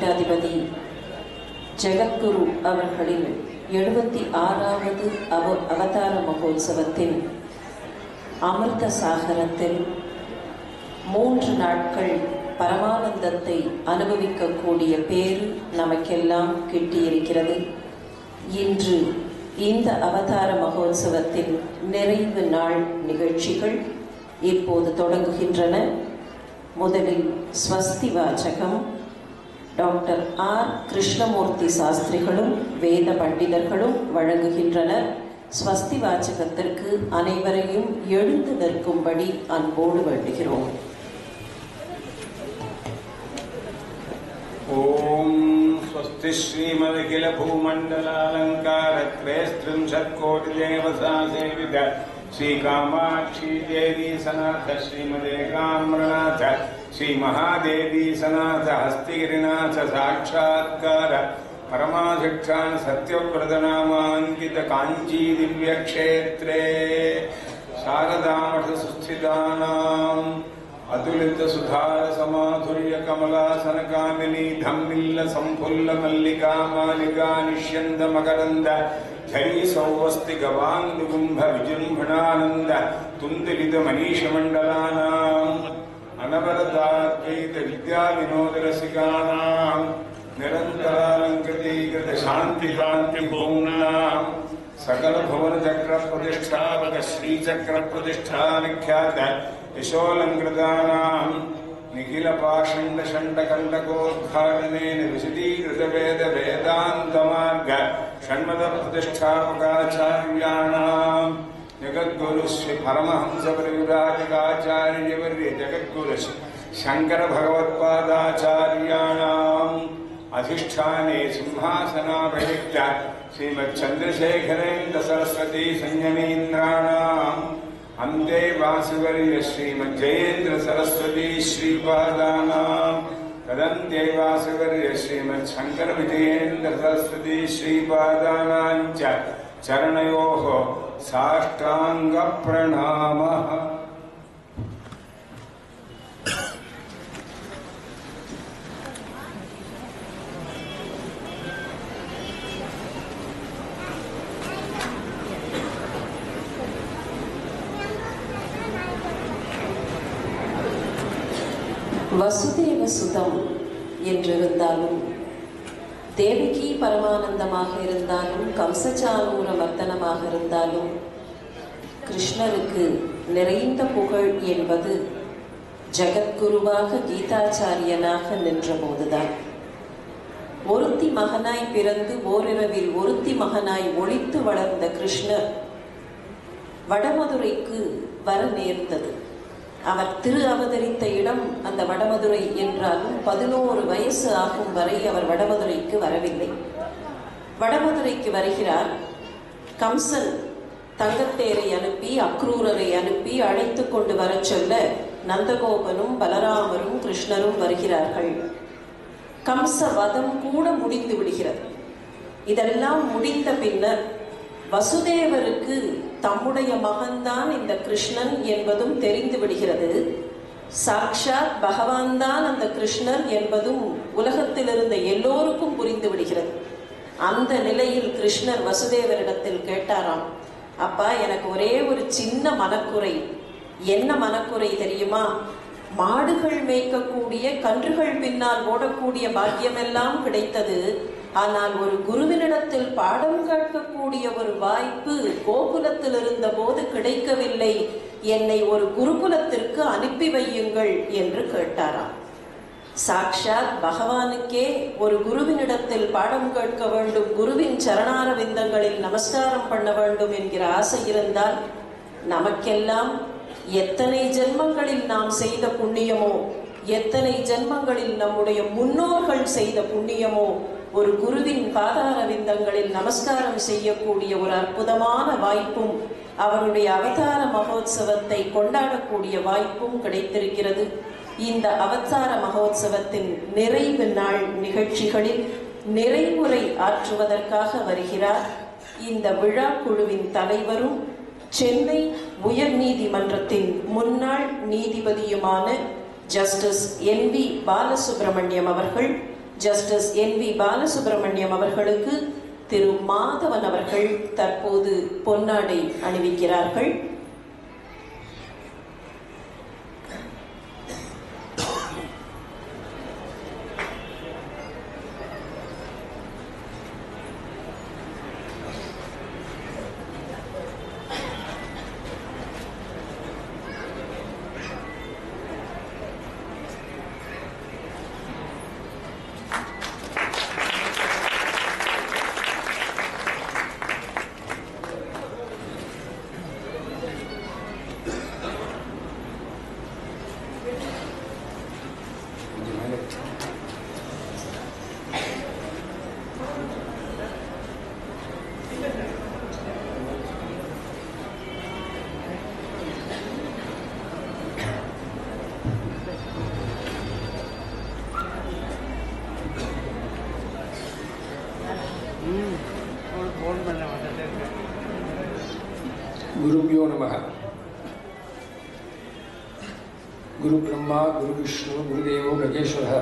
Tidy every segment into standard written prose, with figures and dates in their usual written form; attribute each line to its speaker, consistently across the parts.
Speaker 1: பீடாதிபதி ஜெகத்குரு அவர்களின் 76வது அவதார மகோத்சவத்தின் அமிர்த சாகரத்தில் 3 நாட்கள் பரமானந்தத்தை அனுபவிக்கக்கூடிய பேரு நமக்கெல்லாம் கிட்டியிருக்கிறது. இன்று இந்த அவதார மகோத்சவத்தின் நிறைவு நாள் நிகழ்ச்சிகள் இப்போது தொடங்குகின்றன. முதலில் ஸ்வஸ்தி வாசகம் டாக்டர் ஆர் கிருஷ்ணமூர்த்தி சாஸ்திரிகளும் வேத பண்டிதர்களும் வழங்குகின்றனர். ஸ்வஸ்தி வாசகத்திற்கு அனைவரையும் எழுந்து நிற்கும்படி அன்போடு வேண்டுகிறோம்.
Speaker 2: ஓம் ஸ்வஸ்தி ஸ்ரீமதகில பூமண்டலாலங்காரத்ரேஸ்த்ரிம்ஷத்கோடி தேவதா சேவித ஸ்ரீ காமாட்சி தேவி சநாத ஸ்ரீமதே காம்ரநாத ஸ்ரீ மகாதேவி சநாத ஹஸ்திகிரிநாத சாட்சாத்கார பரமாதிஷ்டான சத்யவிரதநாமாங்கித காஞ்சி திவ்யக்ஷேத்ரே சாரதாமட சுஸ்திதானாம் अतुलित सुधार समाधुर्य कमलासन कामिनी धम्मिल्ल संफुल्ल मल्लिका मालिका निष्यन्द मकरन्द झरी सौवस्ति गवान्दुगुम्भ विजृम्भणानन्द तुन्दलित मनीषमण्डलानाम् अनवरताद्वैत विद्या विनोद रसिकानाम् निरन्तरालङ्कृतीकृत शान्ति शान्ति भूम्नाम् सकल भुवन चक्र प्रतिष्ठापक श्री चक्र प्रतिष्ठा विख्यात यशोलंकृतानां निखिल पाषण्ड षण्ड कंडकोद्घाटनेन विशदीकृत वेद वेदान्त मार्ग षण्मद प्रतिष्ठापकाचार्याणां जगद्गुरु श्री परमहंस परिव्राजकाचार्यवर्य जगद्गुरु शंकर भगवत्पादाचार्याणां अधिष्ठाने सिंहासनाभिषिक्त श्रीमच्चंद्रशेखरेन्द्र सरस्वती संयमीन्द्राणाम् अन्ते वासुवर्य श्रीमज्जयेन्द्र सरस्वती श्रीपादानां तदन्ते वासुवर्य श्रीमच्छंकर विजयेन्द्र सरस्वती श्रीपादानां च चरणयोः साष्टांग प्रणामः.
Speaker 1: வசுதேவ சுதம் என்றிருந்தாலும், தேவகி பரமானந்தமாக இருந்தாலும், கம்சச்சானூர மர்த்தனமாக இருந்தாலும், கிருஷ்ணருக்கு நிறைந்த புகழ் என்பது ஜகத்குருவாக கீதாச்சாரியனாக நின்றபோதுதான். ஒருத்தி மகனாய் பிறந்து ஓரிரவில் ஒருத்தி மகனாய் ஒளித்து வளர்ந்த கிருஷ்ணர் வடமதுரைக்கு வர நேர்ந்தது. அவர் திரு அவதரித்த இடம் அந்த வடமதுரை என்றாலும் 11 வயசு ஆகும் வரை அவர் வடமதுரைக்கு வரவில்லை. வடமதுரைக்கு வருகிறார். கம்சன் தங்கத்தேரை அனுப்பி அக்ரூரரை அனுப்பி அழைத்து கொண்டு வர சொல்ல நந்தகோபனும் பலராமரும் கிருஷ்ணரும் வருகிறார்கள். கம்ச வதம் கூட முடிந்து விடுகிறது. இதெல்லாம் முடிந்த பின்னர் வசுதேவருக்கு தம்முடைய மகன்தான் இந்த கிருஷ்ணன் என்பதும் தெரிந்து விடுகிறது. சாக்ஷாத் பகவான் தான் அந்த கிருஷ்ணர் என்பதும் உலகத்தில் இருந்த எல்லோருக்கும் புரிந்து விடுகிறது. அந்த நிலையில் கிருஷ்ணர் வசுதேவரிடத்தில் கேட்டாராம், அப்பா, எனக்கு ஒரே ஒரு சின்ன மனக்குறை. என்ன மனக்குறை தெரியுமா? மாடுகள் மேய்க்கக்கூடிய கன்றுகள் பின்னால் ஓடக்கூடிய பாக்கியமெல்லாம் கிடைத்தது. ஆனால் ஒரு குருவினிடத்தில் பாடம் கேட்கக்கூடிய ஒரு வாய்ப்பு கோகுலத்தில் இருந்த போது கிடைக்கவில்லை. என்னை ஒரு குருகுலத்திற்கு அனுப்பி வையுங்கள் என்று கேட்டாராம். சாக்ஷாத் பகவானுக்கே ஒரு குருவினிடத்தில் பாடம் கேட்க வேண்டும், குருவின் சரணார விந்தங்களில் நமஸ்காரம் பண்ண வேண்டும் என்கிற ஆசை இருந்தால் நமக்கெல்லாம் எத்தனை ஜென்மங்களில் நாம் செய்த புண்ணியமோ, எத்தனை ஜென்மங்களில் நம்முடைய முன்னோர்கள் செய்த புண்ணியமோ, ஒரு குருவின் பாதார விந்தங்களில் நமஸ்காரம் செய்யக்கூடிய ஒரு அற்புதமான வாய்ப்பும் அவருடைய அவதார மகோத்சவத்தை கொண்டாடக்கூடிய வாய்ப்பும் கிடைத்திருக்கிறது. இந்த அவதார மகோத்சவத்தின் நிறைவு நாள் நிகழ்ச்சிகளில் நிறைவுரை ஆற்றுவதற்காக வருகிறார் இந்த விழா குழுவின் தலைவரும் சென்னை உயர் நீதிமன்றத்தின் முன்னாள் நீதிபதியுமான ஜஸ்டிஸ் NV பாலசுப்ரமணியம் அவர்கள், ஜஸ்டிஸ் NV பாலசுப்ரமணியம் அவர்களுக்கு திரு மாதவன் அவர்கள் தற்போது பொன்னாடை அணிவிக்கிறார்கள்.
Speaker 3: गुरुभ्यो नमः. गुरु ब्रह्मा गुरु विष्णु गुरुदेवो महेश्वरः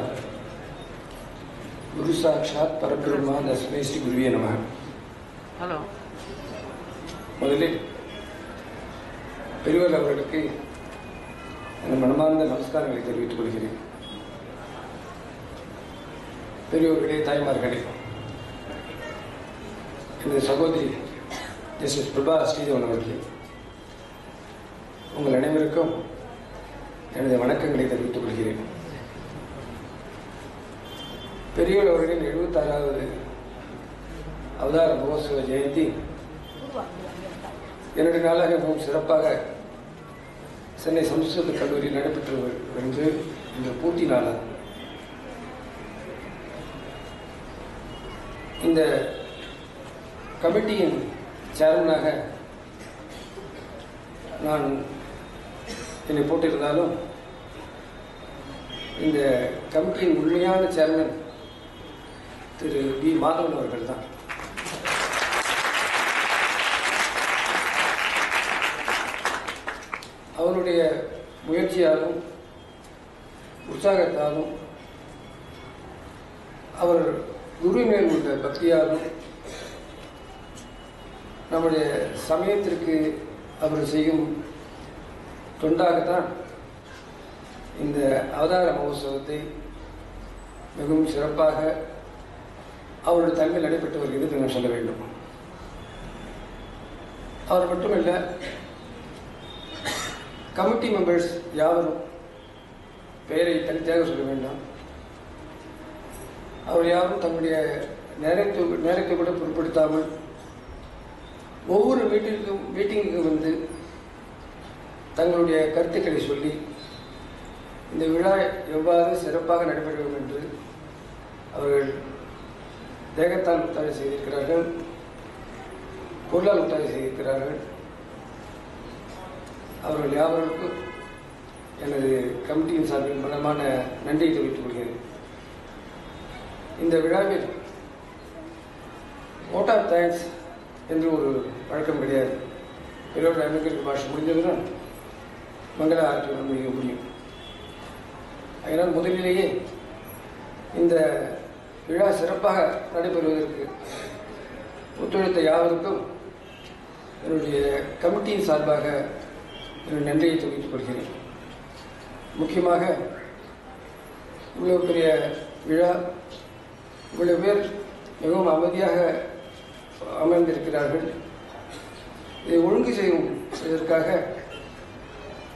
Speaker 3: गुरु साक्षात् परब्रह्म तस्मै श्री गुरुवे नमः.
Speaker 4: ஹலோ
Speaker 3: முதலில் பெரியவர் அவர்களுக்கு என் மனமார்ந்த நமஸ்காரங்களை தெரிவித்துக் கொள்கிறேன். பெரியவர்களே, தாய்மார்களே, எனது சகோதரி ஜஸ்டிஸ் பிரபா ஸ்ரீதேவன் அவர்களே, உங்கள் அனைவருக்கும் எனது வணக்கங்களை தெரிவித்துக் கொள்கிறேன். பெரியவர் அவர்களின் 76வது அவதார மகோத்சவ ஜெயந்தி 2 நாளாக மிகவும் சிறப்பாக சென்னை சமஸ்கிருத கல்லூரியில் நடைபெற்று வருகிறது. இந்த பூர்த்தி நாளாக இந்த கமிட்டியின் சேர்மனாக நான் என்னை போட்டிருந்தாலும் இந்த கமிட்டியின் உண்மையான சேர்மன் திரு வி. மாதவன் அவர்கள் தான். அவருடைய முயற்சியாலும் உற்சாகத்தாலும் அவர் குரு மேல் உள்ள பக்தியாலும் நம்முடைய சமயத்திற்கு அவர் செய்யும் தொண்டாகத்தான் இந்த அவதார மகோத்சவத்தை மிகவும் சிறப்பாக அவருடைய தலைமையில் நடைபெற்று வருகிறது என்று சொல்ல வேண்டும். அவர் மட்டுமல்ல, கமிட்டி மெம்பர்ஸ் யாவரும், பெயரை தனித்தாக சொல்ல வேண்டாம், அவர் யாரும் தன்னுடைய நேரத்தை கூட பொருட்படுத்தாமல் ஒவ்வொரு மீட்டிங்குக்கு வந்து தங்களுடைய கருத்துக்களை சொல்லி இந்த விழா எவ்வாறு சிறப்பாக நடைபெற வேண்டும் என்று அவர்கள் தேகத்தால் ஒத்தாழை செய்திருக்கிறார்கள், பொருளால் ஒத்தாழை செய்திருக்கிறார்கள். அவர்கள் யாவருக்கும் எனது கமிட்டியின் சார்பில் மனமான நன்றியை தெரிவித்துக் கொள்கிறேன். இந்த விழாவில் ஓட் ஆஃப் தேங்க்ஸ் என்று ஒரு வழக்கம் கிடையாது. பெரியோட அமைச்சர் பாஷை முடிந்ததுதான் மங்கள ஆட்சி மிக முடியும். அதனால் முதலிலேயே இந்த விழா சிறப்பாக நடைபெறுவதற்கு ஒத்துழைத்த யாவருக்கும் என்னுடைய கமிட்டியின் சார்பாக என்னுடைய நன்றியை தெரிவித்துக் கொள்கிறேன். முக்கியமாக இவ்வளவு பெரிய விழா, இவ்வளவு பேர் மிகவும் அமைதியாக அமர்ந்திருக்கிறார்கள். இதை ஒழுங்கு செய்வதற்காக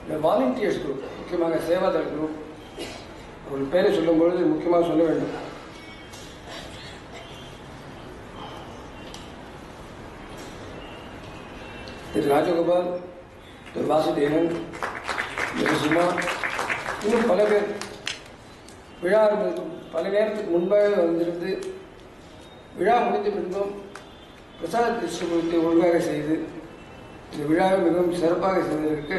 Speaker 3: இந்த வாலண்டியர்ஸ் குரூப், முக்கியமாக சேவாதள் குரூப், அவர்கள் பெயரை சொல்லும் பொழுது முக்கியமாக சொல்ல வேண்டும். திரு ராஜகோபால், திரு வாசுதேவன், திரு சுமா, இன்னும் பல பேர் விழா பல நேரத்துக்கு முன்பாக வந்திருந்து விழா முடிந்த பின்பும் பிரசாத டிஸ்ட்ரிபியூட்டை ஒழுங்காக செய்து இந்த விழாவை மிகவும் சிறப்பாக செய்வதற்கு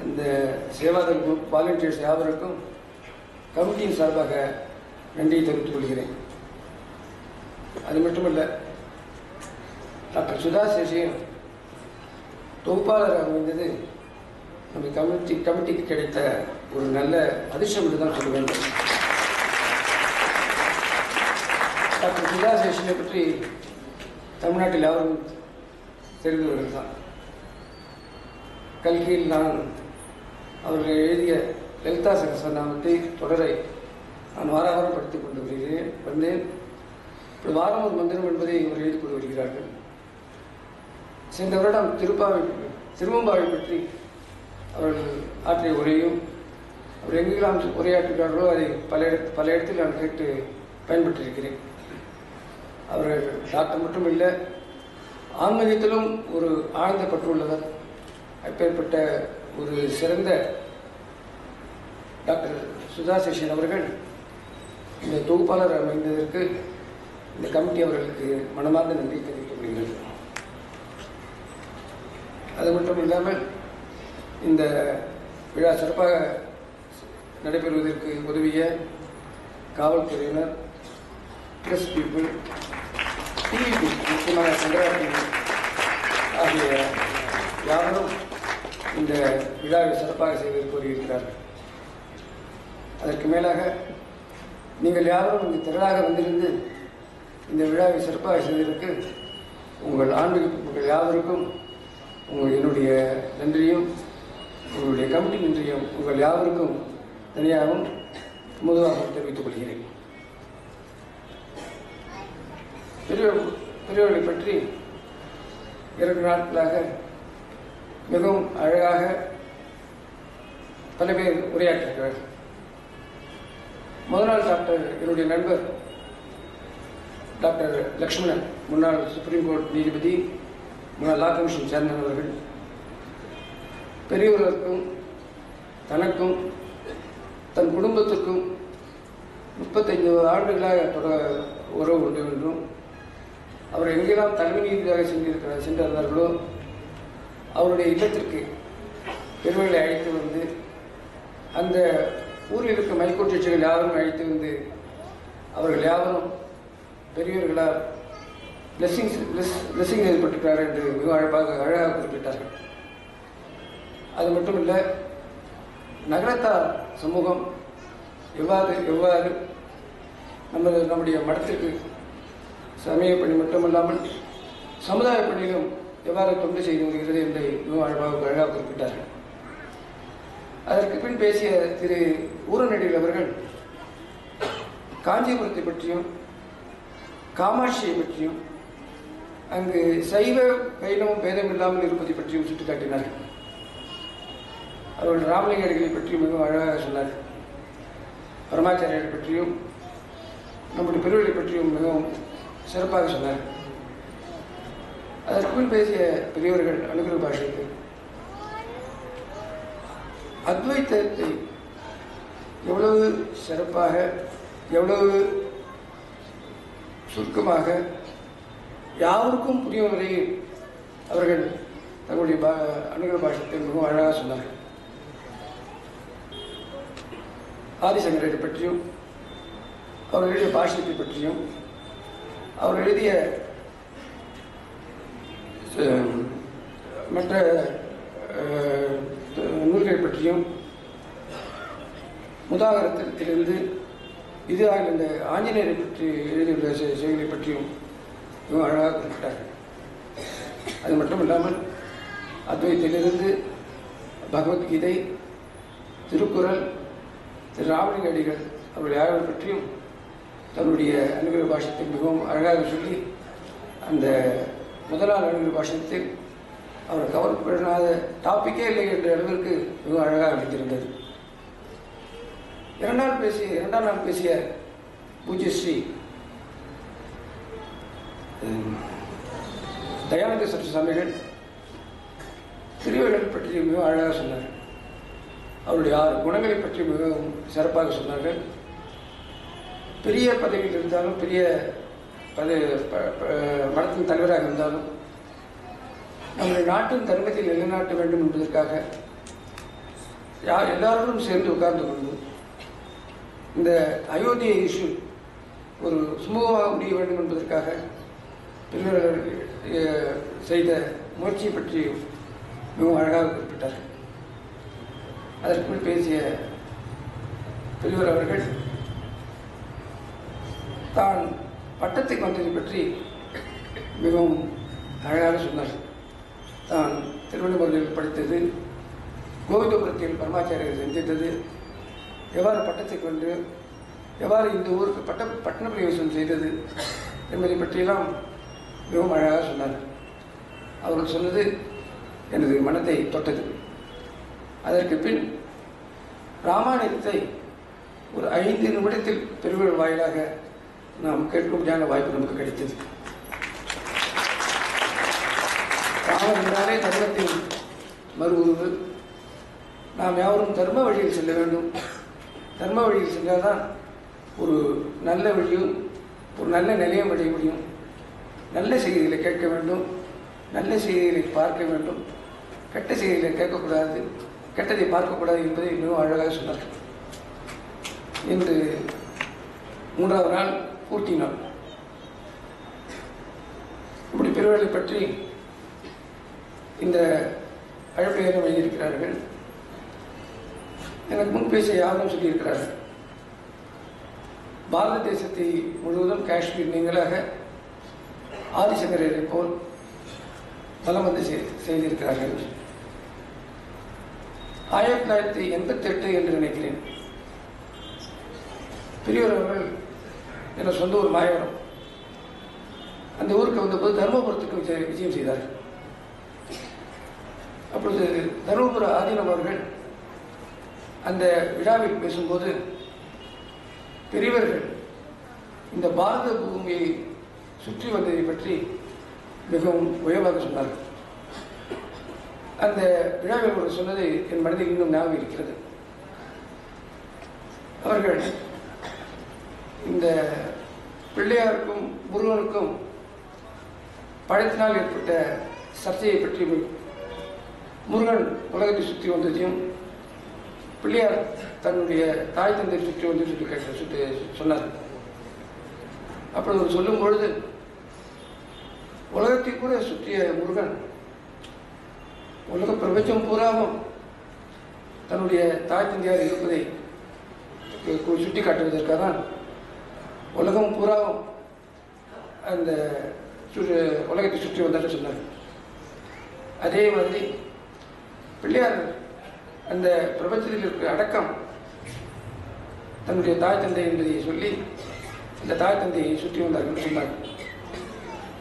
Speaker 3: அந்த சேவாதல் குரூப் வாலண்டியர்ஸ் யாவருக்கும் கமிட்டியின் சார்பாக நன்றியை தெரிவித்துக் கொள்கிறேன். அது மட்டுமல்ல, டாக்டர் சுதா சேஷியன் தொகுப்பாளராக அமைந்தது நம்ம கமிட்டிக்கு கிடைத்த ஒரு நல்ல அதிர்ஷ்டம் என்று தான் சொல்ல வேண்டும். டாக்டர் சுதா சேஷனை பற்றி தமிழ்நாட்டில் யாரும் தெரிந்தவர்கள் தான். கல்கியில் நான் அவர்கள் எழுதிய லலிதா சகஸ்ரநாமத்தை தொடரை நான் வாரம் படித்துக் கொண்டு வந்தேன். இப்படி வாரம் ஒரு மந்திரம் என்பதை இவர் எழுதி கொண்டு வருகிறார்கள். சென்ற வருடம் திருவம்பாவை பற்றி அவர்கள் ஆற்றிய உரையும் அவர் எங்கெல்லாம் உரையாற்றுகிறார்களோ அதை பல இடத்தில் நான் கேட்டு பயன்பட்டிருக்கிறேன். அவர்கள் டாக்டர் மட்டுமில்லை, ஆன்மீகத்திலும் ஒரு ஆழ்ந்த பற்றுள்ளவர். அப்பேற்பட்ட ஒரு சிறந்த டாக்டர் சுதா சேஷன் அவர்கள் இந்த தொகுப்பாளர் அமைந்ததற்கு இந்த கமிட்டி அவர்களுக்கு மனமார்ந்த நன்றி தெரிவித்துக் கொள்கிறது. அது மட்டும் இல்லாமல் இந்த விழா சிறப்பாக நடைபெறுவதற்கு உதவிய காவல்துறையினர், பிரஸ் பீப்புள், டிவி பீப்புள், முக்கியமான சங்கராட்டி ஆகிய யாரும் இந்த விழாவை சிறப்பாக செய்வதற்கு உதவியிருக்கிறார்கள். அதற்கு மேலாக நீங்கள் யாரும் இங்கு திரளாக வந்திருந்து இந்த விழாவை சிறப்பாக செய்வதற்கு உங்கள் ஆன்மீக யாவருக்கும் என்னுடைய நன்றியும் உங்களுடைய கமிட்டி நன்றியும் உங்கள் யாவருக்கும் தனியாகவும் முதலாக தெரிவித்துக் கொள்கிறேன். பெரியவர்களை பற்றி 2 நாட்களாக மிகவும் அழகாக பல பேர் உரையாற்றுகிறார்கள். முதல் நாள் என்னுடைய நண்பர் டாக்டர் லக்ஷ்மணன், முன்னாள் சுப்ரீம் கோர்ட் நீதிபதி, முன்னாள் லா கமிஷன் சேர்ந்தன் அவர்கள் பெரியவர்களுக்கும் தனக்கும் தன் குடும்பத்திற்கும் 35 ஆண்டுகளாக உறவு உண்டு என்றும் அவர் எங்கெல்லாம் தலைமை நீதியாக சென்றிருந்தார்களோ அவருடைய இல்லத்திற்கு பெரியவர்களை அழைத்து வந்து அந்த ஊரில் இருக்கும் மைக்கோட் ஜட்ஜிகள் யாரும் அழைத்து வந்து அவர்கள் யாவரும் பெரியவர்களால் பிளெஸிங் ஏற்பட்டிருக்கிறார் என்று மிக அழகாக குறிப்பிட்டார்கள். அது மட்டுமல்ல, நகரத்தார் சமூகம் எவ்வாறு நம்முடைய மடத்திற்கு சமய பணி மட்டுமல்லாமல் சமுதாய பணியிலும் எவ்வாறு தொண்டு செய்து வருகிறது என்பதை மிக அழகாக குறிப்பிட்டார்கள். அதற்கு பின் பேசிய திரு ஊரநடிகள் அவர்கள் காஞ்சிபுரத்தை பற்றியும் காமாட்சியை பற்றியும் அங்கு சைவ வைணவம் பேதம் இல்லாமல் இருப்பதை பற்றியும் சுட்டிக்காட்டினார்கள். அவர்கள் ராமலிங்க அடிகளை பற்றியும் மிகவும் அழகாக சொன்னார்கள். பரமாச்சாரியரை பற்றியும் நம்முடைய பெருவர்களை பற்றியும் மிகவும் சிறப்பாக சொன்னார்கள். அதற்குள் பேசிய பெரியவர்கள் அனுகிரக பாஷைக்கு அத்வைத்தத்தை எவ்வளவு சிறப்பாக எவ்வளவு சுருக்கமாக யாருக்கும் புரிய முறையில் அவர்கள் தங்களுடைய அனுகிரக பாஷத்தை மிகவும் அழகாக சொன்னார்கள். ஆதிசங்கரரை பற்றியும் அவர் எழுதிய பாஷ்யத்தை பற்றியும் அவர் எழுதிய மற்ற நூல்களை பற்றியும் முதாகரத்திலிருந்து இதுவாக இந்த ஆஞ்சநேயரை பற்றி எழுதியுள்ள செய்திகளை பற்றியும் மிகவும் அழகாக குறிப்பிட்டார்கள். அது மட்டும் இல்லாமல் அத்வைத்திலிருந்து பகவத்கீதை, திருக்குறள், திரு ராமலிங்க அடிகள் அவர்கள் யாரை பற்றியும் தன்னுடைய அனுகிரக பாஷத்தை மிகவும் அழகாக சொல்லி அந்த முதலாள் அனுகிரக பாஷத்தில் அவர் கவர் பண்ணாத டாப்பிக்கே இல்லை என்ற அளவிற்கு மிகவும் அழகாக அமைந்திருந்தது. 2ஆம் நாள் பேசிய பூஜ்யஸ்ரீ தயானந்த சரஸ்வதி சுவாமிகள் பெரியவர்கள் பற்றி மிகவும் அழகாக சொன்னார்கள். அவருடைய 6 குணங்களை பற்றி மிகவும் சிறப்பாக சொன்னார்கள். பெரிய பதவியில் இருந்தாலும் பெரிய மடத்தின் தலைவராக இருந்தாலும் நம்முடைய நாட்டின் தர்மத்தை நிலைநாட்ட வேண்டும் என்பதற்காக எல்லாரோடும் சேர்ந்து உட்கார்ந்து கொண்டு இந்த அயோத்தியை இஷ்யூ ஒரு சுமூகமாக முடிய வேண்டும் என்பதற்காக பெரியவர்கள் செய்த முயற்சியை பற்றி மிகவும் அழகாக குறிப்பிட்டார்கள். அதற்குள் பேசிய பெரியவர் அவர்கள் தான் பட்டத்துக்கு வந்ததை பற்றி மிகவும் அழகாக சொன்னார். தான் திருவண்ணாமலையில் படித்தது, கோவிந்தபுரத்தில் பரமாச்சாரியர் சந்தித்தது, எவ்வாறு பட்டத்துக்கு வந்து எவ்வாறு இந்த ஊருக்கு பட்டண பிரவேசம் செய்தது என்பதை பற்றியெல்லாம் மிகவும் அழகாக சொன்னார். அவர்கள் சொன்னது எனது மனத்தை தொட்டது. அதற்கு பின் ராமாயணத்தை ஒரு 5 நிமிடத்தில் பெருவிழல் வாயிலாக நாம் கேட்கும்படியான வாய்ப்பு நமக்கு கிடைத்தது. ராமன் என்றாலே தர்மத்தின் மறுஉருவு. நாம் யாவரும் தர்ம வழியில் செல்ல வேண்டும். தர்ம வழியில் சென்றால்தான் ஒரு நல்ல வழியும் ஒரு நல்ல நிலையம் அடைய முடியும். நல்ல செய்திகளை கேட்க வேண்டும், நல்ல செய்திகளை பார்க்க வேண்டும், கெட்ட செய்திகளை கேட்கக்கூடாது, கெட்டதை பார்க்கக்கூடாது என்பதை மிகவும் அழகாக சொன்னார்கள். இன்று 3வது நாள் பூர்த்தி நாள். இப்படி பெருவழி பற்றி இந்த அழைப்பையாக எழுதியிருக்கிறார்கள். எனக்கு முன் பேசிய யாரும் சொல்லியிருக்கிறார்கள். பாரத தேசத்தை முழுவதும் காஷ்மீர் நீங்களாக ஆதிசங்கரரை போல் பலம் வந்து செய்திருக்கிறார்கள். 1988 என்று நினைக்கிறேன். பெரியவர் அவர்கள் என சொந்த ஊர் மாயவரம், அந்த ஊருக்கு வந்தபோது தர்மபுரத்துக்கு விஜயம் செய்தார்கள். அப்பொழுது தருமபுர ஆதீனம் அவர்கள் அந்த விழாவில் பேசும்போது பெரியவர்கள் இந்த பாரத பூமியை சுற்றி வந்ததை பற்றி மிகவும் உயர்வாக சொன்னார்கள். அந்த விழாவில் அவர்கள் சொன்னதை என் மனதில் இன்னும் ஞாபகம் இருக்கிறது. அவர்கள் இந்த பிள்ளையாருக்கும் முருகனுக்கும் பழத்தினால் ஏற்பட்ட சர்ச்சையை பற்றி, முருகன் உலகத்தை சுற்றி வந்ததையும் பிள்ளையார் தன்னுடைய தாய் தந்தை சுற்றி வந்து சொன்னார். அப்படி அவர் சொல்லும் பொழுது உலகத்தை கூட சுற்றிய முருகன் உலக பிரபஞ்சம் பூராவும் தன்னுடைய தாய் தந்தையார் இருப்பதை சுட்டி காட்டுவதற்காக தான் உலகம் பூராவும் அந்த உலகத்தை சுற்றி வந்தார் சொன்னார். அதே மாதிரி பிள்ளையார் அந்த பிரபஞ்சத்தில் இருக்கிற அடக்கம் தன்னுடைய தாய் தந்தை என்பதை சொல்லி அந்த தாய் தந்தையை சுற்றி வந்தார் என்று சொன்னார்.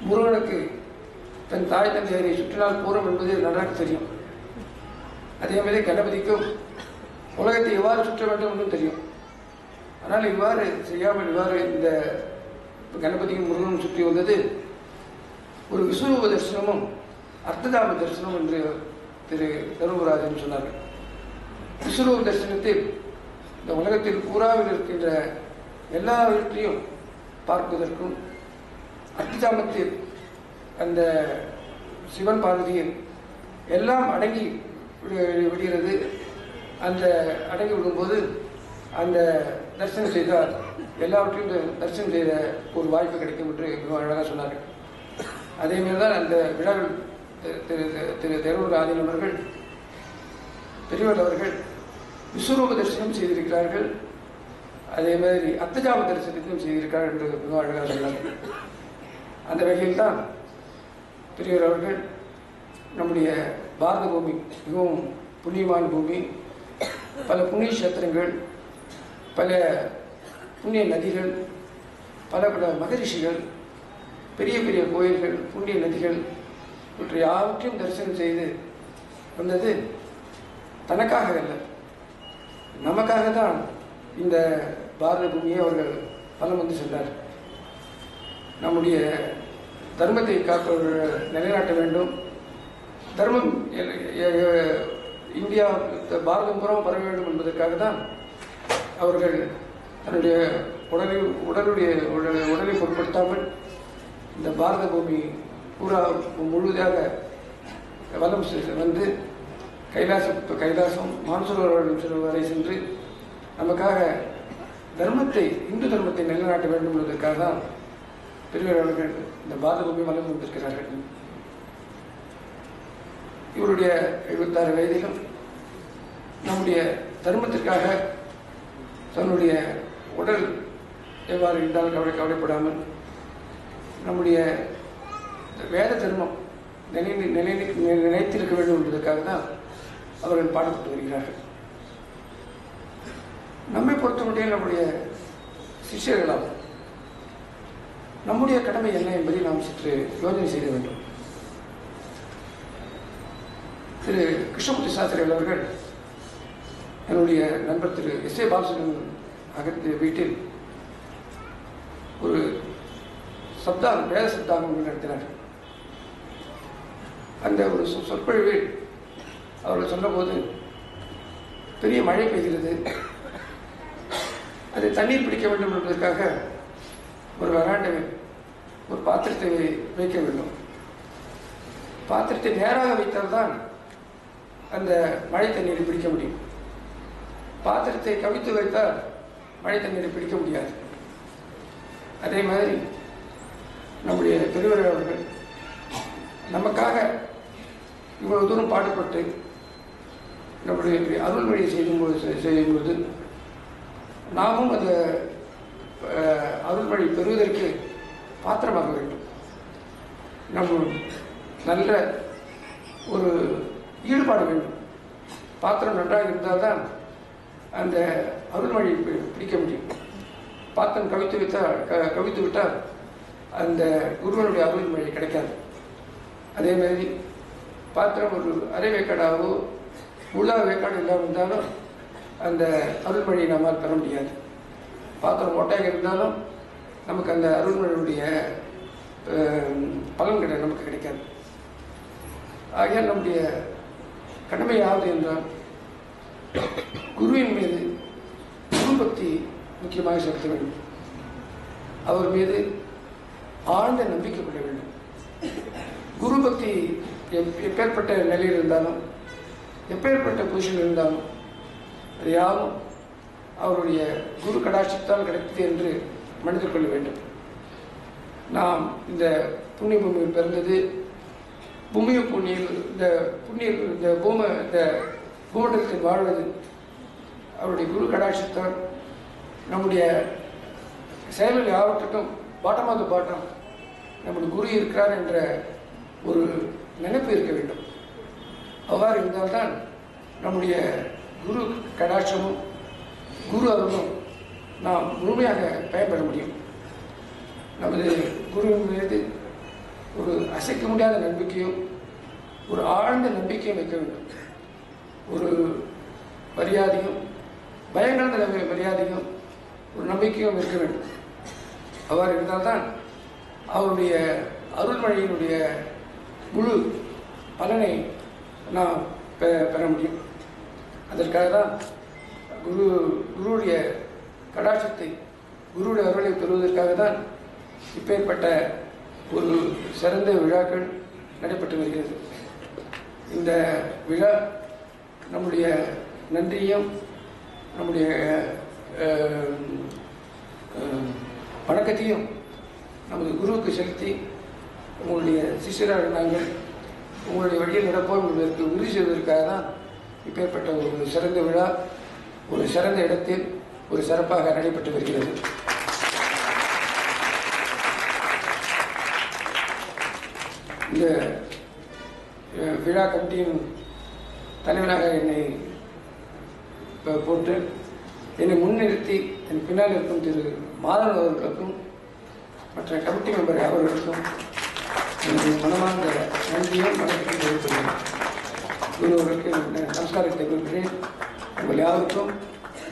Speaker 3: முருகனுக்கு தன் தாய் தந்தையரை சுற்றினால் பூரம் என்பது நன்றாக தெரியும். அதே மாதிரி கணபதிக்கும் உலகத்தை எவ்வாறு சுற்ற வேண்டும் என்றும் தெரியும். ஆனால் இவ்வாறு செய்யாமல் இவ்வாறு இந்த கணபதியும் முருகனும் சுற்றி வந்தது ஒரு விஸ்வரூப தரிசனமும் அர்த்ததாம தரிசனம் என்று திரு தருமராஜன் சொன்னார்கள். விஸ்வரூப தரிசனத்தில் இந்த உலகத்தில் பூராவில் இருக்கின்ற எல்லாவற்றையும் பார்ப்பதற்கும், அர்த்தஜாமத்தில் அந்த சிவன் பார்வதியில் எல்லாம் அடங்கி விடுகிறது. அந்த அடங்கி விடும்போது அந்த தரிசனம் செய்தால் எல்லாவற்றையும் தரிசனம் செய்த ஒரு வாய்ப்பு கிடைக்கும் என்று மிகவும் அழகாக சொன்னார்கள். அதேமாரி தான் அந்த விழாவில் திரு தேரூர் ஆதீனம் அவர்கள் பெரியவர் அவர்கள் விஸ்வரூப தரிசனம் செய்திருக்கிறார்கள். அதே மாதிரி அர்த்தஜாம தரிசனத்தையும் செய்திருக்கிறார்கள் என்று மிகவும் அழகாக சொன்னார்கள். அந்த வகையில் தான் பெரியவர் அவர்கள் நம்முடைய பாரத பூமி மிகவும் புண்ணியமான பூமி. பல புண்ணிய கஷேத்திரங்கள், பல புண்ணிய நதிகள், பல பல மகரிஷிகள், பெரிய பெரிய கோயில்கள், புண்ணிய நதிகள் இவற்றை யாவற்றையும் தரிசனம் செய்து வந்தது தனக்காக அல்ல, நமக்காக தான் இந்த பாரத பூமியை அவர்கள் பலம் வந்து சென்றார். நம்முடைய தர்மத்தை காப்பவர்கள் நிலைநாட்ட வேண்டும். தர்மம் இந்தியா பாரதம் புறம் பரவ வேண்டும் என்பதற்காக தான் அவர்கள் தன்னுடைய உடலை பொருட்படுத்தாமல் இந்த பாரத பூமி பூரா முழுதாக வலம் வந்து கைலாசம் மானசரோவர் வரை சென்று நமக்காக தர்மத்தை, இந்து தர்மத்தை நிலைநாட்ட வேண்டும் என்பதற்காக தான் பெரியவர் அவர்கள் இந்த பாரத பூமி வளர்ந்து வந்திருக்கிறார்கள். இவருடைய 76 வயதிலும் நம்முடைய தர்மத்திற்காக தன்னுடைய உடல் எவ்வாறு இருந்தாலும் கவலைப்படாமல் நம்முடைய வேத தர்மம் நிலைத்திருக்க வேண்டும் என்பதற்காக தான் அவர்கள் பாடுபட்டு வருகிறார்கள். நம்மை பொறுத்தமட்டில் நம்முடைய சிஷ்யர்களாகும் நம்முடைய கடமை என்ன என்பதை நாம் சற்று யோசனை செய்ய வேண்டும். திரு கிருஷ்ணமூர்த்தி சாஸ்திரிகள் அவர்கள் என்னுடைய நண்பர் திரு எஸ். ஏ. பாலசுப்ரமணியன் அகத்து வீட்டில் ஒரு சப்தாகம், வேத சப்தாகம் நடத்தினார். அந்த ஒரு சொற்பொழிவில் அவர்கள் சொன்னபோது, பெரிய மழை பெய்கிறது, அதை தண்ணீர் பிடிக்க வேண்டும் என்பதற்காக ஒரு வராண்டாவில் ஒரு பாத்திரத்தை வைக்க வேண்டும். பாத்திரத்தை நேராக வைத்தால்தான் அந்த மழை தண்ணீரை பிடிக்க முடியும். பாத்திரத்தை கவித்து வைத்தால் மழை தண்ணீரை பிடிக்க முடியாது. அதே மாதிரி நம்முடைய பெரியவர் அவர்கள் நமக்காக இவ்வளவு தூரம் பாடுபட்டு நம்முடைய அருள்மொழியை செய்யும்போது நாமும் அந்த அருள்மொழி பெறுவதற்கு பாத்திரமாக வேண்டும். நம்ம நல்ல ஒரு ஈடுபாடு வேண்டும். பாத்திரம் நன்றாக இருந்தால்தான் அந்த அருள்மொழி பிடிக்க முடியும். பாத்திரம் கவித்து விட்டால் அந்த குருவனுடைய அருள்மொழி கிடைக்காது. அதே மாதிரி பாத்திரம் ஒரு அரை வேக்காடாவோ முழா வேக்காடு இல்லாமல் இருந்தாலும் அந்த அருள்மொழியை நம்மால் பெற முடியாது. பாத்திரம் ஓட்டையாக இருந்தாலும் நமக்கு அந்த அருள்மொழியுடைய பலன்களை நமக்கு கிடைக்காது. ஆகையால் நம்முடைய கடமை யாவது என்றால் குருவின் மீது குரு பக்தி முக்கியமாக செலுத்த வேண்டும். அவர் மீது ஆழ்ந்த நம்பிக்கை கொள்ள வேண்டும். குரு பக்தி எப்பேற்பட்ட நிலையில் இருந்தாலும் எப்பேற்பட்ட பொசிஷன் இருந்தாலும் அது யாரும் அவருடைய குரு கடாட்சத்தால் கிடைத்தது என்று மனிதர் கொள்ள வேண்டும். நாம் இந்த புண்ணிய பூமியில் பிறந்தது, பூமிய புண்ணியில் இந்த பூமண்டலத்தில் வாழ்வது அவருடைய குரு கடாட்சத்தால் நம்முடைய செயல்கள் யாவற்றுக்கும் பாட்டம் ஆஃப் த பாட்டம் நம்முடைய குரு இருக்கிறார் என்ற ஒரு நினைப்பு இருக்க வேண்டும். அவ்வாறு இருந்தால்தான் நம்முடைய குரு கடாட்சமும் குரு அருளும் நாம் முழுமையாக பயன்பெற முடியும். நமது குருவின் மீது ஒரு அசைக்க முடியாத நம்பிக்கையும் ஒரு ஆழ்ந்த நம்பிக்கையும் வைக்க வேண்டும். ஒரு மரியாதையும் பயங்கரந்த மரியாதையும் ஒரு நம்பிக்கையும் இருக்க வேண்டும். அவ்வாறு இருந்தால்தான் அவருடைய அருள்மொழியினுடைய முழு பலனை நாம் பெற முடியும். அதற்காக தான் குருவுடைய கடாட்சத்தை, குருவுடைய அருளை பெறுவதற்காக தான் இப்பேற்பட்ட ஒரு சிறந்த விழாக்கள் நடைபெற்று வருகிறது. இந்த விழா நம்முடைய நன்றியும் நம்முடைய வணக்கத்தையும் நமது குருவுக்கு செலுத்தி உங்களுடைய சிஷ்யராக நாங்கள் உங்களுடைய வழியில் நடப்போம் என்பதற்கு உறுதி செய்வதற்காக தான் இப்பேற்பட்ட ஒரு சிறந்த விழா ஒரு சிறந்த இடத்தில் ஒரு சிறப்பாக நடைபெற்று வருகிறது. இந்த விழா கமிட்டியின் தலைவராக என்னை போட்டு என்னை முன்னிறுத்தி என் பின்னால் இருக்கும் திரு மாதவன் அவர்களுக்கும் மற்ற கமிட்டி மெம்பர் அவர்களுக்கும் என்னுடைய மனமார்ந்த நன்றியும் வணக்கத்தையும் தெரிவித்துள்ளேன். குருவர்களுக்கு நமஸ்காரத்தை கொடுக்கிறேன். உங்கள் யாருக்கும்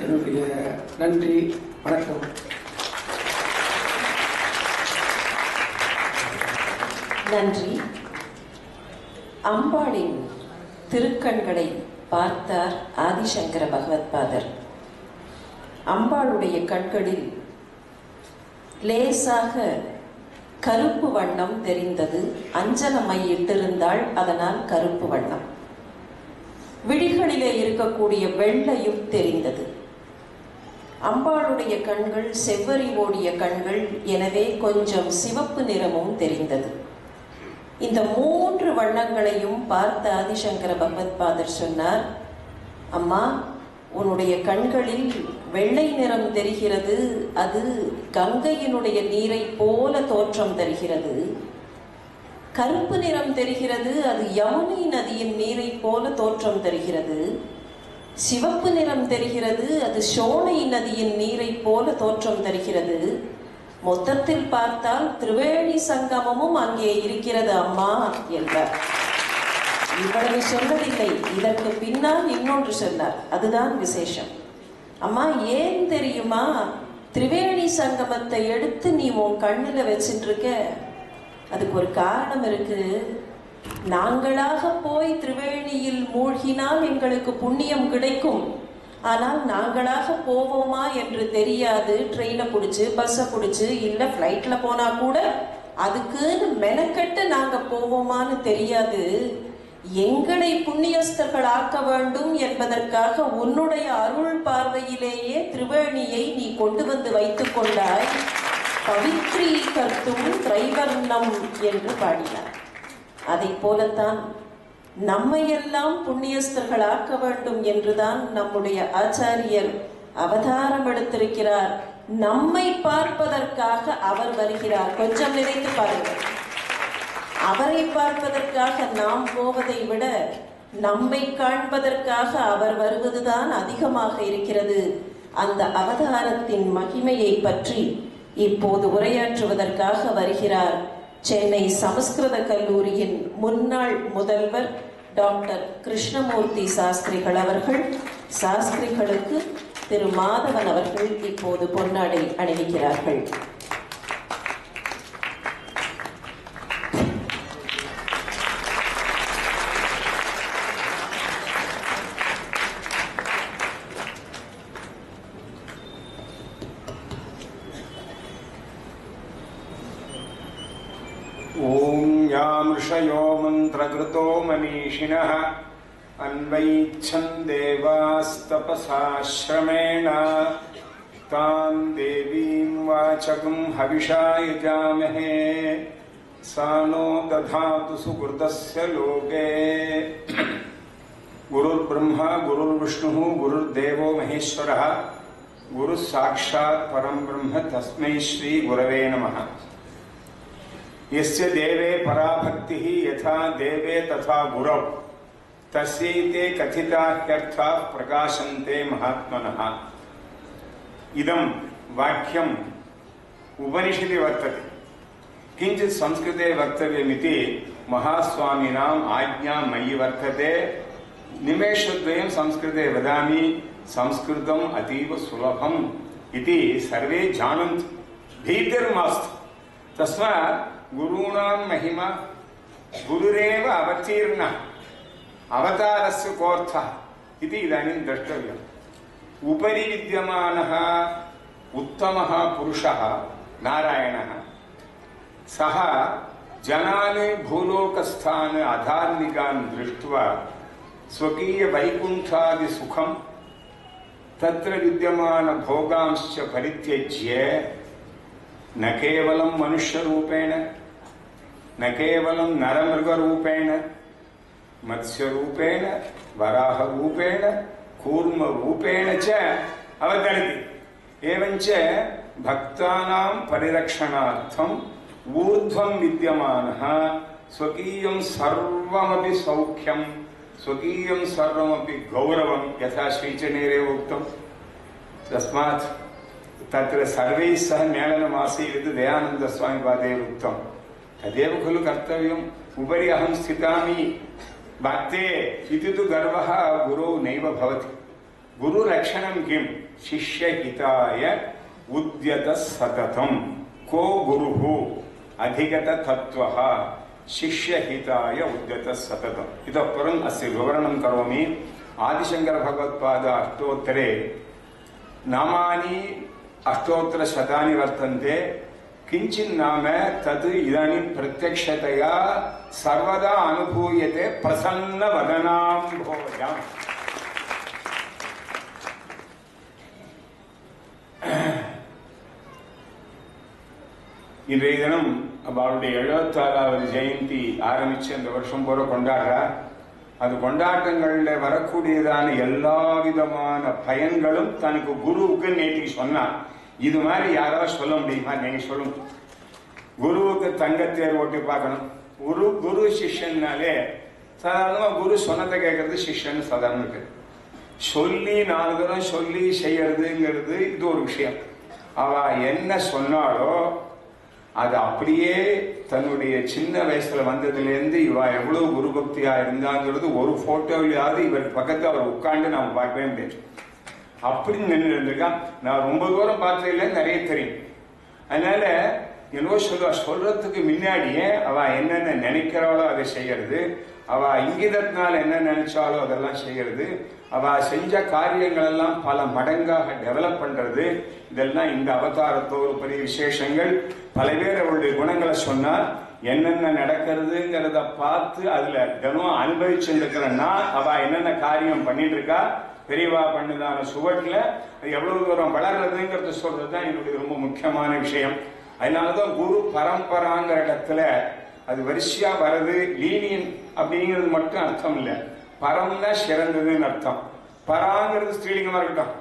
Speaker 3: என்னுடைய நன்றி, வணக்கம்.
Speaker 1: நன்றி. அம்பாளின் திருக்கண்களை பார்த்தார் ஆதிசங்கர பகவத்பாதர். அம்பாளுடைய கண்களில் லேசாக கருப்பு வண்ணம் தெரிந்தது. அஞ்சனமை இட்டிருந்தாள், அதனால் கருப்பு வண்ணம். விழிகளிலே இருக்கக்கூடிய வெள்ளையும் தெரிந்தது. அம்பாளுடைய கண்கள் செவ்வரி ஓடிய கண்கள், எனவே கொஞ்சம் சிவப்பு நிறமும் தெரிந்தது. இந்த 3 வண்ணங்களையும் பார்த்த ஆதிசங்கர பகவத்பாதர் சொன்னார், அம்மா, உன்னுடைய கண்களில் வெள்ளை நிறம் தெரிகிறது, அது கங்கையினுடைய நீரை போல தோற்றம் தருகிறது. கருப்பு நிறம் தெரிகிறது, அது யமுனை நதியின் நீரை போல தோற்றம் தருகிறது. சிவப்பு நிறம் தெரிகிறது, அது சோனை நதியின் நீரை போல தோற்றம் தருகிறது. மொத்தத்தில் பார்த்தால் திரிவேணி சங்கமமும் அங்கே இருக்கிறது அம்மா என்றார். இவ்வளவு சொல்லவில்லை, இதற்கு பின்னால் இன்னொன்று சொன்னார். அதுதான் விசேஷம். அம்மா ஏன் தெரியுமா, திரிவேணி சங்கமத்தை எடுத்து நீ உன் கண்ணுல வச்சுட்டு இருக்க, அதுக்கு ஒரு காரணம் இருக்கு. நாங்களாக போய் திரிவேணியில் மூழ்கினால் எங்களுக்கு புண்ணியம் கிடைக்கும். ஆனால் நாங்களாக போவோமா என்று தெரியாது. ட்ரெயினை பிடிச்சி பஸ்ஸை பிடிச்சி இல்லை ஃப்ளைட்டில் போனால் கூட அதுக்குன்னு மெனக்கட்டு நாங்கள் போவோமான்னு தெரியாது. எங்களை புண்ணியஸ்தர்கள் ஆக்க வேண்டும் என்பதற்காக உன்னுடைய அருள் பார்வையிலேயே திரிவேணியை நீ கொண்டு வந்து வைத்துக் கொண்டாய். பவித்ரி கர்த்தும் திரைவர்ணம் என்று பாடினார். அதை போலத்தான் நம்மையெல்லாம் புண்ணியஸ்தர்கள் ஆக்க வேண்டும் என்றுதான் நம்முடைய ஆச்சாரியர் அவதாரம் எடுத்திருக்கிறார். நம்மை பார்ப்பதற்காக அவர் வருகிறார். கொஞ்சம் நினைத்து பாருங்கள். அவரை பார்ப்பதற்காக நாம் போவதை விட நம்மை காண்பதற்காக அவர் வருவதுதான் அதிகமாக இருக்கிறது. அந்த அவதாரத்தின் மகிமையை பற்றி இப்போது உரையாற்றுவதற்காக வருகிறார் சென்னை சமஸ்கிருத கல்லூரியின் முன்னாள் முதல்வர் டாக்டர் கிருஷ்ணமூர்த்தி சாஸ்திரிகள் அவர்கள். சாஸ்திரிகளுக்கு திரு மாதவன் அவர்கள் இப்போது பொன்னாடை அணிவிக்கிறார்கள்.
Speaker 2: ऋषयो मन्त्रकृतो मनीषिणः अन्वैच्छन् देवास्तपसाश्रमेण तां देवीं वाचकं हविषा यजामहे सा नो दधातु सुकृतस्य लोके। गुरुर्ब्रह्मा गुरुर्विष्णुः गुरुर्देवो महेश्वरः गुरुः साक्षात् परं ब्रह्म तस्मै श्री गुरवे नमः। यस्य देवे पराभक्तिः यथा देवे तथा गुरौ तस्यैते कथिताह्यर्थाः प्रकाशन्ते महात्मनः। इदं वाक्यम् उपनिषदि वर्तते, किञ्चित् संस्कृते वक्तव्यमिति महास्वामिनाम् आज्ञा मयि वर्तते। निमेषद्वयं संस्कृते वदामि। संस्कृतम् अतीव सुलभम् इति सर्वे जानन्ति, भीतिर्मास्तु। तस्मात् गुरूणां महिमा गुरुरेव अवतीर्णः अवतारस्य कोऽर्थः इति इदानीं द्रष्टव्यम्। उपरि विद्यमानः उत्तमः पुरुषः नारायणः, सः जनान् भूलोकस्थान् अधार्मिकान् दृष्ट्वा स्वकीय वैकुण्ठादिसुखं तत्र विद्यमान भोगांश्च परित्यज्य न केवलं मनुष्यरूपेण, न केवलं नरमृगरूपेण, मत्स्यरूपेण, वराहरूपेण, कूर्मरूपेण च अवतरति। एवञ्च भक्तानां परिरक्षणार्थम् ऊर्ध्वं विद्यमानः स्वकीयं सर्वमपि सौख्यं, स्वकीयं सर्वमपि गौरवं यथा श्रीचनेरे उक्तं। तस्मात् तत्र सर्वैः सह मेलनमासीत् दयानन्दस्वामिपादैः उक्तं। तदेव खलु कर्तव्यम्। उपरि अहं स्थितामि भक्ते इति तु गर्वः गुरौ नैव भवति। गुरुरक्षणं किं? शिष्यहिताय उद्यतः सततं। को गुरुः? अधिगततत्त्वः। शिष्यहिताय उद्यतः सततम्। इतः परम् अस्य विवरणं करोमि। आदिशङ्करभगवत्पाद अष्टोत्तरे नामानि अष्टोत्तरशतानि वर्तन्ते। किञ्चिन् नाम तद् इदानीं प्रत्यक्षतया सर्वदा अनुभूयते प्रसन्नवदनाम्भोजम्। இன்றைய தினம் அவருடைய 76வது ஜெயந்தி ஆரம்பிச்சு அந்த வருஷம் பூரா கொண்டாடுறா. அது கொண்டாட்டங்கள்ல வரக்கூடியதான எல்லா விதமான பயன்களும் தனக்கு குருவுக்கு நேற்றுக்கு சொன்னான். இது மாதிரி யாராவது சொல்ல முடியுமா? நீங்க சொல்லுங்க. குருவுக்கு தங்கத்தேர் ஓட்டி பார்க்கணும். குரு சிஷ்யன்னாலே சாதாரணமா குரு சொன்னதை கேட்கறது சிஷ்யன்னு சாதாரண இருக்கு. சொல்லி 4 தரம் சொல்லி செய்யறதுங்கிறது இது ஒரு விஷயம். அவ என்ன சொன்னாலோ அது அப்படியே தன்னுடைய சின்ன வயசுல வந்ததுலேருந்து இவ எவ்வளவு குரு பக்தியா இருந்தாங்கிறது ஒரு போட்டோவிலாவது இவருக்கு பக்கத்துல அவர் உட்காந்து நாம பார்க்கவே முடியாது. அப்படி நின்று இருந்திருக்கான். நான் ரொம்ப தூரம் பார்த்ததில்லை, நிறைய தெரியும். அதனால என்னவோ சொல்றதுக்கு முன்னாடியே அவ என்னென்ன நினைக்கிறாளோ அதை செய்யறது, அவ இங்கிதத்தினால என்ன நினைச்சாலோ அதெல்லாம் செய்யறது, அவ செஞ்ச காரியங்கள் எல்லாம் பல மடங்காக டெவலப் பண்றது, இதெல்லாம் இந்த அவதாரத்தோடு பெரிய விசேஷங்கள். பல பேர் அவருடைய குணங்களை சொன்னார். என்னென்ன நடக்கிறதுங்கிறத பார்த்து அதுல தினம் அனுபவிச்சுருக்கிறன்னா அவ என்னென்ன காரியம் பண்ணிட்டு இருக்கா, பெரியவா பண்ணுதான சுவட்டில் அது எவ்வளவு தூரம் வளர்றதுங்கிறத சொல்றதுதான் என்னுடைய ரொம்ப முக்கியமான விஷயம். அதனாலதான் குரு பரம்பராங்கிற இடத்துல அது வரிசையா வர்றது. லீனியன் அப்படிங்கிறது மட்டும் அர்த்தம் இல்லை, பரம்னா சிறந்ததுன்னு அர்த்தம். பராங்கிறது ஸ்ரீலிங்கமா இருக்கட்டும்,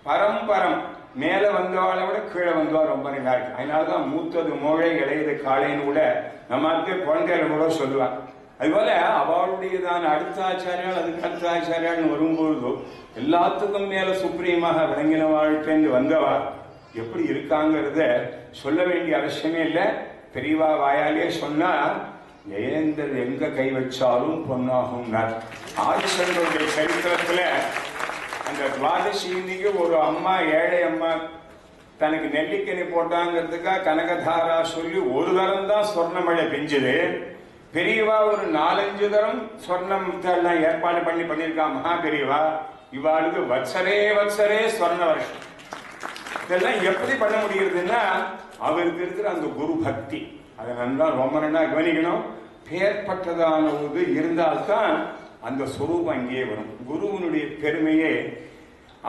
Speaker 2: பரம்பரம் மேல வந்தவாளை விட கீழே வந்தவா ரொம்ப நல்லா இருக்கு. அதனாலதான் மூத்தது மோழை இளையது காளைன்னு கூட நம்ம குழந்தைகள் கூட சொல்லுவாங்க. அதுபோல அவளுடையதான அடுத்த ஆச்சாரியால் அதுக்கு அடுத்த ஆச்சாரியால் வரும்பொழுது எல்லாத்துக்கும் மேல சுப்ரீமாக விளங்கின வாழ்க்கைன்னு வந்தவா எப்படி இருக்காங்கிறத சொல்ல வேண்டிய அவசியமே இல்லை. பெரியவா வாயாலே சொன்னா ஜெயேந்தர் எங்க கை வச்சாலும் பொன்னாகும். ஆதிசங்கருடைய சரித்திரத்துல அந்த துவாதசி இன்னைக்கு ஒரு அம்மா, ஏழை அம்மா தனக்கு நெல்லிக்கனி போட்டாங்கிறதுக்காக கனகதாரா சொல்லி ஒரு தரம் தான் சொர்ண மழை பெஞ்சது. பெரியவா ஒரு 4-5 தரம் சொர்ணம் எல்லாம் ஏற்பாடு பண்ணியிருக்கா மகா பெரியவா. இவாளுக்கு வத்சரே வத்சரே சொர்ண வருஷம். இதெல்லாம் எப்படி பண்ண முடிகிறதுன்னா அவருக்கு இருக்கிற அந்த குரு பக்தி, அதை நல்லா ரொம்ப நல்லா கவனிக்கணும். பேர்பட்டதான ஒரு இருந்தால்தான் அந்த சுரூபம் அங்கேயே வரும். குருவனுடைய பெருமையே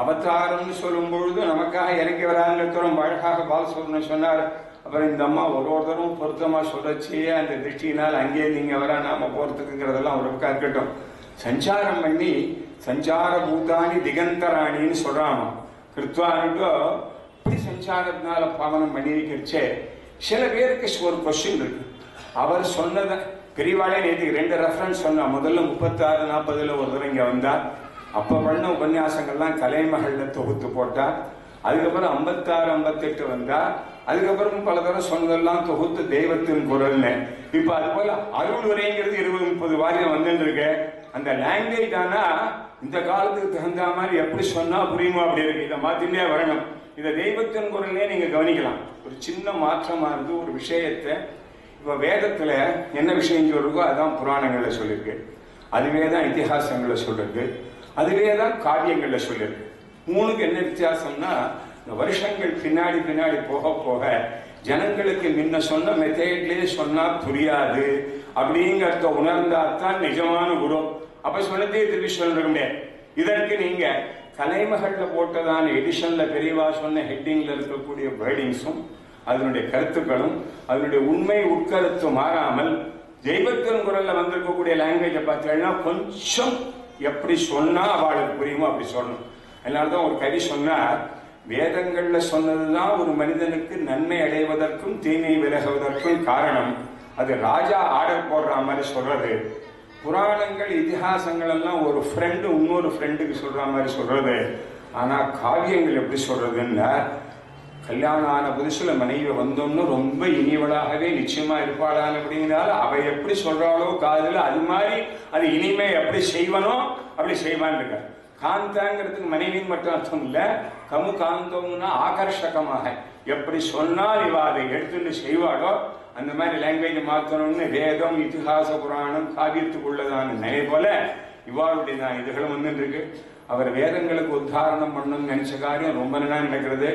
Speaker 2: அவதாரம்னு சொல்லும் பொழுது நமக்காக இறங்கி வராங்கிறதும் அழகாக பாலசுப்ரமணியன் சொன்னார். அப்புறம் இந்த அம்மா ஒரு தரம் பொருத்தமா சொல்லச்சு அந்த திருஷ்டினால் அங்கேயே நீங்க வர நாம போறதுக்குங்கிறதெல்லாம் ஒரு பக்கம் இருக்கட்டும். சஞ்சாரம் பண்ணி சஞ்சார பூதானி திகந்தராணின்னு சொல்றாங்க. கிருத்வானுட்டோ இப்படி சஞ்சாரத்தினால பாவனம் பண்ணி வைக்கிறச்சே சில பேருக்கு ஒரு கொஸ்டின் இருக்கு. அவர் சொன்னதை பெரியவாளே நேற்றுக்கு 2 ரெஃபரன்ஸ் சொன்னா. முதல்ல 36-40 ஒரு தடவை இங்க வந்தார். அப்ப பண்ண உபன்யாசங்கள்லாம் கலைமகள்ல தொகுத்து போட்டார். அதுக்கப்புறம் 56-58 வந்தா. அதுக்கப்புறம் பல தடவை சொன்னதெல்லாம் தொகுத்து தெய்வத்தின் குரல்னு. இப்ப அது போல அருள் உரைங்கிறது 20-30 வாரியம் வந்துட்டு இருக்கு. அந்த லாங்குவேஜ் ஆனா இந்த காலத்துக்கு தகுந்த மாதிரி எப்படி சொன்னா புரியுமோ அப்படி இருக்கு. இதை மாத்திலே வரணும். இதை தெய்வத்தின் குரல்லே நீங்க கவனிக்கலாம். ஒரு சின்ன மாற்றமா இருந்து ஒரு விஷயத்தை இப்ப வேதத்துல என்ன விஷயம் சொல்றதோ அதான் புராணங்கள்ல சொல்லிருக்கு, அதுவே தான் இதிகாசங்கள்ல சொல்றது, அதுவே தான் காவியங்கள்ல சொல்லிருக்கு. 3க்கு என்ன வித்தியாசம்னா இந்த வருஷங்கள் பின்னாடி பின்னாடி போக போக ஜனங்களுக்கு முன்ன சொன்ன மெத்தேட்லயே சொன்னா புரியாது அப்படிங்கிறத உணர்ந்தாத்தான் நிஜமான குரு. அப்ப சொன்னதே திருப்பி சொல்ல முடியாது. இதற்கு நீங்க கலைமகள்ல போட்டதான எடிஷன்ல பெரியவா சொன்ன ஹெட்டிங்ல இருக்கக்கூடிய வேர்டிங்ஸும் அதனுடைய கருத்துக்களும் அதனுடைய உண்மை உட்கருத்து மாறாமல் தெய்வத்தின் குரல்ல வந்திருக்கக்கூடிய லாங்குவேஜை பார்த்தீங்கன்னா கொஞ்சம் எப்படி சொன்னா அவளுக்கு புரியுமோ அப்படி சொல்லணும். அதனாலதான் ஒரு கவி சொன்னார், வேதங்கள்ல சொன்னதுதான் ஒரு மனிதனுக்கு நன்மை அடைவதற்கும் தீமை விலகுவதற்கும் காரணம். அது ராஜா ஆர்டர் போடுற மாதிரி சொல்றது. புராணங்கள் இதிகாசங்கள் எல்லாம் ஒரு ஃப்ரெண்டு இன்னொரு ஃப்ரெண்டுக்கு சொல்ற மாதிரி சொல்றது. ஆனா காவியங்கள் எப்படி சொல்றதுன்னா கல்யாணம் ஆன புதுசுல மனைவி வந்தோம்னு ரொம்ப இனிவளாகவே நிச்சயமா இருப்பாளான்னு அப்படிங்கிறாள். அவ எப்படி சொல்றாளோ காதுல அது மாதிரி அது இனிமே எப்படி செய்வனோ அப்படி செய்வான்னு இருக்க. காந்தாங்கிறதுக்கு மனைவின்னு மட்டும் அர்த்தம் இல்ல, கமு காந்தம்னா ஆகர்ஷகமாக எப்படி சொன்னால் இவ அதை எடுத்துட்டு செய்வாளோ அந்த மாதிரி லாங்குவேஜ் மாற்றணும்னு வேதம் இதிகாச புராணம் காவியத்துக்குள்ளதான நிலை போல இவாளுடைய தான் இதுகளும் வந்துட்டு இருக்கு. அவர் வேதங்களுக்கு உத்தாரணம் பண்ணணும்னு நினைச்ச காரியம் ரொம்ப நல்லா நடக்கிறது.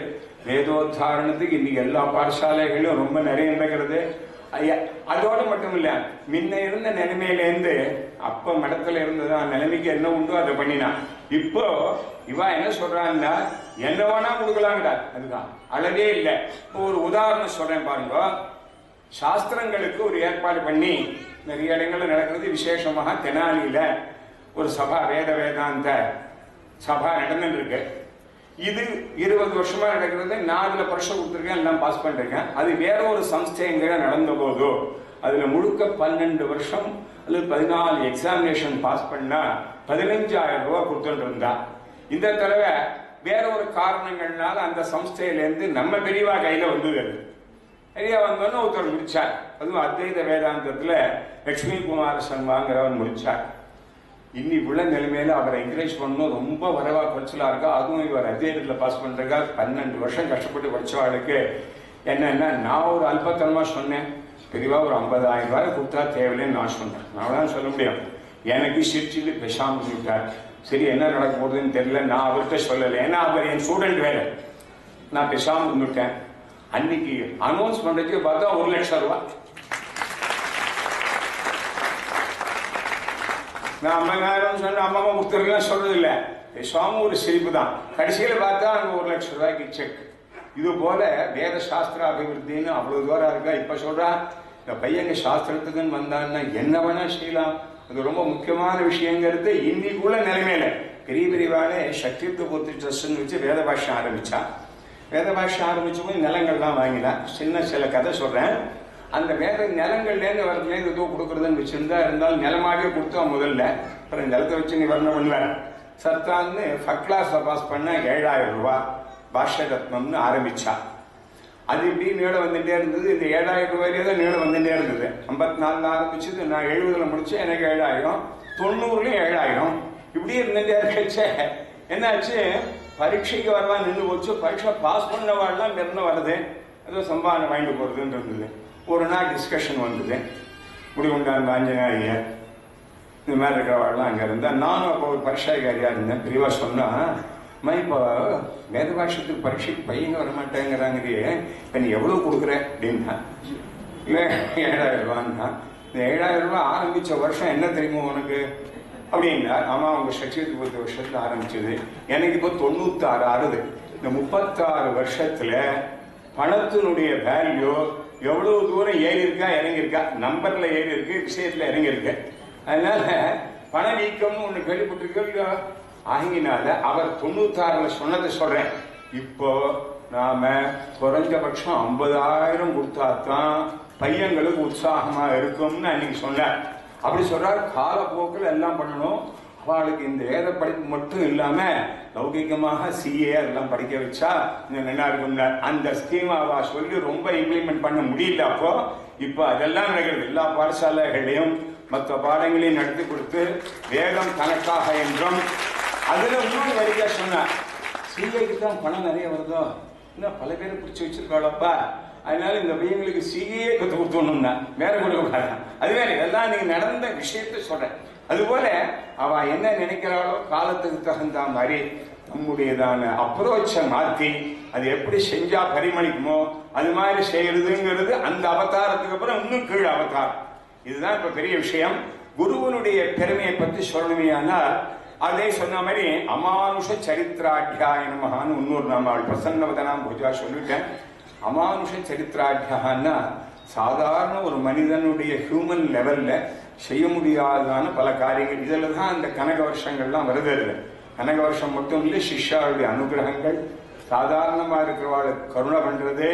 Speaker 2: வேதோத்தாரணத்துக்கு இன்னைக்கு எல்லா பாடசாலைகளும் ரொம்ப நிறைய நடக்கிறது. அதோட மட்டும் இல்ல, முன்ன இருந்த நிலைமையிலேருந்து அப்ப மடத்துல இருந்ததான் நிலைமைக்கு என்ன உண்டோ அதை பண்ணினா. இப்போ இவா என்ன சொல்றான்னா என்ன வேணா கொடுக்கலாங்கடா, அதுதான் அளவே இல்லை. இப்போ ஒரு உதாரணம் சொல்றேன் பாருங்க. சாஸ்திரங்களுக்கு ஒரு ஏற்பாடு பண்ணி நிறைய இடங்கள்ல நடக்கிறது. விசேஷமாக தெனாலியில ஒரு சபா வேதாந்த சபா நடந்துட்டு இருக்கு. இது 20 வருஷமா நடக்கிறது. நான் அதுல பரிசு கொடுத்துருக்கேன், எல்லாம் பாஸ் பண்ணிருக்கேன். அது வேற ஒரு சம்ஸ்தைங்கிற நடந்த போதோ அதுல முழுக்க 12 வருஷம் அல்லது 14 எக்ஸாமினேஷன் பாஸ் பண்ணா 15,000 ரூபாய் கொடுத்துட்டு இருந்தா. இந்த தடவை வேற ஒரு காரணங்கள்னால அந்த சம்ஸ்தையிலேருந்து நம்ம பெரியவா கையில வந்தது. பெரியவா வந்தோன்னு ஒருத்தர் முடிச்சார். அதுவும் அத்வைத வேதாந்தத்துல லட்சுமி குமார சர்மாங்கிறவன் முடிச்சார். இன்னைக்குள்ள நிலைமையில அவரை என்கரேஜ் பண்ணணும், ரொம்ப வரவா குறைச்சலா இருக்கா. அதுவும் இவர் அத்வைதத்துல பாஸ் பண்றதுக்கா 12 வருஷம் கஷ்டப்பட்டு படிச்சவாளுக்கு என்னன்னா, நான் ஒரு அல்பத்தனமா சொன்னேன், பெரியவா ஒரு 50,000 ரூபாய் கொடுத்தா தேவையில்லைன்னு நான் சொன்னேன். நான் தான் சொல்ல முடியும். எனக்கு சிரிச்சுட்டு பெசாம விட்டார். சரி என்ன நடக்க போகுதுன்னு தெரியல, நான் அவர்கிட்ட சொல்லலை, ஏன்னா அவர் என் ஸ்டூடெண்ட் வேற. நான் பெசாம இருந்துட்டேன். அன்னைக்கு அனௌன்ஸ் பண்றதுக்கு பார்த்தா 1,00,000 ரூபாய். நான் 50,000 சொன்ன அம்மா கொடுத்துருக்கலாம் சொல்றது இல்லை, பெசாம ஒரு சிரிப்பு தான். கடைசியில் பார்த்தா அங்கே 1,00,000 ரூபாய்க்கு செக். இது போல வேத சாஸ்திர அபிவிருத்தின்னு அவ்வளவு தூரம் இருக்கா. இப்ப சொல்றா இந்த பையங்க சாஸ்திரத்துக்குன்னு வந்தான்னா என்ன வேணா செய்யலாம், அது ரொம்ப முக்கியமான விஷயங்கிறது இன்னைக்குள்ள நிலைமையில பெரிய பெரியவாளே சக்தித்துவ பூர்த்தி ட்ரஸ்ட்னு வச்சு வேத பாஷ்யம் ஆரம்பிச்சா. வேத பாஷ்யம் ஆரம்பிச்சு போய் நிலங்கள்லாம் வாங்கினா. சில கதை சொல்றேன். அந்த வேத நிலங்கள்லேருந்து வரதுலேருந்து ஏதோ கொடுக்குறதுன்னு வச்சிருந்தா, இருந்தாலும் நிலமாவே கொடுத்தா முதல்ல, அப்புறம் நிலத்தை வச்சு நீ வரணும் பண்ணுவேன். சர்த்தான்னு ஃபர்ஸ்ட் கிளாஸ்ல பாஸ் பண்ண 7,000 ரூபாய் பாஷ்ய ரத்னம்னு ஆரம்பிச்சா. அது இப்படி நீள வந்துட்டே இருந்தது. இந்த 7,000 ரூபாயிலே தான் நீள வந்துட்டே இருந்தது. 54 ஆரம்பிச்சது, நான் 70 முடிச்சேன், எனக்கு 7,000, 90லயும் 7,000, இப்படியே இருந்துட்டே இருக்கச்சே என்னாச்சு, பரீட்சைக்கு வரவா நின்று போச்சு. பரீட்சை பாஸ் பண்ணவாள்லாம் நின்று வருது, ஏதோ சம்பாவனை வாங்கிட்டு போறதுன்னு இருந்தது. ஒரு நாள் டிஸ்கஷன் வந்தது. முடிவுண்டான் ஆஞ்சநேயர் இந்த மாதிரி இருக்கிறவாள்லாம் அங்கே இருந்தா. நானும் அப்போ ஒரு பரீட்சாதிகாரியா இருந்தேன். பெரியவா சொன்னா, இப்போ வேத பாஷ்யத்துக்கு பரீட்சைக்கு பையங்க வரமாட்டேங்கிறாங்க, இப்போ நீ எவ்வளவு கொடுக்குற அப்படின்னா. இல்லை 7,000 ரூபான்னா. இந்த 7,000 ரூபாய் ஆரம்பிச்ச வருஷம் என்ன தெரியுமோ உனக்கு அப்படின்னா. ஆமா உங்க சக்தியத்து 10 வருஷத்துல ஆரம்பிச்சது, எனக்கு இப்போ 96 ஆறுது. இந்த 36 வருஷத்துல பணத்தினுடைய வேல்யூ எவ்வளவு தூரம் ஏறி இருக்கா இறங்கி இருக்கா, நம்பர்ல ஏறி இருக்கு, விஷயத்துல இறங்கி இருக்கு. அதனால பணவீக்கம்னு ஒண்ணு கேள்விப்பட்டிருக்க. ஆகினால அவர் 96ல சொன்னதை சொல்றேன். இப்போ நாம குறைஞ்சபட்சம் 50,000 கொடுத்தாதான் பையங்களுக்கு உற்சாகமா இருக்கும்னு அன்னைக்கு சொன்னார். அப்படி சொல்றாரு. காலப்போக்கில் எல்லாம் பண்ணணும். அவளுக்கு இந்த வேத படிப்பு மட்டும் இல்லாம லௌகிகமாக CA எல்லாம் படிக்க வச்சா நல்லா இருக்கும். அந்த ஸ்கீம் அவ சொல்லி ரொம்ப இம்ப்ளிமெண்ட் பண்ண முடியல. அப்போ இப்போ அதெல்லாம் நடக்கிறது. எல்லா பாடசாலைகளையும் மற்ற பாடங்களையும் நடத்தி கொடுத்து வேதம் கணக்காக என்றும் அதுல இன்னொரு வரியா சொன்னார், CAக்கு தான் பணம் நிறைய வருதோ, இன்னும் பல பேரை பிடிச்சி வச்சிருக்காளப்பா, அதனால இந்த பையங்களுக்கு CA கற்று கொடுத்தோம்னா வேற கொடுக்க. அது வேற இதெல்லாம் நீங்க நடந்த விஷயத்த சொல்றேன். அதுபோல அவ என்ன நினைக்கிறாளோ காலத்துக்கு தகுந்த மாதிரி நம்முடையதான அப்ரோச்சை மாற்றி அது எப்படி செஞ்சா பரிமளிக்குமோ அது மாதிரி செய்யறதுங்கிறது அந்த அவதாரத்துக்கு அப்புறம் இன்னும் கீழ் அவதாரம். இதுதான் இப்ப பெரிய விஷயம். குருவனுடைய பெருமையை பற்றி சொல்லணுமையானால் அதே சொன்ன மாதிரி அமானுஷ சரித்திராத்தியாயனமகான்னு இன்னொரு நாம பிரசன்னவதனாம் பூஜா சொல்லிட்டேன். அமானுஷ சரித்திராத்தியான்னா சாதாரண ஒரு மனிதனுடைய ஹியூமன் லெவல்ல செய்ய முடியாதான பல காரியங்கள். இதில் தான் அந்த கனக வருஷங்கள்லாம் வருது. கனக வருஷம் மட்டும் இல்லை, சிஷ்யாவுடைய அனுகிரகங்கள், சாதாரணமாக இருக்கிறவாளுக்கு கருணை பண்றது,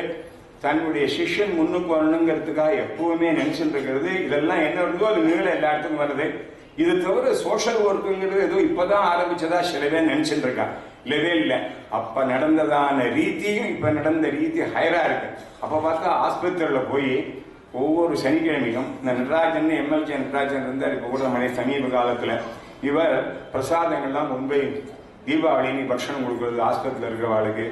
Speaker 2: தன்னுடைய சிஷ்யன் முன்னுக்கு வரணுங்கிறதுக்காக எப்பவுமே நினைச்சுட்டு இருக்கிறது. இதெல்லாம் என்ன இருந்தோ அது நீள எல்லா இடத்துக்கும் வருது. இது தவிர சோஷியல் ஒர்க்குங்கிறது ஏதோ இப்பதான் ஆரம்பிச்சதா சில பேர் நினைச்சுட்டு இருக்கா. இல்லவே இல்லை. அப்ப நடந்ததான ரீதியும் இப்ப நடந்த ரீதி ஹைரா இருக்கு. அப்ப பார்த்தா ஆஸ்பத்திரியில போய் ஒவ்வொரு சனிக்கிழமையும் இந்த நடராஜன் MLJ நடராஜன் இருந்தார். இப்ப கூட மனை சமீப காலத்துல இவர் பிரசாதங்கள்லாம் முன்பை தீபாவளி பட்சணம் கொடுக்கறது ஆஸ்பத்திரியில் இருக்கிறவாளுக்கு.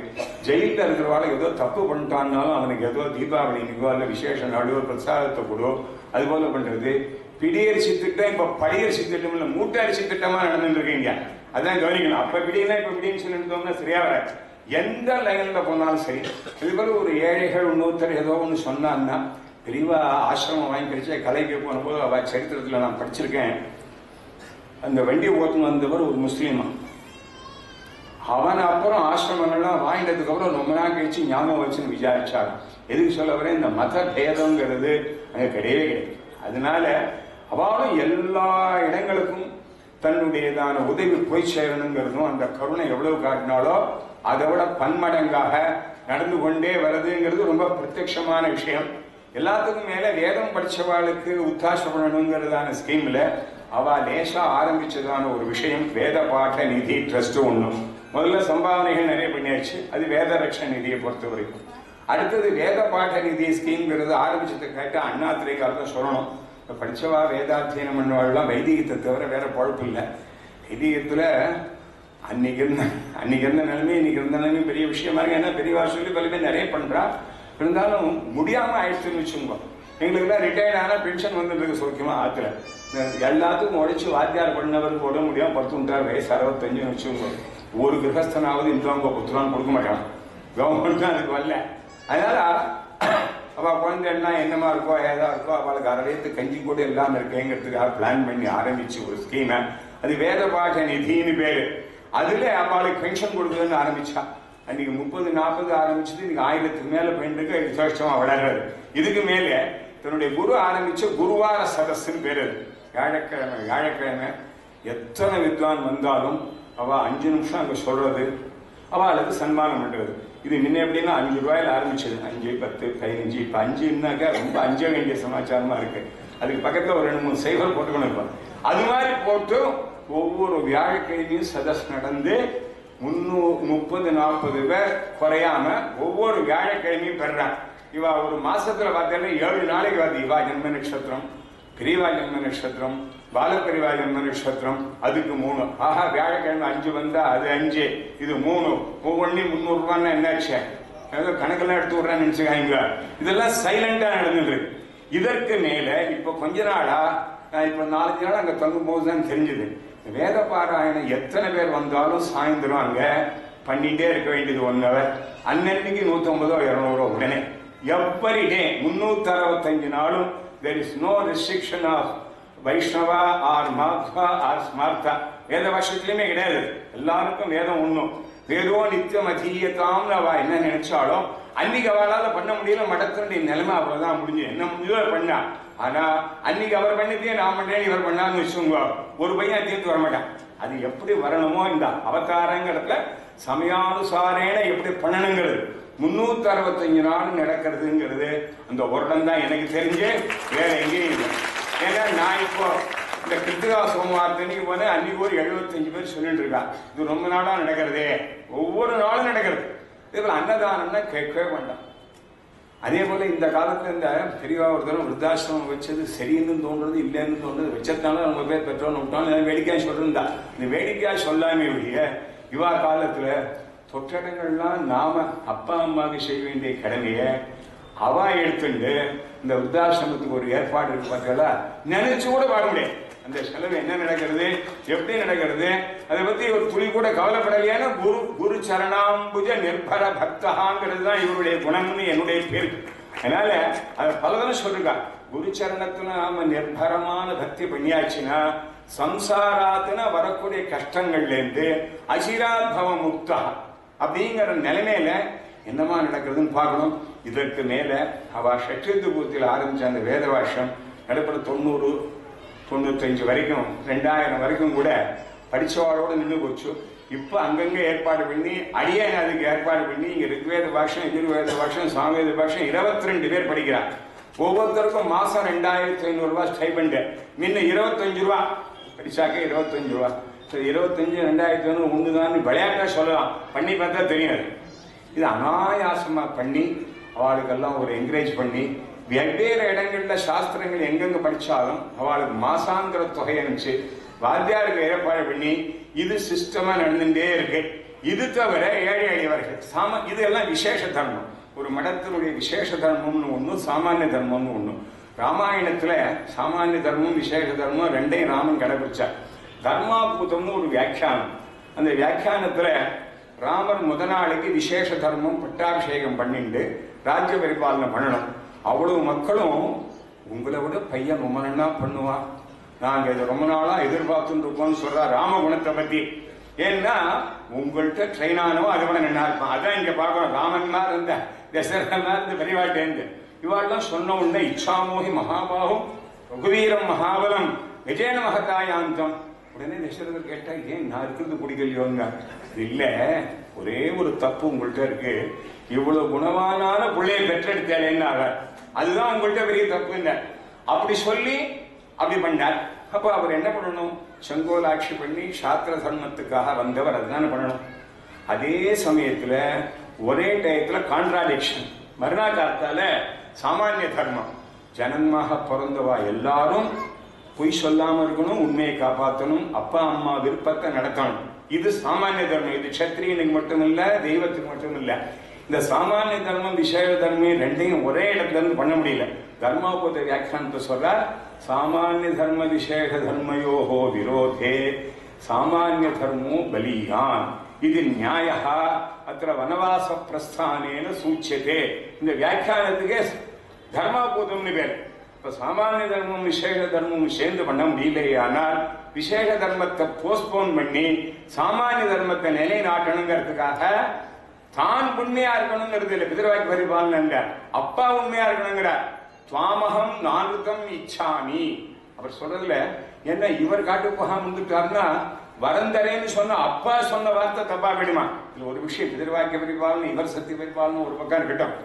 Speaker 2: ஜெயிலில் இருக்கிறவாளுக்கு ஏதோ தப்பு பண்ணிட்டான்னாலும் அவனுக்கு ஏதோ தீபாவளிக்கோ அல்ல விசேஷ நாடு ஒரு பிரசாதத்தை கொடு, அது போல பண்றது. பிடியரிசி திட்டம் இப்ப படியரிசி திட்டம் இல்ல, மூட்டை அரிசி திட்டமா நடந்துட்டு இருக்கீங்க. அதான் கவனிக்கணும். அப்ப பிடினா இப்ப பிடின்னு சொல்லிட்டோம்னா சரியா வர. எந்த லைன்ல போனாலும் சரி. இது போல ஒரு ஏழைகள் இன்னொருத்தர் ஏதோ ஒன்று சொன்னான்னா பெரியவா ஆசிரமம் வாங்கி கிடைச்ச கலைக்கு போனபோது அவ சரித்திரத்துல நான் படிச்சிருக்கேன். அந்த வண்டி ஓட்டுன்னு வந்தவர் ஒரு முஸ்லீமா. அவன் அப்புறம் ஆசிரமங்கள்லாம் வாங்கினதுக்கு அப்புறம் ரொம்ப நாள் கழிச்சு ஞாபகம் வச்சுன்னு விசாரிச்சாங்க. எதுக்கு சொல்ல வரேன், இந்த மத பேதம்ங்கிறது அங்கே கிடையவே கிடையாது. அதனால அவளும் எல்லா இடங்களுக்கும் தன்னுடையதான உதவி போய் சேரணுங்கிறதும் அந்த கருணை எவ்வளவு காட்டினாலோ அதை விட பன்மடங்காக நடந்து கொண்டே வருதுங்கிறது ரொம்ப பிரத்யட்சமான விஷயம். எல்லாத்துக்கும் மேல வேதம் படிச்சவாளுக்கு உத்தாசம் பண்ணணுங்கிறதான ஸ்கீம்ல அவ லேசா ஆரம்பிச்சதான ஒரு விஷயம் வேத பாட நிதி ட்ரஸ்ட் ஒண்ணும். முதல்ல சம்பாவனைகள் நிறைய பண்ணியாச்சு, அது வேத ரட்ச நிதியை பொறுத்த வரைக்கும். அடுத்தது வேத பாட நிதி ஸ்கீம்ங்கிறது ஆரம்பிச்சதை கேட்ட அண்ணாத்திரை காலத்தை சொல்லணும். படிச்சவா வேதாத்தியனம் பண்ணவாள்லாம் வைதிகத்தை தவிர வேற பொழப்பு இல்லை. வைதிகத்துல அன்னைக்கு இருந்த நிலைமை இன்னைக்கு இருந்த நிலைமை பெரிய விஷயமா இருக்கு. ஏன்னா பெரியவா சொல்லி பல பேர் நிறைய பண்றா, இருந்தாலும் முடியாம ஆயிடுச்சுன்னு வச்சுக்கோங்க. எங்களுக்குலாம் ரிட்டையர்ட் ஆனா பென்ஷன் வந்துருக்கு சௌக்கியமா ஆத்துல. எல்லாத்துக்கும் உழைச்சு வாத்தியார் பண்ணவர் போட முடியாம 10 வயசு 65 வச்சுக்கோங்க. ஒரு கிரகஸ்தனாவது இந்தவங்க புத்தகம் கொடுக்க மாட்டாங்க, கவர்மெண்ட் தான் அதுக்கு வரல. அதனால அவ குழந்தை எல்லாம் என்னமா இருக்கோ ஏதா இருக்கோ அவளுக்கு அரைத்து கஞ்சி கூட எல்லாம் இருக்கேங்கிறதுக்காக பிளான் பண்ணி ஆரம்பிச்சு ஒரு ஸ்கீமை. அது வேத பாட நிதின்னு பேரு. அதுல அவளுக்கு பென்ஷன் கொடுக்குதுன்னு ஆரம்பிச்சா. அன்னைக்கு 30-40 ஆரம்பிச்சது, இன்னைக்கு 1000க்கு மேல பெண்ணுக்கு விசேஷமா வளர்றது. இதுக்கு மேல தன்னுடைய குரு ஆரம்பிச்ச குருவார சதஸ்ன்னு பேரு. வியாழக்கிழமை எத்தனை வித்வான் வந்தாலும் அவ 5 நிமிஷம் அங்க சொல்றது, அவளுக்கு சன்மானம் பண்றது. இது முன்ன எப்படின்னா 5 ரூபாயில ஆரம்பிச்சது. 5, 10, 15. இப்ப 5ன்னாக்கா ரொம்ப அஞ்ச வேண்டிய சமாச்சாரமா இருக்கு. அதுக்கு பக்கத்துல ஒரு 2-3 சைவர் போட்டுக்கணும் இருப்பான். அது மாதிரி போட்டு ஒவ்வொரு வியாழக்கிழமையும் சதஸ் நடந்து 330-40 பேர் குறையாம ஒவ்வொரு வியாழக்கிழமையும் பெறான். இவா ஒரு மாசத்துல பார்த்தா 7 நாளைக்கு வருது. இவா ஜென்ம நட்சத்திரம், பிரிவா ஜென்ம நட்சத்திரம், பாலப்பிரிவா ஜென்ம நட்சத்திரம், அதுக்கு 3. ஆஹா, வியாழக்கிழமை 5 வந்தா அது 5, இது 3. ஒவ்வொன்றையும் 300 ரூபான்னா என்னாச்சு? கணக்கெல்லாம் எடுத்து விடுறேன்னு நினைச்சுக்காங்க. இதெல்லாம் சைலண்டா நடந்துட்டு இருக்கு. இதற்கு மேல இப்ப கொஞ்ச நாளா நான் இப்ப 4 நாள் அங்க தங்கும் போதுதான் தெரிஞ்சது, வேத பாராயணம் எத்தனை பேர் வந்தாலும் சாயந்தரம் அங்க பண்ணிட்டே இருக்க வேண்டியது 1 hour. அன்னைக்கு 150-200 உடனே எவ்வரி டே 365 நாளும். there is no restriction of Vaishnava or Madhva or Smartha. வேத வருஷத்துலயுமே கிடையாது. எல்லாருக்கும் வேதம் ஒண்ணும். வேதோ நித்தியம் அதீயத்தாம்னு அவ என்ன நினைச்சாலும் அன்னைக்கு அவளால பண்ண முடியல. மடத்தினுடைய நிலைமை அவ்வளவுதான் முடிஞ்சு. என்ன முடியல பண்ணா. ஆனா அன்னைக்கு அவர் பண்ணதே நான் பண்றேன் இவர் பண்ணான்னு வச்சுக்கோங்க, ஒரு பையன் தீர்த்து வரமாட்டான். அது எப்படி வரணுமோ இந்த அவதாரங்கிறதுல சமயானுசாரேன எப்படி பண்ணணுங்கிறது 365 நாள் நடக்கிறதுங்கிறது அந்த வருடம் தான் எனக்கு தெரிஞ்சு, வேற எங்கேயும் இல்லை. ஏன்னா நான் இப்போ இந்த கிருத்திகா சோமவாரத்தன்னைக்கு போனேன், அன்னைக்கு ஒரு 75 பேர் சொல்லிட்டு இருக்கா. இது ரொம்ப நாளா நடக்கிறதே, ஒவ்வொரு நாளும் நடக்கிறது. இதுல அன்னதானம்னா கேட்கவே வேண்டாம். அதே போல இந்த காலத்துல இந்த பெரியவா ஒரு தரம் விருத்தாசிரமம் வச்சது சரின்னு தோன்றது, இல்லைன்னு தோன்றது. வச்சதுனால நம்ம பேர் பெற்றோன்னு விட்டாலும் வேடிக்கையா சொல்லிருந்தா. இந்த வேடிக்கையா சொல்லாமே ஒழிய யுவா காலத்துல தொற்றடங்கள்லாம் நாம அப்பா அம்மாவுக்கு செய்ய வேண்டிய கடமையை அவ எடுத்துட்டு இந்த விருத்தாசிரமத்துக்கு ஒரு ஏற்பாடு இருக்கு பார்த்தீங்களா, நினைச்சு கூட பார்க்க முடியாது. அந்த செலவு என்ன நடக்கிறது, எப்படி நடக்கிறது, அதை பத்தி ஒரு துளி கூட கவலைப்படலையான குரு சரணாம்புஜ நிர்பர பக்தகாங்கிறது தான் இவருடைய குணம்னு என்னுடைய பேர். அதனால அதை பலதனம் சொல்லிருக்கா. குரு சரணத்துல நாம நிர்பரமான பக்தி பண்ணியாச்சுன்னா சம்சாராத்துனா வரக்கூடிய கஷ்டங்கள்ல இருந்து அசிராத்பவ முக்தா அப்படிங்கிற நிலைமையில என்னமா நடக்கிறதுன்னு பார்க்கணும். இதற்கு மேல அவ ஷட்ரித்து பூர்த்தியில் ஆரம்பிச்ச அந்த வேத வாஷம் நடுப்புற 90-95 வரைக்கும் 2000 வரைக்கும் கூட படிச்சவாளோட நின்று போச்சு. இப்ப அங்கங்க ஏற்பாடு பண்ணி அடியேன் அதுக்கு ஏற்பாடு பண்ணி இங்க ரிக்வேத பாஷம், எதிர்வேத பாஷம், சாமவேத பாஷம் 22 பேர் படிக்கிறார். ஒவ்வொருத்தருக்கும் மாசம் 2500 ரூபாய் ஸ்டைபண்ட். முன்ன 25 ரூபா படிச்சாக்க 25 ரூபா. 25 2000 ஒண்ணுதான் விளையாட்டா சொல்லலாம், பண்ணி பார்த்தா தெரியாது. இது அனாயாசமா பண்ணி அவளுக்கெல்லாம் ஒரு என்கரேஜ் பண்ணி வெவ்வேறு இடங்கள்ல சாஸ்திரங்கள் எங்கெங்க படிச்சாலும் அவளுக்கு மாசாந்திர தொகை அனுப்பிச்சு வாத்தியாருக்கு ஏற்பாடு பண்ணி இது சிஸ்டமா நடந்துட்டே இருக்கு. இது தவிர ஏழை எளியவர்கள் இதெல்லாம் விசேஷ தர்மம். ஒரு மடத்தினுடைய விசேஷ தர்மம்னு ஒண்ணு, சாமானிய தர்மம்னு ஒண்ணு. ராமாயணத்துல சாமானிய தர்மம் விசேஷ தர்மம் ரெண்டையும் ராமன் கடைபிடிச்சார். தர்மாபூதம்னு ஒரு வியாக்கியானம். அந்த வியாக்கியானத்துல ராமர் முதநாளைக்கு விசேஷ தர்மம் பட்டாபிஷேகம் பண்ணிட்டு ராஜ்ய பரிபாலனை பண்ணணும். அவ்வளவு மக்களும் உங்களை விட பையன் ரொம்ப நாளா பண்ணுவான், நாங்க இதை ரொம்ப நாளா எதிர்பார்த்துட்டு இருக்கோம்னு சொல்றா ராமகுணத்தை பத்தி. ஏன்னா உங்கள்கிட்ட ட்ரெயின் ஆனவோ அதை விட நல்லா இருப்பான். அதான் இங்க பார்க்கணும். ராமன்மார் இருந்த தசரதன்மார் இருந்த பெரியவாட்டேந்து இவாள்லாம் சொன்ன உடனே இச்சாமோகி மகாபாகும் ரகுவீரம் மகாபலம் விஜயன மகதாயாந்தம் உடனே தசரதர் கேட்டா, ஏன் நான் இருக்கிறது பிடிக்கலையோங்க? இல்ல, ஒரே ஒரு தப்பு உங்கள்கிட்ட இருக்கு, இவ்வளவு குணவானான பிள்ளையை பெற்றெடுத்தேன்னு ஆகார், அதுதான் உங்கள்கிட்ட பெரிய தப்பு இல்லை. அப்படி சொல்லி அப்படி பண்ணார். அப்போ அவர் என்ன பண்ணணும்? செங்கோலாட்சி பண்ணி சாஸ்திர தர்மத்துக்காக வந்தவர் அதுதானே பண்ணணும். அதே சமயத்துல ஒரே டயத்துல கான்ட்ராடிக்ஷன். மறுநாள் சாமானிய தர்மம், ஜனன்மாக பிறந்தவா எல்லாரும் பொய் சொல்லாம இருக்கணும், உண்மையை காப்பாற்றணும், அப்பா அம்மா விருப்பத்தை நடத்தணும். இது சாமானிய தர்மம். இது சத்திரியனுக்கு மட்டும் இல்ல, தெய்வத்துக்கு மட்டும் இல்ல. இந்த சாமானிய தர்மம் விசேஷ தர்மம் ரெண்டையும் ஒரே இடத்துல இருந்து பண்ண முடியல. தர்மோபத வியாக்கியானத்தை சொல்ற, சாமானிய தர்ம விசேஷ தர்மயோகோ விரோதே சாமானிய தர்மோ பலியான் இது நியாயா அத்திர வனவாச பிரஸ்தானேன சூச்சியதே. இந்த வியாக்கியானத்துக்கே தர்மோபதம்னு பேர். இப்ப சாமானிய தர்மம் விசேஷ தர்மம் சேர்ந்து பண்ண முடியலையே, ஆனால் விசேஷ தர்மத்தை போஸ்ட்போன் பண்ணி சாமானிய தர்மத்தை நிலைநாட்டணுங்கிறதுக்காக தான் உண்மையா இருக்கணுங்கிறது இல்லை. பிதர்வாக்கி பரிபாலன அப்பா உண்மையா இருக்கணுங்கிறார். துவாமகம் நானுதம் இச்சாமி அவர் சொல்றதுல என்ன, இவர் காட்டு போகாம வந்துட்டாருன்னா வரந்தரேன்னு சொன்ன அப்பா சொன்ன வார்த்தை தப்பா விடுமா? இதுல ஒரு விஷயம், பிதர்வாக்கிய பரிபாலனம் இவர் சத்திய பரிபாலனம் ஒரு பக்கம் இருக்கட்டும்,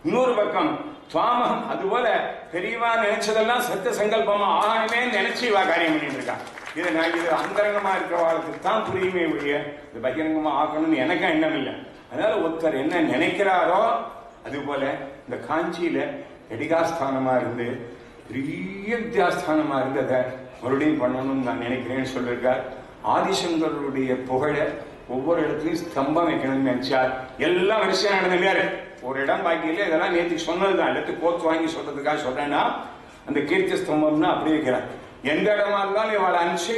Speaker 2: இன்னொரு பக்கம் துவாமகம் அதுபோல பெரியவா நினைச்சதெல்லாம் சத்திய சங்கல்பமா ஆகணுமே நினைச்சு இவா காரியம் பண்ணிட்டு இருக்கான். இதை நான் இது அந்தரங்கமா இருக்கிறவாளுக்கு தான் புரியுமே ஒழிய இது பகிரங்கமா ஆக்கணும்னு எனக்கு எண்ணம் இல்லை. அதனால ஒருத்தர் என்ன நினைக்கிறாரோ அது போல இந்த காஞ்சியில எடிகாஸ்தானமா இருந்து பெரிய வித்யாஸ்தானமா இருந்ததை மறுபடியும் பண்ணணும்னு நான் நினைக்கிறேன்னு சொல்லியிருக்கார். ஆதிசங்கருடைய புகழ ஒவ்வொரு இடத்துலையும் ஸ்தம்பம் வைக்கணும்னு நினைச்சார். எல்லாம் வரிசையா நடந்துட்டாரு. ஒரு இடம் பாக்கியில இதெல்லாம் நேற்று சொன்னதுதான், எல்லாத்தையும் கோத்து வாங்கி சொல்றதுக்காக சொல்றேன்னா அந்த கீர்த்தி ஸ்தம்பம்னா அப்படி வைக்கிறார். எந்த இடமா இருந்தாலும் இவளை அனுப்பிச்சு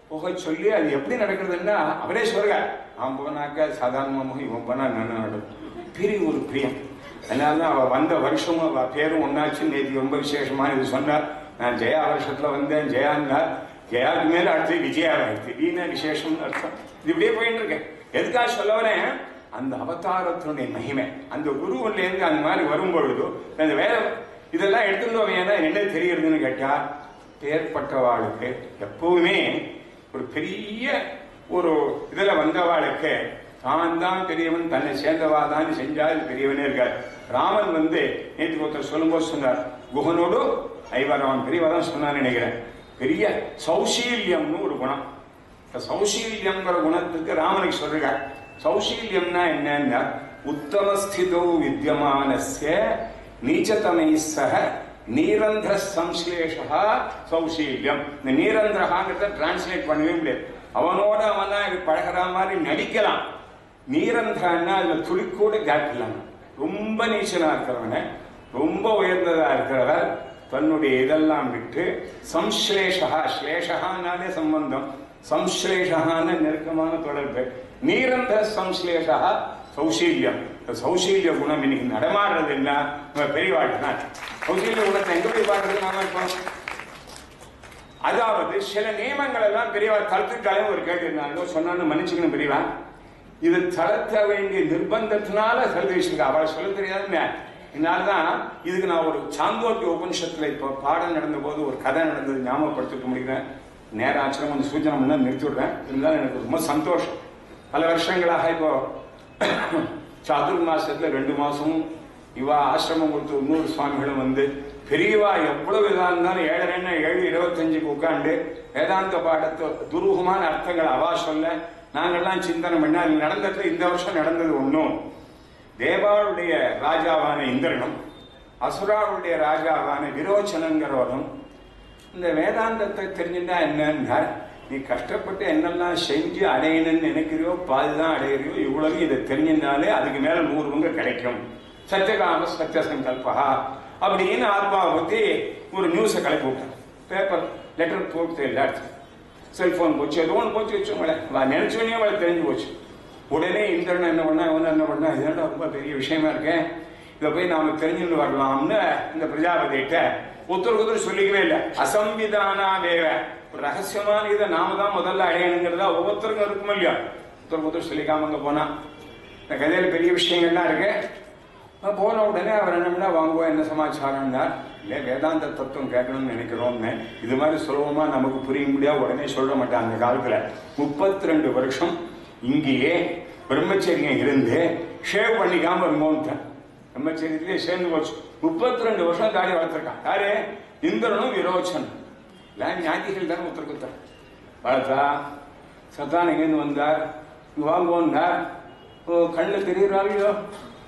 Speaker 2: புகை சொல்லி அது எப்படி நடக்கிறதுன்னா அவரே சொல்றார். நான் போனாக்க சாதாரணமாக இவன் போனா நல்லா நடக்கும், பெரிய ஒரு பிரியம். அதனாலதான் அவ வந்த வருஷமும் அவ பேரும் ஒன்னாச்சு. நேற்று ரொம்ப விசேஷமா இது சொன்னார். நான் ஜெயா வருஷத்துல வந்தேன், ஜெயான்னார். ஜெயாவுக்கு மேல அடுத்து விஜயாவாயிடுச்சு. வீண விசேஷம் அர்த்தம். இது இப்படியே போயிட்டு இருக்கேன். எதுக்காக சொல்ல வரேன், அந்த அவதாரத்தினுடைய மகிமை அந்த குருவுல இருந்து அந்த மாதிரி வரும்பொழுது அந்த வேற இதெல்லாம் எடுத்துட்டு என்ன தெரியுதுன்னு கேட்டா, பேர்பட்டவாளுக்கு எப்பவுமே ஒரு பெரிய ஒரு இதுல வந்தவாளுக்கு தான் தான் பெரியவன், தன்னை சேர்ந்தவாதான் செஞ்சா பெரியவனே இருக்கார். ராமன் நேற்று ஒருத்தர் சொல்லும்போது சொன்னார், குகனோடு ஐவரான் பெரியவதான் சொன்னான்னு நினைக்கிறேன். பெரிய சௌசீல்யம்னு ஒரு குணம். சௌசீல்யம்ங்கிற குணத்துக்கு ராமனுக்கு சொல்றார். சௌசீல்யம்னா என்னன்னா உத்தமஸ்திதோ வித்யமானஸ்ய நீச்சதமை சக நீரந்திர சம்ஸ்லேஷா சௌசீல்யம். இந்த நீரந்திரகாங்கிறத டிரான்ஸ்லேட் பண்ணவே முடியாது. அவனோட அவனா பழகிற மாதிரி நடிக்கலாம். நீரந்திரன்னா அதுல துளிக்கூட கேப் இல்லாம ரொம்ப நீச்சலா இருக்கிறவன, ரொம்ப உயர்ந்ததா இருக்கிறவர் தன்னுடைய இதெல்லாம் விட்டு சம்ஸ்லேஷா, ஸ்லேஷகானாலே சம்பந்தம், சம்ஸ்லேஷகான நெருக்கமான தொடர்பு, நீரந்திர சம்ஸ்லேஷா சௌசீல்யம். சௌசீல்ய குணம் இன்னைக்கு நடமாடுறதுன்னா பெரியவாட்டு தான். சௌசீல்ய குணத்தை எங்க போய் பாடுறது நாம இப்போ? அதாவது சில நியமங்கள் எல்லாம் பெரியவா தளர்த்துட்டாலே ஒரு கேட்டு இருந்தாங்க சொன்னான்னு மன்னிச்சுக்கணும் பெரியவா. இது தளர்த்த வேண்டிய நிர்பந்தத்தினால சர்வீஷனுக்கு அவளை சொல்ல தெரியாதுன்னு. இதனால்தான் இதுக்கு நான் ஒரு சாந்தோக்கிய உபனிஷத்துல இப்போ பாடம் நடந்த போது ஒரு கதை நடந்தது ஞாபகப்படுத்திக்க முடிக்கிறேன். நேரம் ஆச்சரியம் கொஞ்சம் சூச்சனை பண்ண நிறுத்தி விடுறேன். இருந்தாலும் எனக்கு ரொம்ப சந்தோஷம். பல வருஷங்களாக இப்போ சாதுர் மாசத்துல 2 மாசமும் இவா ஆசிரமம் கொடுத்து இன்னொரு சுவாமிகளும் பெரியவா எவ்வளவு இதா இருந்தாலும் 7:25 உட்காந்து வேதாந்த பாடத்தை துரூகமான அர்த்தங்கள் அவா சொல்ல நாங்கள்லாம் சிந்தனை பண்ண. அது நடந்ததுல இந்த வருஷம் நடந்தது ஒன்றும், தேவாளுடைய ராஜாவான இந்திரனும் அசுராவுடைய ராஜாவான விரோச்சனங்கிறவரும் இந்த வேதாந்தத்தை தெரிஞ்சுட்டா என்னன்னா, நீ கஷ்டப்பட்டு என்னெல்லாம் செஞ்சு அடையணும்னு நினைக்கிறியோ பாதுதான் அடையிறியோ, இவ்வளவு இதை தெரிஞ்சிருந்தாலே அதுக்கு மேல 100 பங்கு கிடைக்கும். சத்தியகாம சத்திய சங்கல்பா அப்படின்னு ஆத்மாவை பத்தி ஒரு நியூஸை கிளப்பி விட்டான். பேப்பர் லெட்டர் போட்டு எல்லாத்தையும் செல்போன் போச்சு, ஏதோ ஒன்று போச்சு வச்சோங்களேன். நினைச்சோடனே அவளை தெரிஞ்சு போச்சு. உடனே இந்திரன் என்ன பண்ணா, இவன் என்ன பண்ணா, இதெல்லாம் ரொம்ப பெரிய விஷயமா இருக்கேன், இதை போய் நாம தெரிஞ்சுட்டு வரலாம்னு இந்த பிரஜாபதிட்ட ஒருத்தருக்கு சொல்லிக்கவே இல்லை. அசம்பிதானா வேற ஒரு ரகசியமான இதை நாம தான் முதல்ல அடையணுங்கிறதா ஒவ்வொருத்தருக்கும் இருக்கும் இல்லையா. ஒருத்தருக்கு சொல்லிக்காம அங்க போனா இந்த கதையில பெரிய விஷயங்கள்லாம் இருக்கு. போன உடனே அவர் என்னம்னா வாங்குவோம் என்ன சமாச்சாரம்னார். இல்லை வேதாந்த தத்துவம் கேட்கணும்னு நினைக்கிறோம்னு. இது மாதிரி சுலபமாக நமக்கு புரிய முடியாது உடனே சொல்ல மாட்டேன். அந்த காலத்தில் 32 வருஷம் இங்கேயே பிரம்மச்சரியம் இருந்து ஷேவ் பண்ணிக்காம இருந்தோம்ட்டேன். பிரம்மச்சரியத்திலே சேர்ந்து போச்சு. 32 வருஷம் தாடி வளர்த்துருக்கான். யாரு? இந்திரனும் விரோச்சனும். இல்லை ஞாயிற்றுகள் தானே உத்தரக்குத்தர் வளர்த்தா. சத்தான் எங்கேருந்து வந்தார்? வாங்குவோன்னார். கண்ணில் தெரியுறாலையோ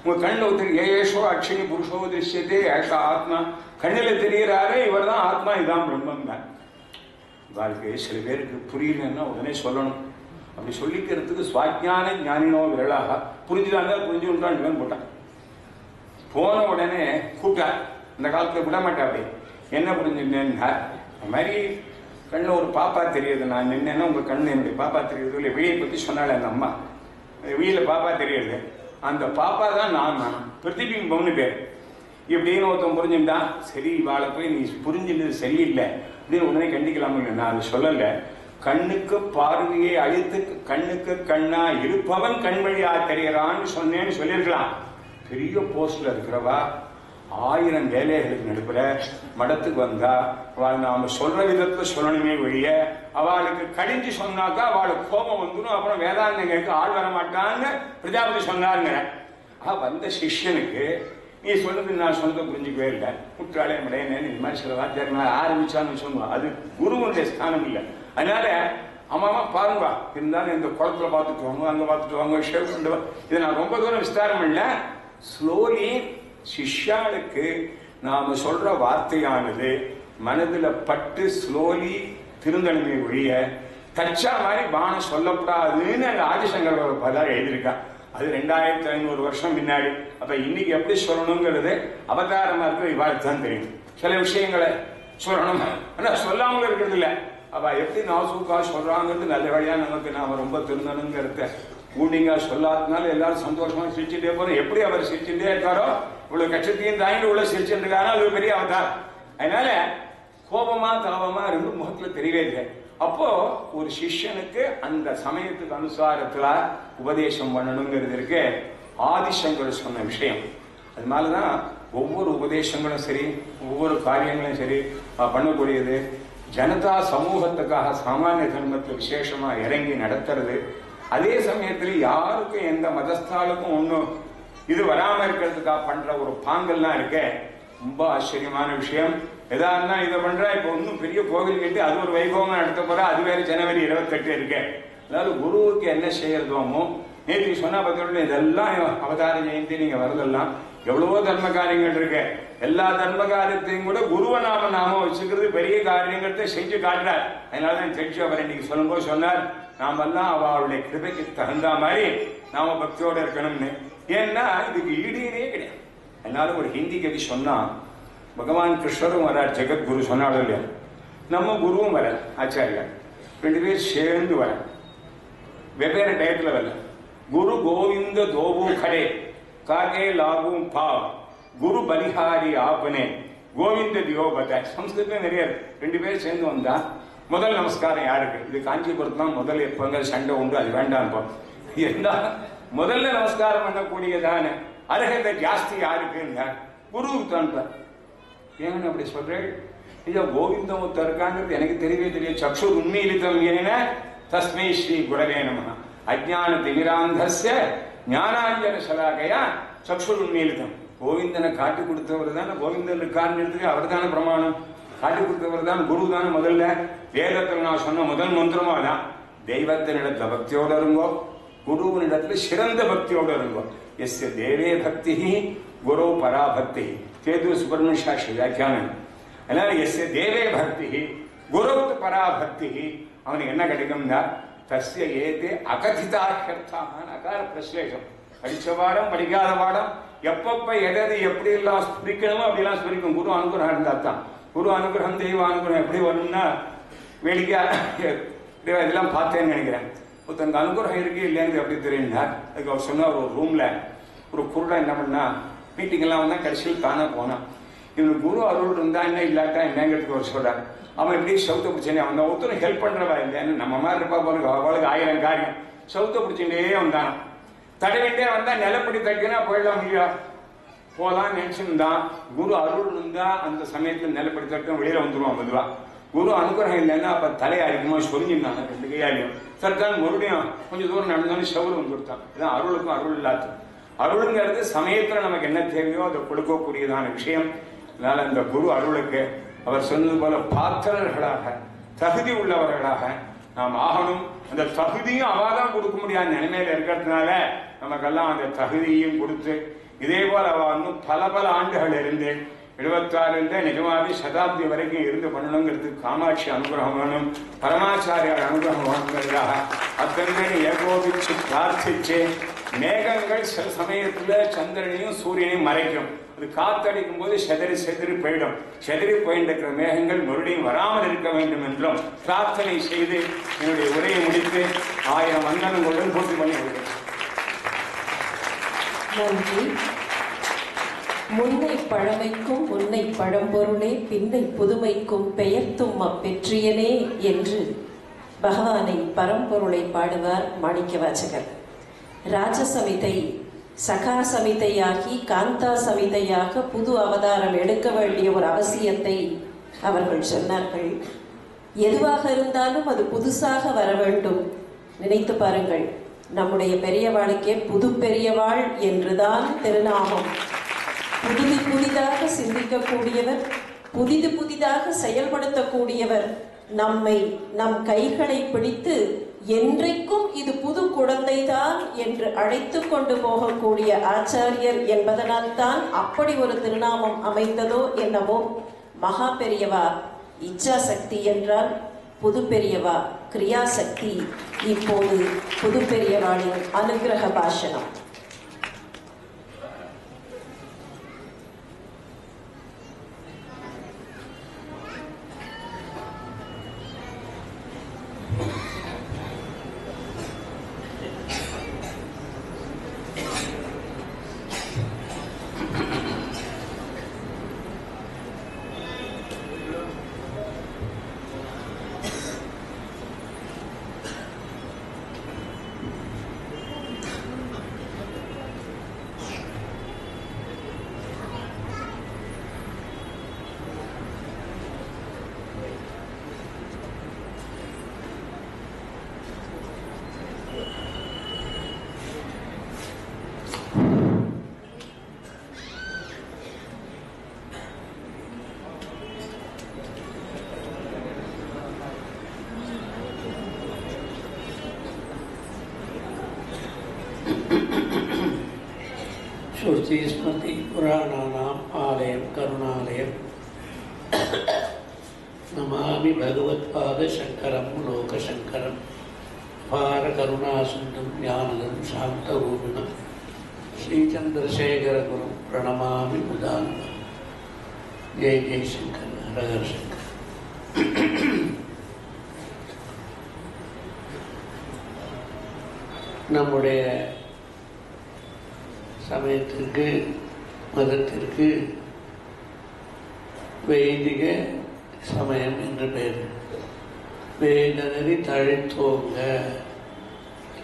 Speaker 2: உங்கள் கண்ணில் ஒருத்தர் ஏஷோ அக்ஷனி புருஷோ திருஷ்யத்தே ஏஷா ஆத்மா. கண்ணில் தெரிகிறாரே இவர் தான் ஆத்மா, இதான் பிரம்மம் தான். வாழ்க்கை சில பேருக்கு புரியலன்னா உடனே சொல்லணும். அப்படி சொல்லிக்கிறதுக்கு சுவாஜான ஞானினோ விரலாக புரிஞ்சுட்டாங்க. புரிஞ்சுட்டான் போட்டான். போன உடனே கூப்பிட்டார். இந்த காலத்தில் விட மாட்டேன். அப்படி என்ன புரிஞ்சுட்டேன்னா அது மாதிரி கண்ணில் ஒரு பாப்பா தெரியுது. நான் நின்னேன்னா உங்கள் கண்ணு என்னுடைய பாப்பா தெரியுது இல்லை. விழியை பற்றி சொன்னாலே அந்த அம்மா விழியில் பாப்பா தெரியுது. அந்த பாப்பா தான் நான் பிரதிபிம்பம்னு பேர். இப்படின்னு ஒருத்தன் புரிஞ்சுட்டான். சரி இவாளை போய் நீ புரிஞ்சுட்டு சரியில்லை அப்படின்னு உடனே கண்டிக்கலாம். நான் அதை சொல்லலை. கண்ணுக்கு பார்வையை அழித்து கண்ணுக்கு கண்ணா இருப்பவன் கண் வழியா தெரியறான்னு சொன்னேன்னு சொல்லியிருக்கலாம். பெரிய போஸ்ட்ல இருக்கிறவா 1000 வேலைகளுக்கு நடுப்புற மடத்துக்கு வந்தா அவள் நாம சொல்ற விதத்தை சொல்லணுமே ஒழிய அவளுக்கு கடிஞ்சு சொன்னாக்கா அவளுக்கு கோபம் வந்துடும். அப்புறம் வேதாந்தங்களுக்கு ஆள் வர மாட்டான்னு பிரஜாபதி சொன்னாருங்க. வந்த சிஷ்யனுக்கு நீ சொல்றது நான் சொன்னதை புரிஞ்சுக்கவே இல்லை. குற்றாலே மடையனே இந்த மாதிரி சில வார்த்தைகள் ஆரம்பிச்சான்னு சொல்லுவான். அது குருவனுடைய ஸ்தானம் இல்லை. அதனால ஆமாமா பாருங்க இருந்தாலும் இந்த குளத்துல பார்த்துட்டு வாங்க, அங்க பார்த்துட்டு வாங்க, ஷேவ் கொண்டு வா. இதை நான் ரொம்ப தூரம் விஸ்தாரம் இல்லை. ஸ்லோலி சிஷ்யாளுக்கு நாம சொல்ற வார்த்தையானது மனதில் பட்டு ஸ்லோலி திருந்தணுமே ஒழிய தச்சா மாதிரி பானம் சொல்லப்படாதுன்னு அந்த ஆதிசங்கர் பதார் எழுதியிருக்கான். அது 2500 வருஷம் முன்னாடி. அப்ப இன்னைக்கு எப்படி சொல்லணுங்கிறது அவதாரமா இருக்கிற இவாளுக்கு தான் தெரியும். சில விஷயங்களை சொல்லணும் ஆனா சொல்லாமலும் இருக்கிறது இல்லை. அவ எப்படி நாசூக்கா சொல்றாங்கிறது நல்ல வழியா நமக்கு நாம ரொம்ப திருந்தணுங்கிறத கூண்டிங்கா சொல்லாதனால எல்லாரும் சந்தோஷமா சிரிச்சுட்டே போறோம். எப்படி அவர் சிரிச்சுட்டே இருக்காரோ இவ்வளவு கட்சத்தையும் தாண்டி உள்ள சிரிச்சுட்டு இருக்காரோ அது பெரிய அவதாரம். அதனால கோபமா தாபமா ரெண்டு முகத்துல தெரியவே இல்லை. அப்போ ஒரு சிஷ்யனுக்கு அந்த சமயத்துக்கு அனுசாரத்துல உபதேசம் பண்ணணுங்கிறது இருக்கு ஆதிசங்கர் சொன்ன விஷயம். அதனாலதான் ஒவ்வொரு உபதேசங்களும் சரி ஒவ்வொரு காரியங்களும் சரி பண்ணக்கூடியது ஜனதா சமூகத்துக்காக சாமானிய தர்மத்தை விசேஷமா இறங்கி நடத்துறது. அதே சமயத்துல யாருக்கும் எந்த மதஸ்தாலுக்கும் ஒன்றும் இது வராம இருக்கிறதுக்காக பண்ற ஒரு பாங்கல்லாம் இருக்க ரொம்ப ஆச்சரியமான விஷயம். எதா இருந்தா இதை பண்ற இப்ப ஒன்னும் பெரிய கோவில் கட்டி அது ஒரு வைபவமா நடத்த போற. அது வேற ஜனவரி 28 இருக்கு. அதாவது குருவுக்கு என்ன செய்யறதோமோ நேற்று சொன்னா பார்த்தோம்னா இதெல்லாம் அவதார ஜெயந்தி நீங்க வரதெல்லாம் எவ்வளவோ தர்ம காரியங்கள் இருக்கு. எல்லா தர்ம காரியத்தையும் கூட குருவை நாம வச்சுக்கிறது பெரிய காரியங்கிறத செஞ்சு காட்டுறார். அதனாலதான் தெரிஞ்சு அவர் இன்னைக்கு சொல்லும்போது சொன்னார் நாமெல்லாம் அவளுடைய கிருபைக்கு தகுந்த மாதிரி நாம பக்தியோட இருக்கணும்னு. ஏன்னா இதுக்கு ஈடே கிடையாது. அதனால ஒரு ஹிந்தி கவி சொன்னா பகவான் கிருஷ்ணரும் வரார், ஜெகத்குரு சொன்னாலும் இல்லையா, நம்ம குருவும் வர ஆச்சாரியா 2 பேர் சேர்ந்து வர வெவ்வேறு டயத்துல வரல. குரு கோவிந்த தோபு खड़े काके लागू भाव குரு பலிஹாரி ஆப்பனே கோவிந்த தியோ பத்த. சம்ஸ்கிருதம் நிறைய 2 பேர் சேர்ந்து வந்தா முதல் நமஸ்காரம் யாருக்கு? இது காஞ்சிபுரத்தான் முதல் எப்பங்க சண்டை உண்டு, அது வேண்டாம். இருந்தா முதல்ல நமஸ்காரம் பண்ணக்கூடியதான அருகதை ஜாஸ்தி யாருக்குன்னா குருவுக்கு தான். ஏன்னு அப்படி சொல்றேன்? ஐயா கோவிந்தம் இருக்காங்கிறது எனக்கு தெரியவே தெரியும். சக்ஷு உண்மையிலித்தம் ஏன தஸ்மை ஸ்ரீ குரவே நமஹ அஜ்ஞான திமிராந்தஸ்ய ஞானாஞ்சன சலாகையா சக்ஷு உண்மையிலித்தம். கோவிந்தனை காட்டி கொடுத்தவர் தானே கோவிந்தன் இருக்காருன்னு அவர் தானே பிரமாணம். காட்டி கொடுத்தவர் தான் குரு தானே. முதல்ல வேதத்தில் நான் சொன்ன முதல் மந்திரமா தான் தெய்வத்தினிடத்துல பக்தியோட இருங்கோ, குருவினிடத்துல சிறந்த பக்தியோட இருங்கோ. எஸ் தேவே பக்தி குரு பராபக்தி கேது சுப்பிரமணிய சாஸ்திரி வியாக்கியானம். அதனால எஸ் தேவே பக்தி குருவுக்கு பராபக்தி அவனுக்கு என்ன கிடைக்கும்னா தஸ்ய ஏதே அகதிதார்த்தாக அகார பிரஸ்லேஷம். படிச்ச பாடம் படிக்காத பாடம் எப்பப்ப எதாவது எப்படி எல்லாம் ஸ்மரிக்கணுமோ அப்படிலாம் ஸ்மரிக்கும். குரு அனுகிரகம் இருந்தா தான். குரு அனுகிரகம் தெய்வ அனுகிரகம் எப்படி வரும்னா வேடிக்கையா இதெல்லாம் பார்த்தேன்னு நினைக்கிறேன். ஒருத்தங்க அனுகிரகம் இருக்கு இல்லைன்னு எப்படி தெரியும்னா அதுக்கு அவர் சொன்னார் ஒரு ரூம்ல ஒரு குருடா என்ன பண்ணா மீட்டிங் எல்லாம் வந்தா கடைசியில் தானே போனான். இவனுக்கு குரு அருள் இருந்தா என்ன இல்லாட்டா என்னங்கிறதுக்கு அவர் சொல்றாரு. அவன் எப்படி சவுத்த பிடிச்சேனே அவன் ஒருத்தரும் ஹெல்ப் பண்றவா இல்லைன்னு நம்ம மாதிரி இருப்பா போல அவளுக்கு 1000 காரியம் சவுத்த பிடிச்சுட்டே வந்தான். தடவிட்டே வந்தா நிலப்படி தட்டினா போயிடலாம் இல்லையா. போகலான்னு நினைச்சிருந்தான். குரு அருள் இருந்தா அந்த சமயத்தில் நிலைப்படுத்த வெளியில வந்துருவான் மெதுவா. குரு அனுகிரகம் இல்லைன்னா அப்ப தலையை அடிக்குமா சொல்லியிருந்தாங்க 2 கையாலையும். சர்தான் மறுபடியும் கொஞ்சம் தூரம் நடந்தாலும் செவரு வந்து கொடுத்தான். இதான் அருளுக்கும் அருள் இல்லாது. அருளுங்கிறது சமயத்துல நமக்கு என்ன தேவையோ அதை கொடுக்கக்கூடியதான விஷயம். அதனால அந்த குரு அருளுக்கு அவர் சொன்னது போல பாத்திரர்களாக தகுதி உள்ளவர்களாக நாம் ஆகணும். அந்த தகுதியும் அவாதான் கொடுக்க முடியாத நிலைமையில இருக்கிறதுனால நமக்கெல்லாம் அந்த தகுதியும் கொடுத்து இதே போல அவ இன்னும் பல ஆண்டுகள் இருந்து 76 நிஜமாவே சதாப்தி வரைக்கும் இருந்து பண்ணணுங்கிறதுக்கு காமாட்சி அனுகிரகம் வேணும், பரமாச்சாரியார் அனுகிரகம் வேணுங்கிறதாக அத்தனை ஏகோபிச்சு பிரார்த்திச்சு. மேகங்கள் சில சமயத்துல சந்திரனையும் சூரியனையும் மறைக்கும். அது காத்தடிக்கும் போது செதறி போயிடும். செதறி போயின்ற மேகங்கள் மறுபடியும் வராமல் இருக்க வேண்டும் என்றும் பிரார்த்தனை செய்து என்னுடைய உரையை முடித்து 1000 வந்தனங்களுடன் பூர்த்தி பண்ணி விடுகிறேன்.
Speaker 1: நன்றி. முன்னை பழமைக்கும் முன்னை பழம்பொருளே பின்னை புதுமைக்கும் பெயர்த்தும் அப்பெற்றியனே என்று பகவானை பரம்பொருளை பாடுவார் மாணிக்கவாசகர். ராஜசமிதை சகா சமிதையாகி காந்தா சமிதையாக புது அவதாரம் எடுக்க வேண்டிய ஒரு அவசியத்தை அவர்கள் சொன்னார்கள். எதுவாக இருந்தாலும் அது புதுசாக வர வேண்டும். நினைத்து பாருங்கள், நம்முடைய பெரியவாளுக்கே புது பெரியவாள் என்றுதான் திருநாமம். புதிதாக சிந்திக்கக்கூடியவர், புதிதாக செயல்படுத்தக்கூடியவர், நம் கைகளை பிடித்து என்றைக்கும் இது புது குழந்தைதான் என்று அழைத்து கொண்டு போகக்கூடிய ஆச்சாரியர் என்பதனால் தான் அப்படி ஒரு திருநாமம் அமைந்ததோ என்னவோ. மகா பெரியவா இச்சா சக்தி என்றால், புது பெரியவா கிரியாசக்தி. இப்போது புது பெரியவாளின் அனுகிரக பாஷணம்.
Speaker 4: ஸ்ருதி ஸ்மிருதி புராணானாம் ஆலயம் கருணாலயம் நமாமி பகவத்பாத சங்கரம் லோகசங்கரம் அபார கருணாசிந்தும் ஞானதம் சாந்தரூபிணம் ஸ்ரீச்சந்திரசேகரகுரும் பிரணமாமி முதான்வம். ஜெய் ஜெய் சங்கர், ஹரஹர சங்கர். நம்முடைய சமயத்திற்கு மதத்திற்கு வைதிக சமயம் என்று பெயர். வேதநெறி தழைத்தோங்க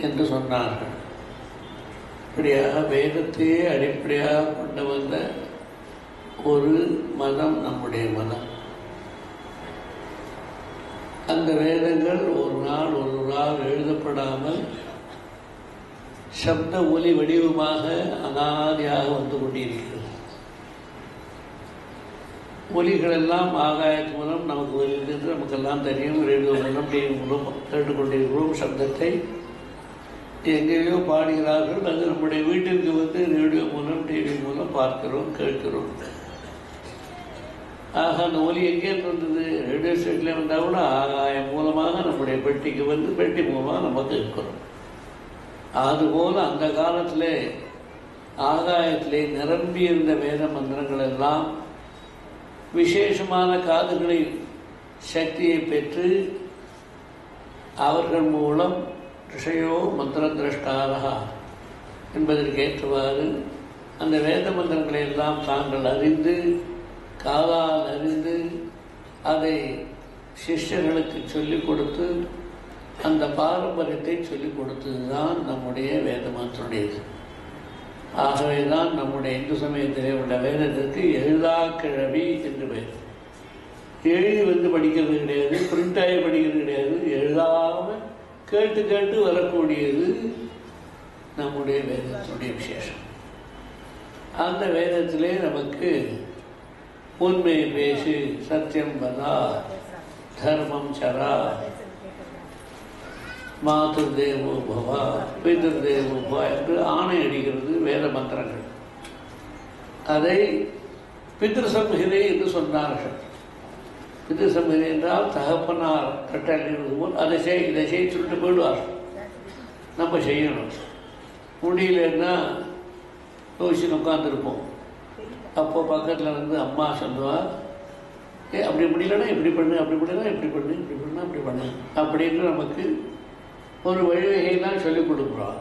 Speaker 4: என்று சொன்னார்கள். இப்படியாக வேதத்தையே அடிப்படையாக கொண்டு வந்த ஒரு மதம் நம்முடைய மதம். அந்த வேதங்கள் ஒரு நாள் எழுதப்படாமல் சப்த ஒலி வடிவமாக அனாதியாக வந்து கொண்டிருக்கிறது. ஒலிகளெல்லாம் ஆகாயத்து மூலம் நமக்கு வருகிறது, நமக்கெல்லாம் தெரியும். ரேடியோ மூலம் டிவி மூலம் கேட்டுக்கொண்டிருக்கிறோம். சப்தத்தை எங்கேயோ பாடுகிறார்கள், அது நம்முடைய வீட்டிற்கு வந்து ரேடியோ மூலம் டிவி மூலம் பார்க்கிறோம், கேட்கிறோம். ஆக அந்த ஒலி எங்கேருந்து வந்தது? ரேடியோ ஸ்டேஷன்ல வந்தால் கூட ஆகாயம் மூலமாக நம்முடைய பெட்டிக்கு வந்து பெட்டி மூலமாக நம்ம கேட்கிறோம். அதுபோல் அந்த காலத்தில் ஆகாயத்திலே நிரம்பியிருந்த வேத மந்திரங்கள் எல்லாம் விசேஷமான காதுகளில் சக்தியை பெற்று அவர்கள் மூலம் ரிஷயோ மந்திர திரஷ்டாரா என்பதற்கேற்றவாறு அந்த வேத மந்திரங்களை எல்லாம் தாங்கள் அறிந்து காதால் அறிந்து அதை சிஷ்யர்களுக்கு சொல்லிக் கொடுத்து அந்த பாரம்பரியத்தை சொல்லிக் கொடுத்தது தான் நம்முடைய வேத மந்திரனுடையது. ஆகவே தான் நம்முடைய இந்து சமயத்திலே உள்ள வேதத்திற்கு எழுதாக்கிழவி என்று பெயர். எழுதி படிக்கிறது கிடையாது, பிரிண்டாகி படிக்கிறது கிடையாது, எழுதாமல் கேட்டு கேட்டு வரக்கூடியது நம்முடைய வேதத்தினுடைய விசேஷம். அந்த வேதத்திலே நமக்கு உண்மை பேசு, சத்தியம் பதா, தர்மம் சரா, மாதர் தேவோ பவா, பிதர் தேவோ பவா என்று ஆணை அடிக்கிறது வேத மந்திரங்கள். அதை பித்ரு சம்ஹிதை என்று சொன்னார்கள். பித்ரு சம்ஹிதை என்றால் தகப்பனார் கட்டளையிடுவது போல் அதை இதை சொல்லிட்டு போயிடுவார். நம்ம செய்யணும். முடியலன்னா யோசிச்சு உட்காந்துருப்போம். அப்போ பக்கத்தில் வந்து அம்மா சொல்லுவாள், அப்படி முடியலன்னா இப்படி பண்ணு, அப்படி முடியலன்னா இப்படி பண்ணு, இப்படி பண்ணா அப்படி பண்ணு அப்படின்னு நமக்கு ஒரு வழிவகையெல்லாம் சொல்லிக் கொடுக்குறோம்.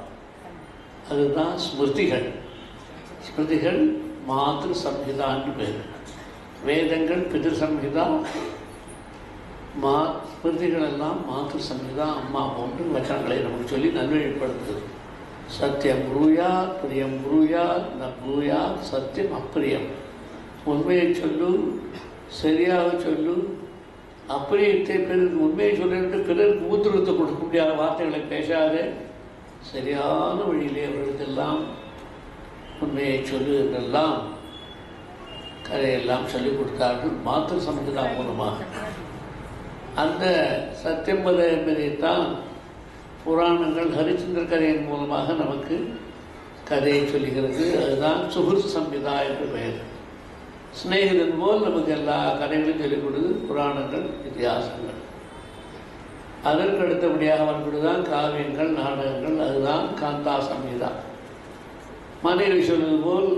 Speaker 4: அதுதான் ஸ்மிருதிகள். ஸ்மிருதிகள் மாத்ரு சம்ஹிதான்னு பேர். வேதங்கள் பிதிரு சம்ஹிதா, ஸ்மிருதிகள் எல்லாம் மாத்ரு சம்ஹிதா, அம்மா போன்று வச்சனங்களை நமக்கு சொல்லி நல்வழிப்படுத்துது. சத்தியம் ப்ரூயாத், பிரியம் ப்ரூயாத், ந ப்ரூயாத் சத்தியம் அப்பிரியம். உண்மையை சொல்லு, சரியாக சொல்லு, அப்பிரியத்தை பிறகு உண்மையை சொல்லிட்டு பிறருக்கு ஊத்துருவத்தை கொடுக்க முடியாத வார்த்தைகளை பேசாதே, சரியான வழியிலே அவர்களுக்கெல்லாம் உண்மையை சொல்லு என்றெல்லாம் கதையெல்லாம் சொல்லிக் கொடுத்தார்கள் மாத்திரு சம்ஹிதா மூலமாக. அந்த சத்தியம்பத என்பதைத்தான் புராணங்கள் ஹரிச்சந்திர கதையின் மூலமாக நமக்கு கதையை சொல்லுகிறது. அதுதான் சுஹுர் சம்ஹிதா என்று பெயர். ஸ்நேகிதன் போல் நமக்கு எல்லா கதைகளையும் சொல்லிக் கொடுது புராணங்கள், இதிகாசங்கள். அதற்கு அடுத்தபடியாக வரக்கூடியதான் காவியங்கள், நாடகங்கள். அதுதான் காந்தா சம்ஹிதா. மனைவி சொல்வது போல்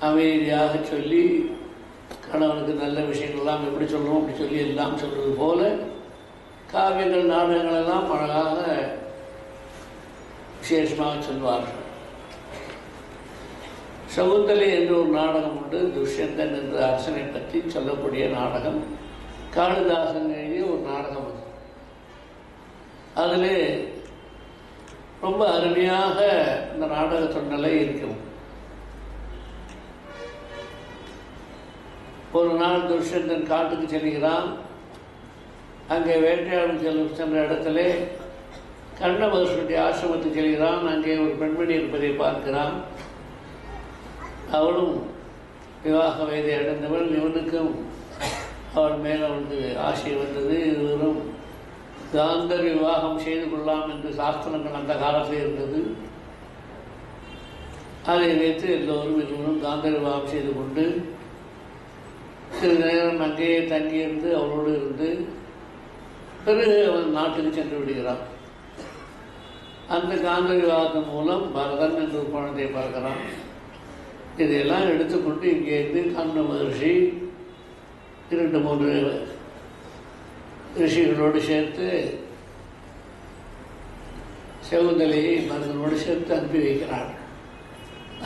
Speaker 4: அமைதியாக சொல்லி கணவனுக்கு நல்ல விஷயங்கள்லாம் எப்படி சொல்லணும் அப்படி சொல்லி எல்லாம் சொல்வது போல காவியங்கள், நாடகங்கள் எல்லாம் அழகாக விசேஷமாக சொல்வார்கள். சகுந்தலை என்று ஒரு நாடகம் உண்டு. துஷ்யந்தன் என்ற அரசனை பற்றி சொல்லக்கூடிய நாடகம். காளிதாசன் எழுதிய ஒரு நாடகம் அது. அதில் ரொம்ப அருமையாக இந்த நாடக தொன்னலை இருக்கும். ஒரு நாள் துஷ்யந்தன் காட்டுக்கு செல்கிறான். அங்கே வேட்டையாடும் சென்ற இடத்துல கண்ணபகஸ்வருடைய ஆசிரமத்துக்கு செல்கிறான். அங்கே ஒரு பெண்மணி இருப்பதை பார்க்கிறான். அவளும் விவாக வயதை அடைந்தவள். இவனுக்கும் அவள் மேல் அவனுக்கு ஆசை வந்தது. இருவரும் காந்தர் விவாகம் செய்து கொள்ளலாம் என்று சாஸ்திரங்கள் அந்த காலத்தில் இருந்தது. அதை வைத்து எல்லோரும் இருவரும் காந்தர் விவாகம் செய்து கொண்டு சிறிது நேரம் அங்கேயே தங்கியிருந்து அவளோடு இருந்து பிறகு அவன் நாட்டுக்கு சென்று விடுகிறான். அந்த காந்தர் விவாகத்தின் மூலம் பரதன் என்ற ஒரு குழந்தையை பார்க்கிறான். இதையெல்லாம் எடுத்துக்கொண்டு இங்கேருந்து கண்ண மகர்ஷி 2-3 ரிஷிகளோடு சேர்த்து செகுந்தலையை மருதனோடு சேர்த்து அனுப்பி வைக்கிறான்.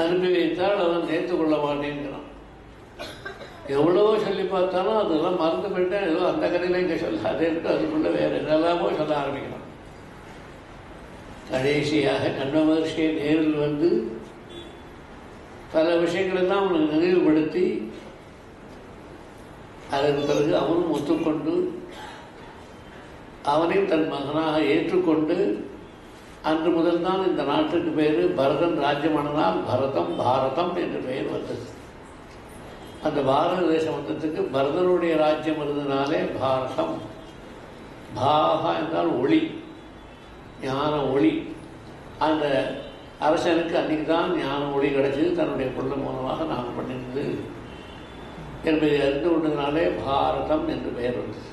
Speaker 4: அனுப்பி வைத்தால் அவன் ஏற்றுக்கொள்ள மாட்டேங்கிறான். எவ்வளவோ சொல்லி பார்த்தாலும் அதெல்லாம் மறந்து போயிட்டேன். ஏதோ அந்த கதையில இங்கே சொல்லாதேன்ட்டு அதுக்குள்ள வேறு என்னெல்லாமோ சொல்ல ஆரம்பிக்கிறான். கடைசியாக கண்ண மகர்ஷியை நேரில் வந்து பல விஷயங்களெல்லாம் அவனுக்கு நினைவுபடுத்தி அதற்கு பிறகு அவனும் ஒத்துக்கொண்டு அவனையும் தன் மகனாக ஏற்றுக்கொண்டு அன்று முதல் தான் இந்த நாட்டுக்கு பேர் பரதன் ராஜ்யமானால் பரதம் பாரதம் என்று பெயர் வந்தது. அந்த பாரத தேசம் வந்ததுக்கு பரதனுடைய ராஜ்யம் இருந்ததுனாலே பாரதம். பாகா என்றால் ஒளி, ஞான ஒளி. அந்த அரசனுக்கு அன்றைக்கு தான் ஞான ஒளி கிடைச்சது. தன்னுடைய பொருள் மூலமாக நாம் பண்ணியிருந்தது என்பதை அறிந்து கொண்டதினாலே பாரதம் என்று பெயர் வந்தது.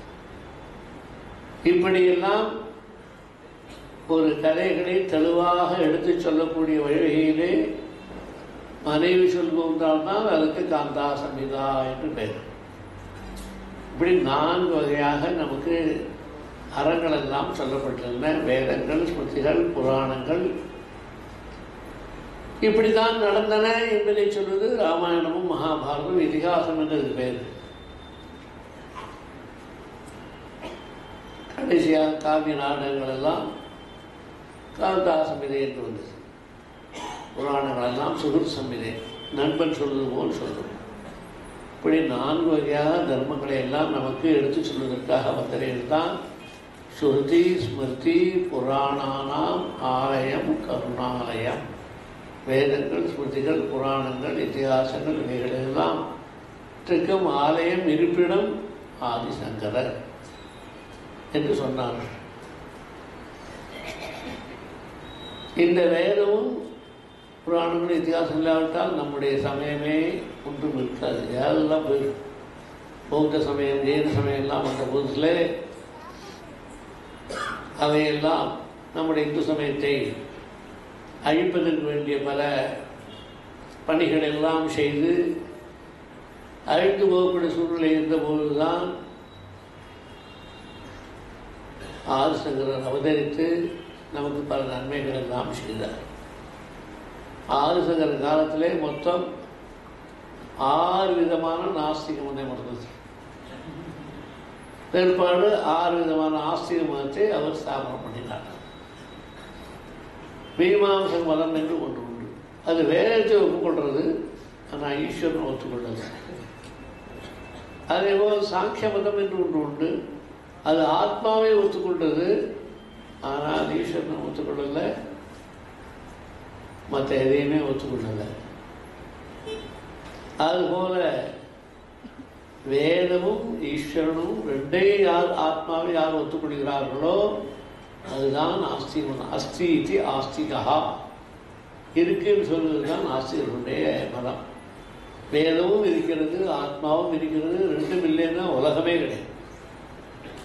Speaker 4: இப்படியெல்லாம் ஒரு கதைகளை தெளிவாக எடுத்து சொல்லக்கூடிய வழிவகையிலே மனைவி சொல்வதால்தான் அதுக்கு காந்தா சம்ஹிதா என்று பெயர். இப்படி 4 வகையாக நமக்கு அறங்கள் எல்லாம் சொல்லப்பட்டிருந்தன. வேதங்கள், ஸ்மிருதிகள், புராணங்கள் இப்படித்தான் நடந்தன என்பதை சொல்வது ராமாயணமும் மகாபாரதம் இதிகாசம் என்றது பேர். கடைசியாக காவிய நாடகங்கள் எல்லாம் காந்தா சம்ஹிதை என்று வந்தது. புராணங்களெல்லாம் சுகுர் சம்மிதை, நண்பன் சொல்வது போல் சொல்லும். இப்படி 4 வகையாக தர்மங்களை எல்லாம் நமக்கு எடுத்து சொல்வதற்காக வந்தடையில் தான் ஸ்ருதி ஸ்மிருதி புராணானாம் ஆலயம் கருணாலயம். வேதங்கள், ஸ்மிருதிகள், புராணங்கள், இதிகாசங்கள் இவைகளெல்லாம் இருக்கும் ஆலயம், இருப்பிடம் ஆதிசங்கரர் என்று சொன்னார்கள். இந்த வேதமும் புராணங்கள் இத்தியாசம் இல்லாவிட்டால் நம்முடைய சமயமே ஒன்றும் இருக்காது. எல்லாம் போயிடும். பௌத்த சமயம், ஜெயின சமயம் எல்லாம் வந்த புதுசில் அவையெல்லாம் நம்முடைய இந்து சமயத்தை அழிப்பதற்கு வேண்டிய பல பணிகள் எல்லாம் செய்து அழித்து போகக்கூடிய சூழ்நிலை இருந்தபோது தான் ஆதிசங்கரர் அவதரித்து நமக்கு பல நன்மைகள் எல்லாம் செய்தார். ஆதிசங்கர காலத்திலே மொத்தம் 6 விதமான நாஸ்திக மதம் இருந்தது. பிற்பாடு 6 விதமான ஆஸ்திக மதத்தை அவர் ஸ்தாபனம் பண்ணினார். மீமாம்ச மதம் என்று ஒன்று உண்டு. அது வேதத்தை ஒப்புக்கொள்வது, ஆனால் ஈஸ்வரன் ஒத்துக்கொள்வது. அதேபோல் சாங்கிய மதம் என்று ஒன்று உண்டு. அது ஆத்மாவை ஒத்துக்கொண்டது, ஆனால் ஈஸ்வரனை ஒத்துக்கொள்ளலை, மற்ற எதையுமே ஒத்துக்கொள்ளலை. அதுபோல வேதமும் ஈஸ்வரனும் ரெண்டையும் யார் ஆத்மாவை யார் ஒத்துக்கொள்கிறார்களோ அதுதான் ஆஸ்திகம். அஸ்தி இது ஆஸ்திகா, இருக்குன்னு சொல்வது தான் ஆஸ்திகர்களுடைய மதம். வேதமும் இருக்கிறது, ஆத்மாவும் இருக்கிறது, ரெண்டும் இல்லைன்னா உலகமே கிடையாது.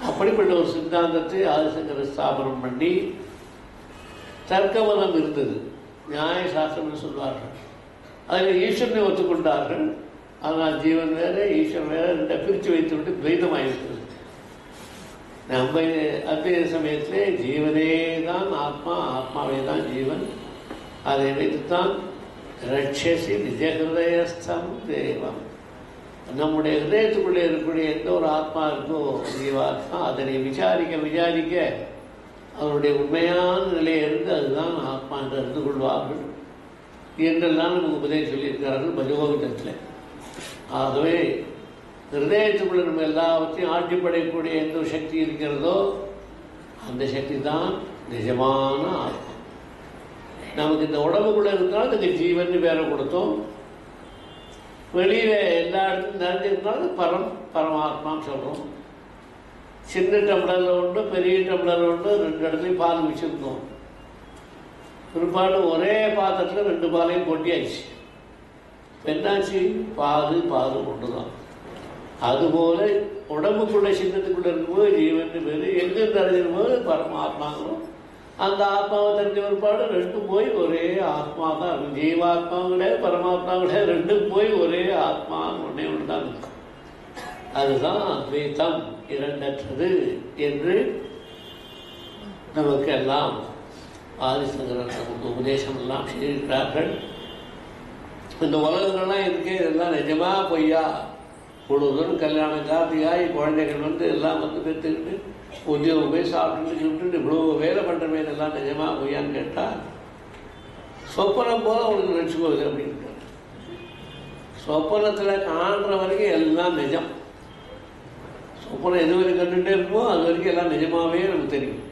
Speaker 4: அப்படிப்பட்ட ஒரு சித்தாந்தத்தை ஆதிசங்கரர் ஸ்தாபனம் பண்ணி, தர்க்க மதம் இருந்தது, நியாய சாஸ்திரம் சொல்வார்கள். அதில் ஈஸ்வரனை ஒத்துக்கொண்டார்கள். ஆனால் ஜீவன் வேறு ஈஸ்வரன் வேறு ரெண்டை பிரித்து வைத்துவிட்டு துவைதமாயிருக்கிறது. நம்ம அத்வைத சமயத்திலே ஜீவனே தான் ஆத்மா, ஆத்மாவே தான் ஜீவன். அதை வைத்துத்தான் ரட்சசி நிஜ ஹிருதயஸ்தம் தேவம். நம்முடைய ஹிருதயத்துக்குள்ளே இருக்கக்கூடிய எந்த ஒரு ஆத்மா இருக்கோ ஜீவாத்மா, அதனை விசாரிக்க அவருடைய உண்மையான நிலையை இருந்து அதுதான் ஆத்மா என்று அறிந்து கொள்வார்கள் என்றெல்லாம் நமக்கு உபதேசம் சொல்லியிருக்கிறார்கள் பகவத்கீதையில். ஆகவே ஹிருதயத்துக்குள்ள நம்ம எல்லாவற்றையும் ஆட்டிப்படையக்கூடிய எந்த ஒரு சக்தி இருக்கிறதோ அந்த சக்தி தான் நிஜமான ஆத்மா. நமக்கு இந்த உடம்புக்குள்ளே இருந்தாலும் அதுக்கு ஜீவன் பேரை கொடுத்தோம். வெளியில் எல்லா இடத்துலையும் நிறைஞ்சிருந்தாலும் பரமாத்மான்னு சொல்கிறோம். சின்ன டம்ளரில் உண்டு, பெரிய டம்ளரில் உண்டு, 2 இடத்துலையும் பால் வச்சுருந்தோம். பிற்பாடு ஒரே பாத்திரத்தில் 2 பாலையும் கொட்டியாச்சு. என்னாச்சு? பால் ஒன்று தான். அதுபோல் உடம்புக்குள்ளே சின்னத்துக்குள்ளே இருக்கும்போது ஜீவன் பேர், எங்கே தெரிஞ்சிருக்கும்போது பரமாத்மாங்கிறோம். அந்த ஆத்மாவை தெரிஞ்ச பிற்பாடு 2 போய் ஒரே ஆத்மா தான் இருக்கும். ஜீவாத்மாங்களே பரமாத்மாங்களே 2 போய் ஒரே ஆத்மா ஒன்றே ஒன்று தான் இருக்கும். அதுதான் அத்வைத்தம், இரண்டற்றது என்று நமக்கு எல்லாம் ஆதிசங்கரர் நமக்கு உபதேசம் எல்லாம் செய்திருக்கிறார்கள். இந்த உலகங்கள்லாம் இருக்கே, இதெல்லாம் நிஜமா பொய்யா? பொழுதும் கல்யாணம் கார்த்திகாய் குழந்தைகள் எல்லாம் பெற்றுக்கிட்டு உத்தியோகம் போய் சாப்பிட்டு இவ்வளோ வேலை பண்ணுறமே, இதெல்லாம் நிஜமா பொய்யான்னு கேட்டால் சொப்பனம் போல அவனுக்கு நினச்சிக்கோது அப்படின்ட்டு. சொப்பனத்தில் காண்ற வரைக்கும் எல்லாம் நிஜம். சொப்பனம் எது வரைக்கும் கண்டுகிட்டே இருக்குமோ அது வரைக்கும் எல்லாம் நிஜமாகவே நமக்கு தெரியும்.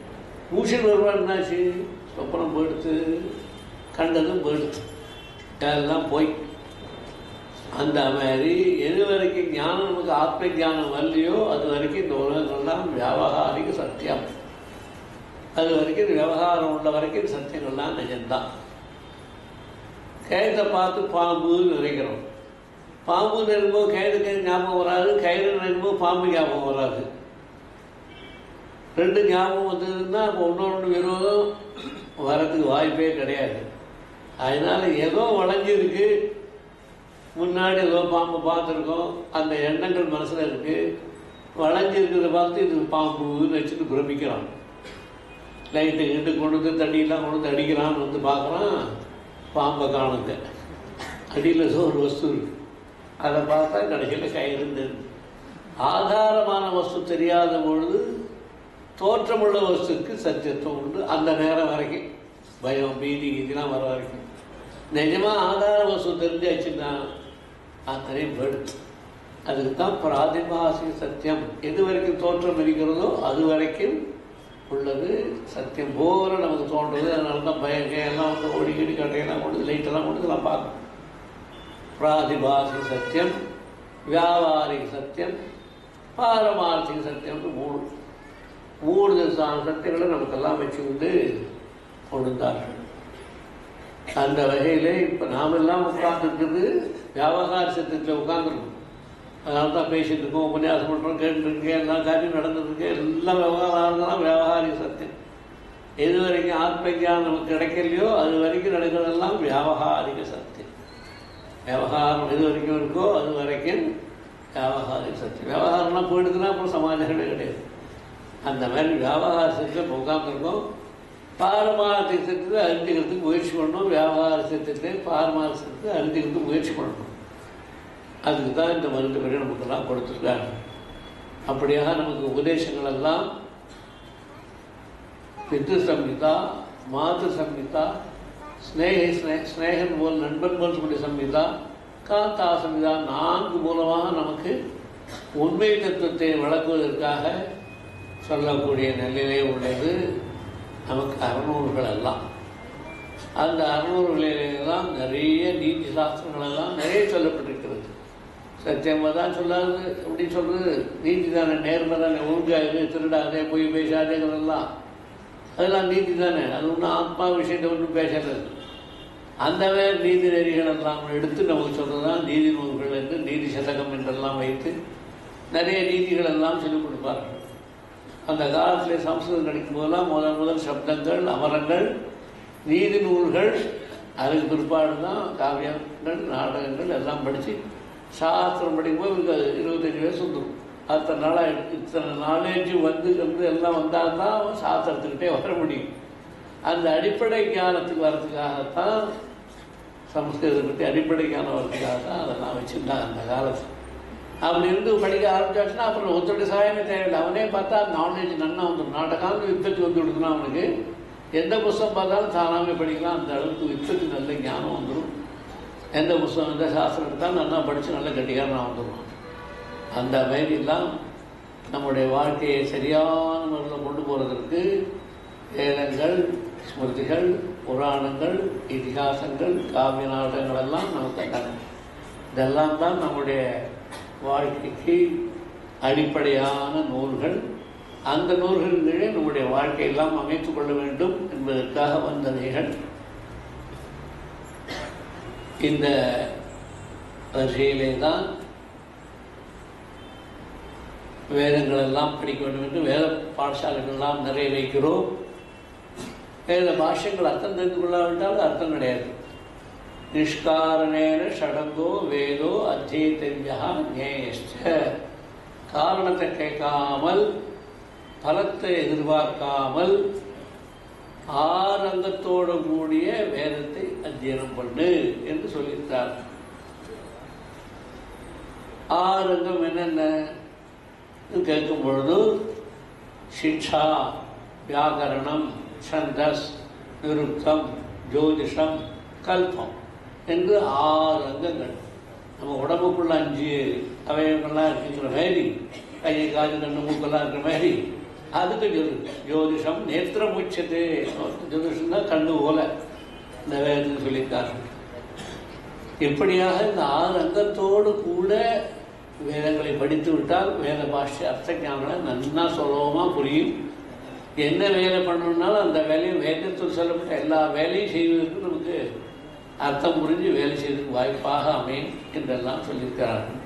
Speaker 4: மூஷன் வருவான் என்னாச்சு? சொப்பனம் போயிடுத்து, கண்டதும் போயிடுத்து, எல்லாம் போய். அந்த மாதிரி எது வரைக்கும் ஞானம் நமக்கு ஆத்ம ஞானம் வரலையோ அது வரைக்கும் இந்த உலகங்கள்லாம் வியாபகாரிக சத்தியம். அது வரைக்கும் விவகாரம் உள்ள வரைக்கும் சத்தியங்கள்லாம் நிஜம்தான். கயிறை பார்த்து பாம்புன்னு நினைக்கிறோம். பாம்பு நினைக்கும்போது கயிறு ஞாபகம் வராது, கயிறு நினைக்கும்போது பாம்பு ஞாபகம் வராது. 2 ஞாபகம் வந்ததுன்னா அப்போ ஒன்று விரோதம் வரத்துக்கு வாய்ப்பே கிடையாது. அதனால் ஏதோ வளைஞ்சிருக்கு, முன்னாடி ஏதோ பாம்பு பார்த்துருக்கோம், அந்த எண்ணங்கள் மனசில் இருக்குது. வளைஞ்சிருக்கிறத பார்த்து இது பாம்புன்னு வச்சுட்டு பிரமிக்கிறான். லைட்டு கொண்டு வந்து தண்ணியெல்லாம் கொண்டு வந்து அடிக்கிறான்னு வந்து பார்க்குறான், பாம்பை காணுங்க. அடியில் ஏதோ ஒரு வஸ்து இருக்குது, அதை பார்த்தா கடைசியில் கயிறு. ஆதாரமான வஸ்து தெரியாத பொழுது தோற்றமுள்ள வஸ்துக்கு சத்தியத்துவம் உண்டு. அந்த நேரம் வரைக்கும் பயம் பீதி இதெல்லாம் வர வரைக்கும் நிஜமாக ஆதார வசு தெரிஞ்சாச்சுன்னா அத்தனையும் போயிடுது. அதுக்கு தான் பிராதிபாசிக சத்தியம். எது வரைக்கும் தோற்றம் இருக்கிறதோ அது வரைக்கும் உள்ளது சத்தியம் போல நமக்கு தோன்றுறது. அதனால தான் எல்லாம் வந்து ஓடிக்கடி கட்டையெல்லாம் கொண்டு லைட்டெல்லாம் கொண்டு இதெல்லாம் பார்க்கணும். பிராதிபாசிக சத்தியம், வியாபாரிக சத்தியம், பாரமார்த்திக சத்தியம்னு மூணு சத்தியங்களை நமக்கெல்லாம் வச்சு வந்து கொடுத்தார்கள். அந்த வகையில் இப்போ நாமெல்லாம் உட்கார்ந்துருக்குது வியாபார சத்தியத்தில் உட்கார்ந்துருக்கோம். அதனால தான் பேசிட்டு இருக்கோம், உபன்யாசம் பண்ணுறோம், கேட்டுருக்கேன், எல்லா காரியம் நடந்துருக்கு. எல்லாம் விவகாரம் வியாபாரிக சத்தியம். எது வரைக்கும் ஆத்மஜானம் நமக்கு கிடைக்கலையோ அது வரைக்கும் நடக்கிறதெல்லாம் வியாபாரிக சத்தியம். விவகாரம் எது வரைக்கும் இருக்கோ அது வரைக்கும் வியாபாரிக சத்தியம். விவகாரம்லாம் போயிடுதுன்னா அப்புறம் சமாஜமே கிடையாது. அந்த மாதிரி வியாபார சத்தியம் உட்காந்துருக்கோம். பாரமார்த்திக சத்தியத்தை அறிஞ்சிக்கிறதுக்கு முயற்சி பண்ணணும். வியாபார சத்தியத்தை பாரமார்த்திக சத்தியத்தை அறிஞ்சிக்கிறதுக்கு முயற்சி பண்ணணும். அதுக்கு தான் இந்த மருந்து பேர் நமக்கெல்லாம் கொடுத்துருக்காங்க. அப்படியாக நமக்கு உபதேசங்கள் எல்லாம் பித்ரு சம்ஹிதா, மாது சம்ஹிதா, ஸ்னேகன் போல் நண்பன் போல் சொல்லி சம்ஹிதா, காந்தா சம்ஹிதா 4 மூலமாக நமக்கு உண்மை தத்துவத்தை வளர்க்குவதற்காக சொல்லக்கூடிய நிலையிலே உள்ளது நமக்கு 600 எல்லாம். அந்த 600 நிறைய நீதி சாஸ்திரங்கள் எல்லாம் நிறைய சொல்லப்பட்டிருக்கிறது. சத்தியமாக தான் சொல்லாது எப்படி சொல்கிறது, நீதி தானே, நேர்மை தானே, ஒழுங்காது, திருடாதே, பொய் பேசாதேங்கிறதெல்லாம் அதெல்லாம் நீதி தானே. அது ஒன்றும் ஆத்மா விஷயத்தை ஒன்றும் பேசுறது. அந்த மாதிரி நீதி நெறிகள் எல்லாம் எடுத்து நமக்கு சொல்கிறது தான் நீதி நூல்கள் என்று நீதி சதகம் என்றெல்லாம் வைத்து நிறைய நீதிகள் எல்லாம் சொல்லிக் கொடுப்பார்கள். அந்த காலத்தில் சம்ஸ்கிருதம் கிடைக்கும் போதெல்லாம் முதல் சப்தங்கள், அமரங்கள், நீதி நூல்கள், அதுக்கு பிற்பாடு தான் காவியங்கள், நாடகங்கள் எல்லாம் படித்து சாஸ்திரம் படிக்கும்போது இவருக்கு 25 வயசு வந்துடும். அத்தனை நாளாக இத்தனை நாலேஜ் வந்து எல்லாம் வந்தால் தான் சாஸ்திரத்துக்கிட்டே வர முடியும். அந்த அடிப்படை ஞானத்துக்கு வர்றதுக்காகத்தான் சம்ஸ்கிருதத்தை பற்றி அடிப்படை ஞானம் வர்றதுக்காக தான் அதெல்லாம் வச்சுருந்தாங்க அந்த காலத்தில். அப்படி இருந்து படிக்க ஆரம்பிச்சாச்சுன்னா அப்புறம் ஒருத்தருடைய சகாயமே தேவையில்லை. அவனே பார்த்தா நாலேஜ் நன்னா வந்துடும். நாட்டக்காலத்து யுத்தத்துக்கு வந்து விடுதுன்னா அவனுக்கு எந்த புஸ்தகம் பார்த்தாலும் தானாகவே படிக்கலாம். அந்த அளவுக்கு யுத்தத்துக்கு நல்ல ஞானம் வந்துடும். எந்த புஸ்தகம் எந்த சாஸ்திரம் எடுத்தாலும் நல்லா படித்து நல்ல கட்டிக்காரனாக வந்துடுவான். அந்த மாதிரிலாம் நம்முடைய வாழ்க்கையை சரியான முறையில் கொண்டு போகிறதுக்கு வேதங்கள், ஸ்மிருதிகள், புராணங்கள், இதிகாசங்கள், காவிய நாடகங்கள் எல்லாம் நமக்கு தந்தாங்க. இதெல்லாம் தான் நம்முடைய வாழ்க்கைக்கு அடிப்படையான நூல்கள். அந்த நூல்களிலே நம்முடைய வாழ்க்கையெல்லாம் அமைத்துக் கொள்ள வேண்டும் என்பதற்காக வந்தவைகள். இந்த வரிசையிலே தான் வேதங்கள் எல்லாம் படிக்க வேண்டும் என்று வேத பாடசாலைகள்லாம் நிறைய வைக்கிறோம். வேத பாஷ்யங்கள் அர்த்தம் தெரிந்து கொள்ளாவிட்டால் அர்த்தம் கிடையாது. நிஷ்காரணேன ஷடங்கோ வேதோ அத்தியேதவ்யா ஞேயஸ்ச. காரணத்தை கேட்காமல், பலத்தை எதிர்பார்க்காமல் 6 அங்கத்தோடு கூடிய வேதத்தை அத்தியனம் பண்ணு என்று சொல்லியிருக்கிறார். 6 அங்கம் என்னென்ன கேட்கும் பொழுது சிக்ஷா, வியாகரணம், சந்தஸ், நிருக்தம், ஜோதிஷம், கல்பம் என்று 6 அங்கங்கள். நம்ம உடம்புக்குள்ள 5 அவயவங்கள்லாம் இருக்குங்கிற மாதிரி, கை, காது, கண்ணு, மூக்கெல்லாம் இருக்கிற மாதிரி அதுக்கு ஜோதிஷம் நேத்திரம் உச்சது. ஜோதிஷம் தான் கண்ணு போல இந்த வேதத்துக்கு சொல்லியிருக்கார்கள். இப்படியாக இந்த 6 அங்கத்தோடு கூட வேதங்களை படித்து விட்டால் வேத பாஷ்ய அர்த்த ஞானங்களை நன்னா சுலபமாக புரியும். என்ன வேலை பண்ணணுன்னாலும் அந்த வேலையும் வேதத்தில் சொல்லப்பட்ட எல்லா வேலையும் செய்வதற்கு நமக்கு அர்த்தம் புரிஞ்சு வேலை செய்வதற்கு வாய்ப்பாக அமையும் என்றெல்லாம் சொல்லியிருக்கிறார்கள்.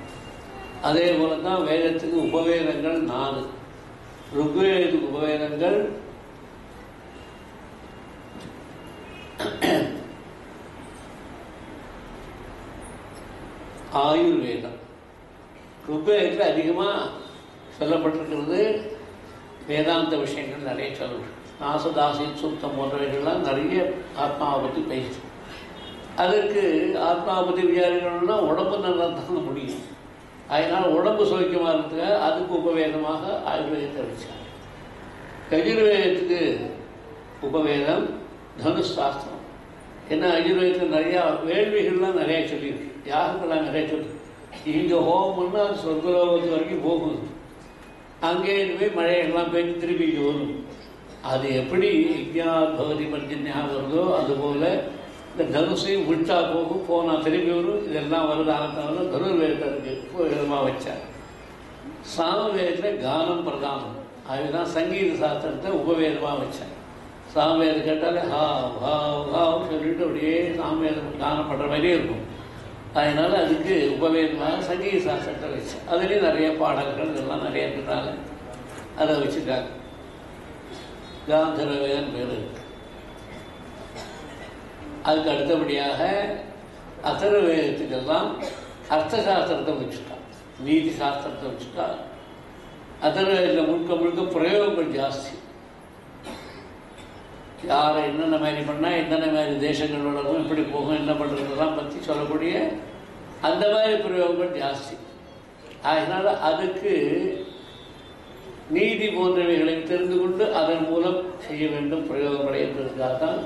Speaker 4: அதே போல தான் வேதத்துக்கு உபவேதங்கள் 4. ருக்வேதத்துக்கு உபவேதங்கள் ஆயுர்வேதம். ருக்வேதத்தில் அதிகமாக சொல்லப்பட்டிருக்கிறது வேதாந்த விஷயங்கள் நிறைய சொல்லணும். நாசதாசி சுத்தம் போன்றவைகள்லாம் நிறைய ஆத்மாவை பற்றி பேசுது. அதற்கு ஆத்மாவை பற்றி விசாரிக்கணும்னா உடம்பு நல்லா தாங்க முடியும். அதனால் உடம்பு சௌக்கியமாக இருக்கிறதுக்காக அதுக்கு உபவேதமாக ஆயுர்வேதத்தை வச்சாங்க. கஜுர்வேதத்துக்கு உபவேதம் தனுஷ் சாஸ்திரம். ஏன்னா ஆயுர்வேதத்தில் நிறையா வேள்விகள்லாம் நிறையா சொல்லியிருக்கு, யாருக்கெல்லாம் நிறையா சொல்லியிருக்கு. இங்கே ஹோமம்னா அது சொர்க்கலோகத்து வரைக்கும் போகுது, அங்கே போய் மழையெல்லாம் போய் திருப்பி இங்கே வரும். அது எப்படி யஜ்ஞாத்பவதி பர்ஜன்யா வருதோ அதுபோல் இந்த தனுசையும் விட்டா போகும், போனால் திருப்பி வரும். இதெல்லாம் வருதானத்தால தனுர்வேதத்துக்கு விதமாக வச்சார். சாமவேதத்தில் கானம் பிரதானம், அதுதான் சங்கீத சாஸ்திரத்தை உபவேதமாக வச்சார். சாமவேதம் கேட்டாலே ஹா ஹா ஹான்னு சொல்லிட்டு அப்படியே சாமவேதம் கானம் பண்ணுற மாதிரியே இருக்கும். அதனால் அதுக்கு உபவேதமாக சங்கீத சாஸ்திரத்தை வச்சு அதுலேயும் நிறைய பாடல்கள் இதெல்லாம் நிறைய இருக்கிறனால அதை வச்சுருக்காங்க. காந்தரவேதம் பேர் இருக்கு. அதுக்கு அடுத்தபடியாக அதர்வேதத்துக்கெல்லாம் அர்த்த சாஸ்திரத்தை வச்சுட்டா, நீதி சாஸ்திரத்தை வச்சுட்டா. அதர்வேதத்தில் முழுக்க முழுக்க பிரயோகங்கள் ஜாஸ்தி. யாரை என்னென்ன மாதிரி பண்ணால் என்னென்ன மாதிரி தேசங்கள் வளரும், எப்படி போகும், என்ன பண்ணுறதெல்லாம் பற்றி சொல்லக்கூடிய அந்த மாதிரி பிரயோகங்கள் ஜாஸ்தி. அதனால் அதுக்கு நீதி போன்றவைகளை தெரிந்து கொண்டு அதன் மூலம் செய்ய வேண்டும் பிரயோகங்களை என்பதற்காக தான்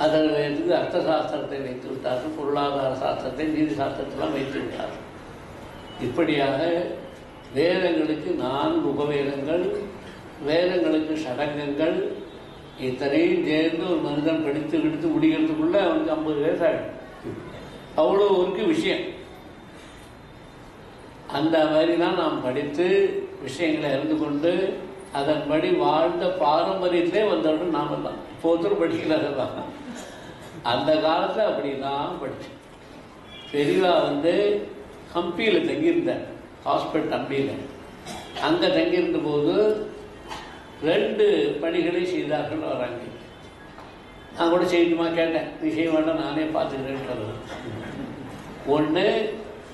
Speaker 4: அதர்வேதத்துக்கு அர்த்த சாஸ்திரத்தை வைத்து விட்டார்கள், பொருளாதார சாஸ்திரத்தை நீதி சாஸ்திரத்தெல்லாம் வைத்து விட்டார்கள். இப்படியாக வேதங்களுக்கு 4 உபவேதங்கள், வேதங்களுக்கு ஷடங்கங்கள், இத்தனையும் சேர்ந்து ஒரு மனிதன் படித்து எடுத்து முடிக்கிறதுக்குள்ளே அவனுக்கு 50 வயசு ஆகிடும். அவ்வளோ ஒரு விஷயம். அந்த மாதிரி தான் நாம் படித்து விஷயங்களை அறிந்து கொண்டு அதன்படி வாழ்ந்த பாரம்பரியத்திலே வந்தவர்கள் நாம் எல்லாம். இப்போ ஒருத்தர் படிக்கல தான், அந்த காலத்தில் அப்படி தான் படித்தேன். பெரியவா ஹம்பியில் தங்கியிருந்தார், ஹாஸ்பிட்டல் ஹம்பியில். அங்கே தங்கியிருந்த போது 2 பணிகளை செய்தார்கள் வராங்க. நான் கூட செய்யணுமா கேட்டேன், நீ செய்ய வேண்டாம் நானே பார்த்துக்கிறேன்னு. ஒன்று,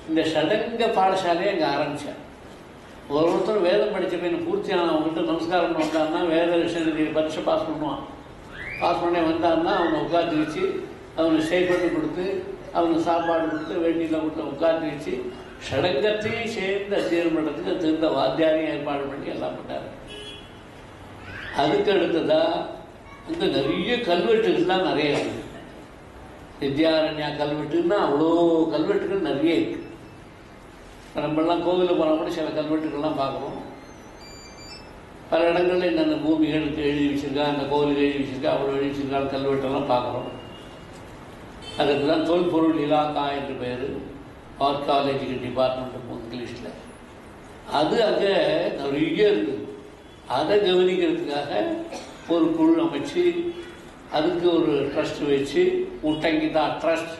Speaker 4: இந்த சடங்க பாடசாலையை அங்கே ஆரம்பித்தேன். ஒருத்தர் வேதம் படித்த பையனை பூர்த்தியான அவங்ககிட்ட நமஸ்காரம் பண்ண வந்தாருன்னா வேத விஷயம் பரீட்சை பாஸ் பண்ணுவான். பாஸ் பண்ண வந்தாருன்னா அவனை உட்காந்து வச்சு அவனை ஸ்டே பண்ணி கொடுத்து அவனுக்கு சாப்பாடு கொடுத்து வேண்டியில் கொடுத்து உட்காந்து வச்சு சடங்கத்தையும் சேர்ந்து அத்தியனம் பண்ணுறதுக்கு திருந்த வாத்தியாரையும் ஏற்பாடு பண்ணி எல்லாம் பண்ணார். அதுக்கு அடுத்ததாக நிறைய கல்வெட்டுகள்லாம் நிறைய இருக்குது. வித்யாரண்யா கல்வெட்டுன்னா அவ்வளோ கல்வெட்டுகள் நிறைய இருக்குது. நம்மளாம் கோவிலில் போனால் கூட சில கல்வெட்டுகள்லாம் பார்க்குறோம். பல இடங்களில் என்னென்ன பூமிகளுக்கு எழுதி வச்சுருக்கா, அந்த கோவிலுக்கு எழுதி வச்சுருக்கா, அவ்வளோ எழுதி வச்சுருக்கா கல்வெட்டெல்லாம் பார்க்குறோம். அதுக்கு தான் தொல்பொருள் இலாக்கா என்று பேர், ஆர்காலஜிக்கல் டிபார்ட்மெண்ட் இங்கிலீஷில். அது அங்கே நிறைய இருக்குது. அதை கவனிக்கிறதுக்காக ஒரு குழு அமைச்சு அதுக்கு ஒரு ட்ரஸ்ட் வச்சு, உட்டங்கிதா ட்ரஸ்ட்,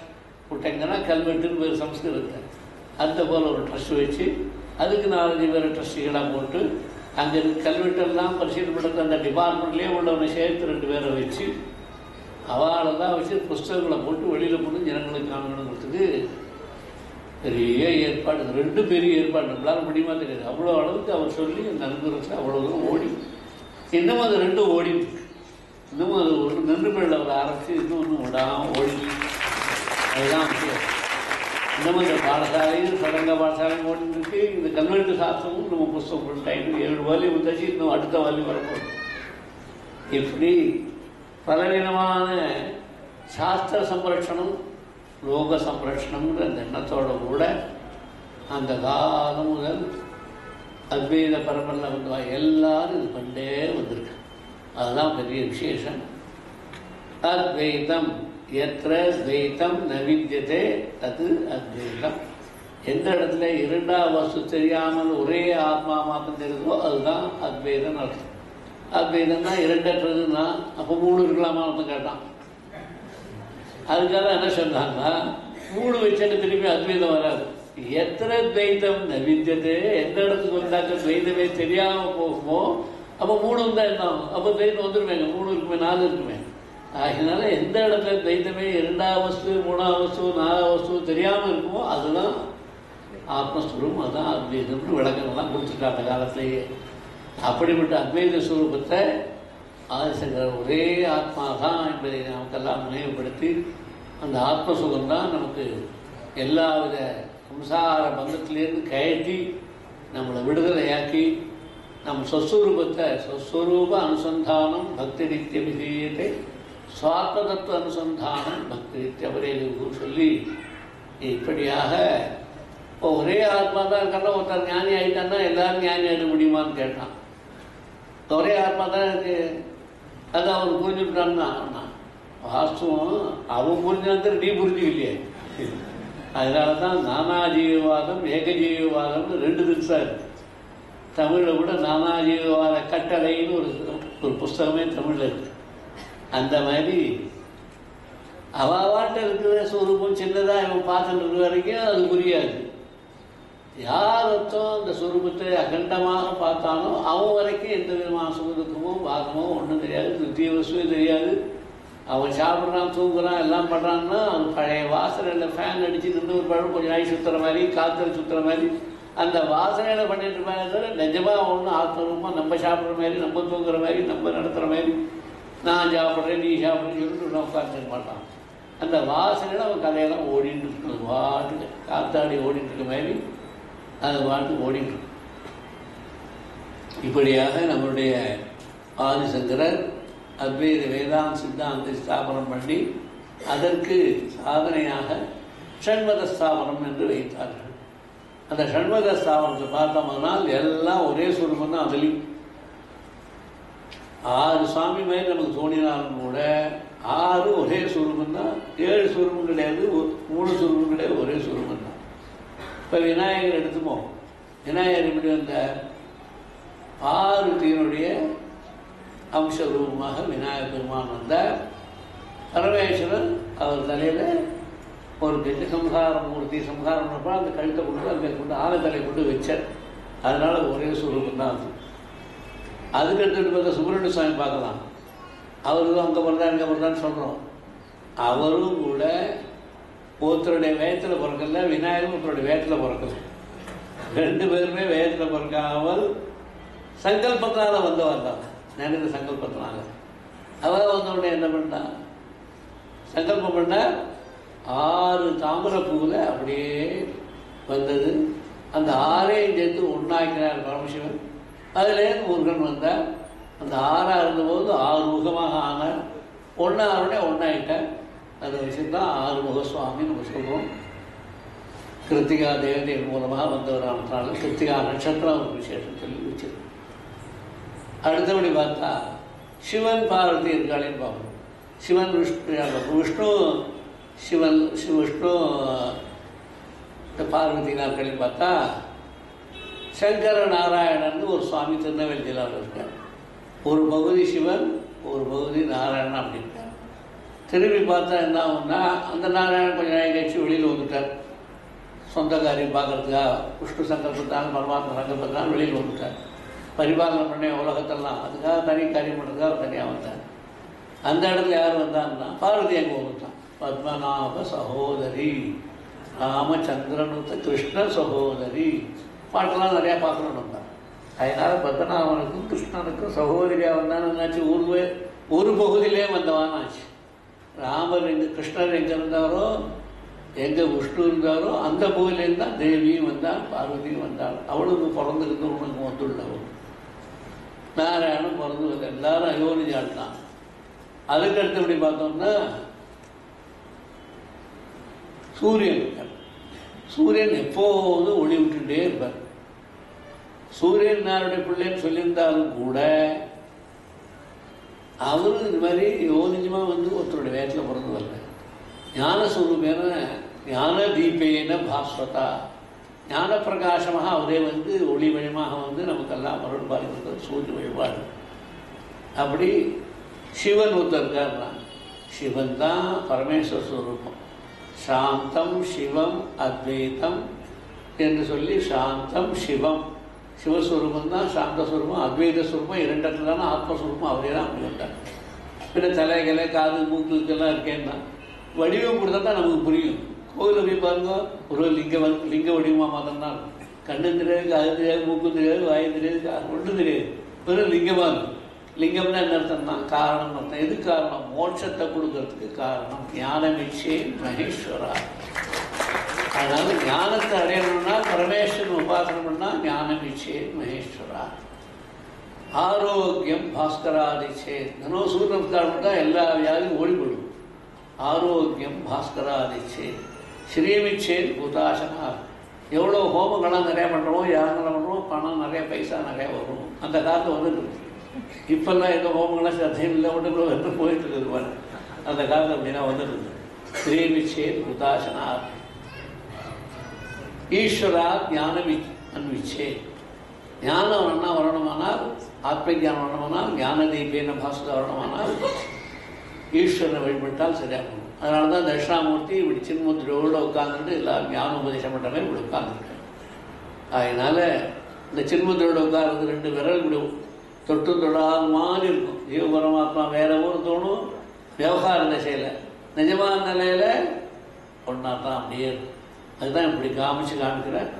Speaker 4: உட்டங்கன்னா கல்வெட்டுன்னு பேர் சம்ஸ்கிருதத்தில், அந்த போல் ஒரு ட்ரஸ்ட் வச்சு அதுக்கு 4-5 பேர் ட்ரஸ்டிகளாக போட்டு அங்கே கல்வெட்டெல்லாம் பரிசீலனை பண்ணுறது அந்த டிபார்ட்மெண்ட்லேயே உள்ளவனை சேர்த்து 2 பேரை வச்சு அவளெல்லாம் வச்சு புஸ்தகங்களை போட்டு வெளியில் போட்டு ஜனங்களுக்கு காணணுங்கிறதுக்கு பெரிய ஏற்பாடு. 2 பெரிய ஏற்பாடு நம்மளால முடியுமா தெரியாது. அவ்வளோ அளவுக்கு அவர் சொல்லி அந்த அனுபவத்தில் அவ்வளோ தூரம் ஓடி, இன்னமும் அது 2 ஓடி, இன்னமும் அது ஒரு நின்று பிள்ளை அவர் ஆரம்பித்து இன்னும் ஒன்றும் விடாமல் ஓடி. அதுதான் விஷயம். இன்னமும் இந்த பாடசாலையும் சடங்க பாடசாலையும் ஓடிருக்கு. இந்த கல்வெட்டு சாஸ்திரமும் நம்ம புஸ்தகம் போட்டாங்க. 7 வால்யூம் வந்தாச்சு, இன்னும் அடுத்த வால்யூம் வரப்போம். இப்படி பலவிதமான சாஸ்திர சம்ரட்சணம், லோக சம்ரட்சணம்ங்கிற அந்த எண்ணத்தோடு கூட அந்த காலம் முதல் அத்வைத பரம்பரில் எல்லாரும் இது கொண்டே வந்திருக்கு. அதுதான் பெரிய விசேஷம். அத்வைதம் எத்திர துவைத்தம் நவித்யதே தது அத்வைதம். எந்த இடத்துல 2ஆம் வஸ்து தெரியாமல் ஒரே ஆத்மா மாத்திரம் தெரியுதோ அதுதான் அத்வைதம் அர்த்தம். அத்வைதம்னா 2அற்றதுன்னா அப்போ 3 இருக்கலாமான்னு கேட்டான். அதுக்காக என்ன சொன்னாங்கன்னா 3 வச்சுட்டு திருப்பி அத்வைதம் வராது. எத்தனை துவைத்தம் நவித்யதே, எந்த இடத்துக்கு வந்தாக்க துவைதமே தெரியாமல் போகுமோ அப்போ 3 வந்தால் என்ன ஆகும்? அப்போ துவைத்தம் வந்துருவேங்க. 3 இருக்குமே, 4 இருக்குமே. அதனால எந்த இடத்துல துவைத்தமே 2ஆம் வஸ்து 3ஆம் வஸ்து 4ஆம் வஸ்து தெரியாமல் இருக்குமோ அதுதான் ஆத்மஸ்வரூபம், அதுதான் அத்வைதம்னு விளக்கங்கள்லாம் கொடுத்துருக்காங்க அந்த காலத்திலேயே. அப்படிப்பட்ட அத்வைத ஸ்வரூபத்தை ஆதிசங்கர் ஒரே ஆத்மா தான் என்பதை நமக்கெல்லாம் நினைவுபடுத்தி அந்த ஆத்மசுகம்தான் நமக்கு எல்லாவித சம்சார பந்தத்திலேருந்து கயற்றி நம்மளை விடுதலையாக்கி நம் சொஸ்வரூபத்தை சொஸ்வரூப அனுசந்தானம் பக்தி நித்திய விதீயத்தை சுவாத்ம தத்துவ அனுசந்தானம் பக்தி அவரே சொல்லி இப்படியாக இப்போ ஒரே ஆத்மா தான் இருக்கான்னா ஒருத்தர் ஞானி ஆகிட்டான்னா எல்லாரும் ஞானி ஆகிட முடியுமான்னு கேட்டான். ஒரே ஆத்மா தான் இருக்கு, அது அவன் புரிஞ்சுட்டான்னா வாஸ்தவம் அவன் புரிஞ்சாங்க நீ புரிஞ்சுக்கலையே. அதனால தான் நானாஜீவவாதம் ஏகஜீவவாதம்னு 2 திசா இருக்கு. தமிழில் கூட நானாஜீவவாத கட்டளைன்னு ஒரு புஸ்தகமே தமிழில் இருக்கு. அந்த மாதிரி அவாட்ட இருக்கிற சொரூபம் சின்னதாக இவன் பார்த்துட்டு இருக்கிற வரைக்கும் அது புரியாது. யார் ஒருத்தம் அந்த சொரூபத்தை அகண்டமாக பார்த்தானோ அவன் வரைக்கும் எந்த விதமான சுகதுக்கமோ பாகமோ ஒன்றும் தெரியாது, நித்திய வசுவே தெரியாது. அவன் சாப்பிட்றான் தூங்குறான் எல்லாம் பண்ணுறான்னா அது பழைய வாசனையில் ஃபேன் அடித்து நின்று ஒரு பழம் கொஞ்சம் நாய் சுற்றுற மாதிரி காற்றுல சுற்றுற மாதிரி அந்த வாசனையில் பண்ணிட்டு இருப்பாங்க. தவிர நிஜமாக ஒன்றும் ஆத்மரூபமாக நம்ம சாப்பிட்ற மாதிரி நம்ம தூங்குற மாதிரி நம்ம நடத்துகிற மாதிரி நான் சாப்பிட்றேன் நீ சாப்பிட்றேன்னு சொல்லிட்டு உட்காந்துருக்க மாட்டான். அந்த வாசனையில் அவன் கதையெல்லாம் ஓடிட்டு இருக்கணும், பாட்டுக்கு காத்தாடி ஓடிட்டு இருக்க மாதிரி அது பாட்டுக்கு ஓடிட்டு இருக்கும். இப்படியாக நம்மளுடைய ஆதிசங்கரர் அத்வைத வேதாந்த சித்தாந்த ஸ்தாபனம் பண்ணி அதற்கு சாதனையாக ஷண்மத ஸ்தாபனம் என்று வைத்தார்கள். அந்த ஷண்மத ஸ்தாபனத்தை பார்த்தோம்னால் எல்லாம் ஒரே சுரூபம் தான். அதுலேயும் 6 சுவாமி மாதிரி நமக்கு தோணினாலும் கூட 6 ஒரே சுரூபம் தான். 7 சுரூபம் கிடையாது, 3 சுரூபம் கிடையாது, ஒரே சுரூபம் தான். இப்போ விநாயகர் எடுத்துப்போம். விநாயகர் இப்படி வந்த 6 தீனுடைய அம்ச ரூபமாக விநாயகர் பெருமான் வந்தார். பரமேஸ்வரன் அவர் தலையில் ஒரு கெட்டு சம்ஹாரம் மூர்த்தி சம்ஹாரம் பண்ணப்போ அந்த கழுத்தை கொண்டு அங்கே கொண்டு ஆனத்தலை கொண்டு வச்சார். அதனால் ஒரே சுரூபம் தான் அது. அதுக்கு எடுத்துகிட்டு பார்த்தா சுப்பிரமணிய சுவாமி பார்க்கலாம். அவரும் அங்கே பிறந்தா இங்கே பிறந்தான்னு சொல்கிறோம். அவரும் கூட ஒருத்தருடைய வேகத்தில் பிறக்கல, விநாயகரும் ஒருத்தருடைய வேகத்தில் பிறக்கல. 2 பேருமே வேகத்தில் பிறக்காமல் சங்கல்பத்தினால வந்தவர் தான். நினைத்த சங்கல்பத்தினால அவர் வந்தவுடனே என்ன பண்ணான், சங்கல்பம் பண்ண 6 தாமரப்பூவில் அப்படியே வந்தது. அந்த 6ஐயும் சேர்த்து ஒன்றாக்கினார் பரமசிவன். அதுலேருந்து முருகன் வந்தார். அந்த 6ஆக இருந்தபோது 6 முகமாக ஆனார். ஒன்றாருடைய ஒன்றாயிட்டார். அந்த விஷயத்தான் 6 முக சுவாமி நம்ம சொல்கிறோம். கிருத்திகா தேவதைகள் மூலமாக வந்தவரானால கிருத்திகா நட்சத்திரம் ஒரு விசேஷம் சொல்லி வச்சது. அடுத்தபடி பார்த்தா சிவன் பார்வதி இருக்காளேன்னு பார்க்கணும். சிவன் விஷ்ணு சிவன் விஷ்ணு பார்வதி நாட்களின்னு பார்த்தா சங்கர நாராயணன் ஒரு சுவாமி திருநெல்வேலி ஜில்லாவில் இருக்கார். ஒரு பகுதி சிவன் ஒரு பகுதி நாராயணன் அப்படி இருக்கார். திரும்பி பார்த்தா என்ன ஆகும்னா அந்த நாராயணன் கொஞ்சம் நாள் கழிச்சு வெளியில் வந்துட்டார். சொந்த காரியம் பார்க்கறதுக்காக விஷ்ணு சங்கல்பத்தான் பரமாத்மா சங்கல்பத்தான் வெளியில் வந்துட்டார். பரிபாலனை பண்ண உலகத்தெல்லாம் அதுக்காக தனி காரியம் பண்ணுறதுக்காக தனியாக வந்தார். அந்த இடத்துல யார் வந்தான்னா பார்வதி அங்கே வந்துட்டான். பத்மநாப சகோதரி ராமச்சந்திரனுத்த கிருஷ்ண சகோதரி பாட்டெல்லாம் நிறையா பார்க்கணுன்னு வந்தான். அதனால் பத்மநாபனுக்கும் கிருஷ்ணனுக்கும் சகோதரியாக வந்தான்னு என்னாச்சு, ஒரு பகுதியிலே வந்தவானாச்சு. ராமர் எங்கே கிருஷ்ணர் எங்கே இருந்தாரோ எங்கே விஷ்ணு இருந்தாரோ அந்த பகுதியிலேருந்து தான் தேவியும் வந்தாள் பார்வதியும் வந்தாள். அவளுக்கு பிறந்துருந்து உனக்கு வந்துள்ளவள் நாராயணன் பிறந்து வந்து எல்லாரும் அயோனிஜாள் தான். அதுக்கு அடுத்தபடி பார்த்தோம்னா சூரியன் இருக்கார். சூரியன் எப்போதும் ஒளி விட்டுட்டே இருப்பார். சூரியன் நாருடைய பிள்ளைன்னு சொல்லியிருந்தாலும் கூட அவரும் இது மாதிரி யோனிஜமாக வந்து ஒருத்தருடைய வேகத்தில் பிறந்து வரல. ஞானஸ்வரூபேன ஞான தீபேன பாஸ்வதா ஞான பிரகாசமாக அவரே வந்து ஒளி வழிமாக வந்து நமக்கெல்லாம் அருள் பாலிக்கிறது சூரிய வழிபாடு. அப்படி சிவன் ஒருத்தர் இருக்காருன்னா சிவன் தான் பரமேஸ்வர ஸ்வரூபம். சாந்தம் சிவம் அத்வைதம் என்று சொல்லி சாந்தம் சிவம் சிவஸ்வரூபம் தான் சாந்தஸ்வரூபம். அத்வைத ஸ்வரூபம் 2 இடத்துல தானே ஆத்மஸ்வரூபம் அவரே தான் அப்படி வந்தார். பின்ன தலைகளை காது மூக்குக்கெல்லாம் இருக்கேன்னா வடிவம் கொடுத்தா தான் நமக்கு புரியும். கோவிலில் போய் பாருங்க, ஒரு லிங்க வடிவமாக மாத்திரம் தான் இருக்கும். கண்ணு தெரியாது, காது தெரியாது, மூக்கு தெரியாது, வாய் தெரியாது, ஒன்றும் தெரியாது, வெறும் லிங்கமாக இருக்கும். லிங்கம்னா என்ன அர்த்தம்னா காரணம் அர்த்தம். எது காரணம்? மோட்சத்தை கொடுக்கறதுக்கு காரணம். ஞானமிச்சே மகேஸ்வரா. அதனால ஞானத்தை அடையணும்னா பரமேஸ்வரன் உபாசனம் பண்ணால் ஞானமிச்சே மகேஸ்வரா. ஆரோக்கியம் பாஸ்கராதிச்சே. தினம் சூரிய நமஸ்காரம் தான் எல்லா வியாதியும் ஓடிவிடும். ஆரோக்கியம் பாஸ்கராதிச்சே ஸ்ரீமிச்சே பூதாசனா. எவ்வளோ ஹோமங்கள்லாம் நிறையா பண்ணுறோமோ, யாருங்களை பண்ணுறோம், பணம் நிறைய பைசா நிறையா வரும். அந்த காலத்தில் வந்துருக்கு. இப்போல்லாம் எங்கள் ஹோமங்கள்லாம் சத்தையும் இல்லை ஒன்று வந்து போயிட்டு இருக்குது பாரு. அந்த காலத்தில் அப்படின்னா வந்துருக்கு. ஸ்ரீமிச்சே பூதாசனா. ஈஸ்வரா ஞானம் அன்விச்சே. ஞானம் என்ன வரணுமானால், ஆத்ம ஞானம் வரணுமானால், ஞான தீபேன பாஸ்கர வரணுமானால் ஈஸ்வரனை வழிபட்டால் சரியாகும். அதனால தான் தட்சிணாமூர்த்தி இப்படி சின்முத்திரையோடு உட்காந்துட்டு எல்லாரும் ஞான உபதேசம் பண்ணுற மாதிரி இப்படி உட்காந்துருக்கேன். அதனால் இந்த சின்முத்திரையோடு உட்கார்றது 2 விரல் இப்படி தொட்டு தொடாத மாதிரி இருக்கும். ஜீவ பரமாத்மா வேற ஊர் தோணும், விவகார திசையில் நிஜமான நிலையில் ஒன்றா தான் அப்படியே இருக்கும். அதுதான் இப்படி காமிக்கிறேன்.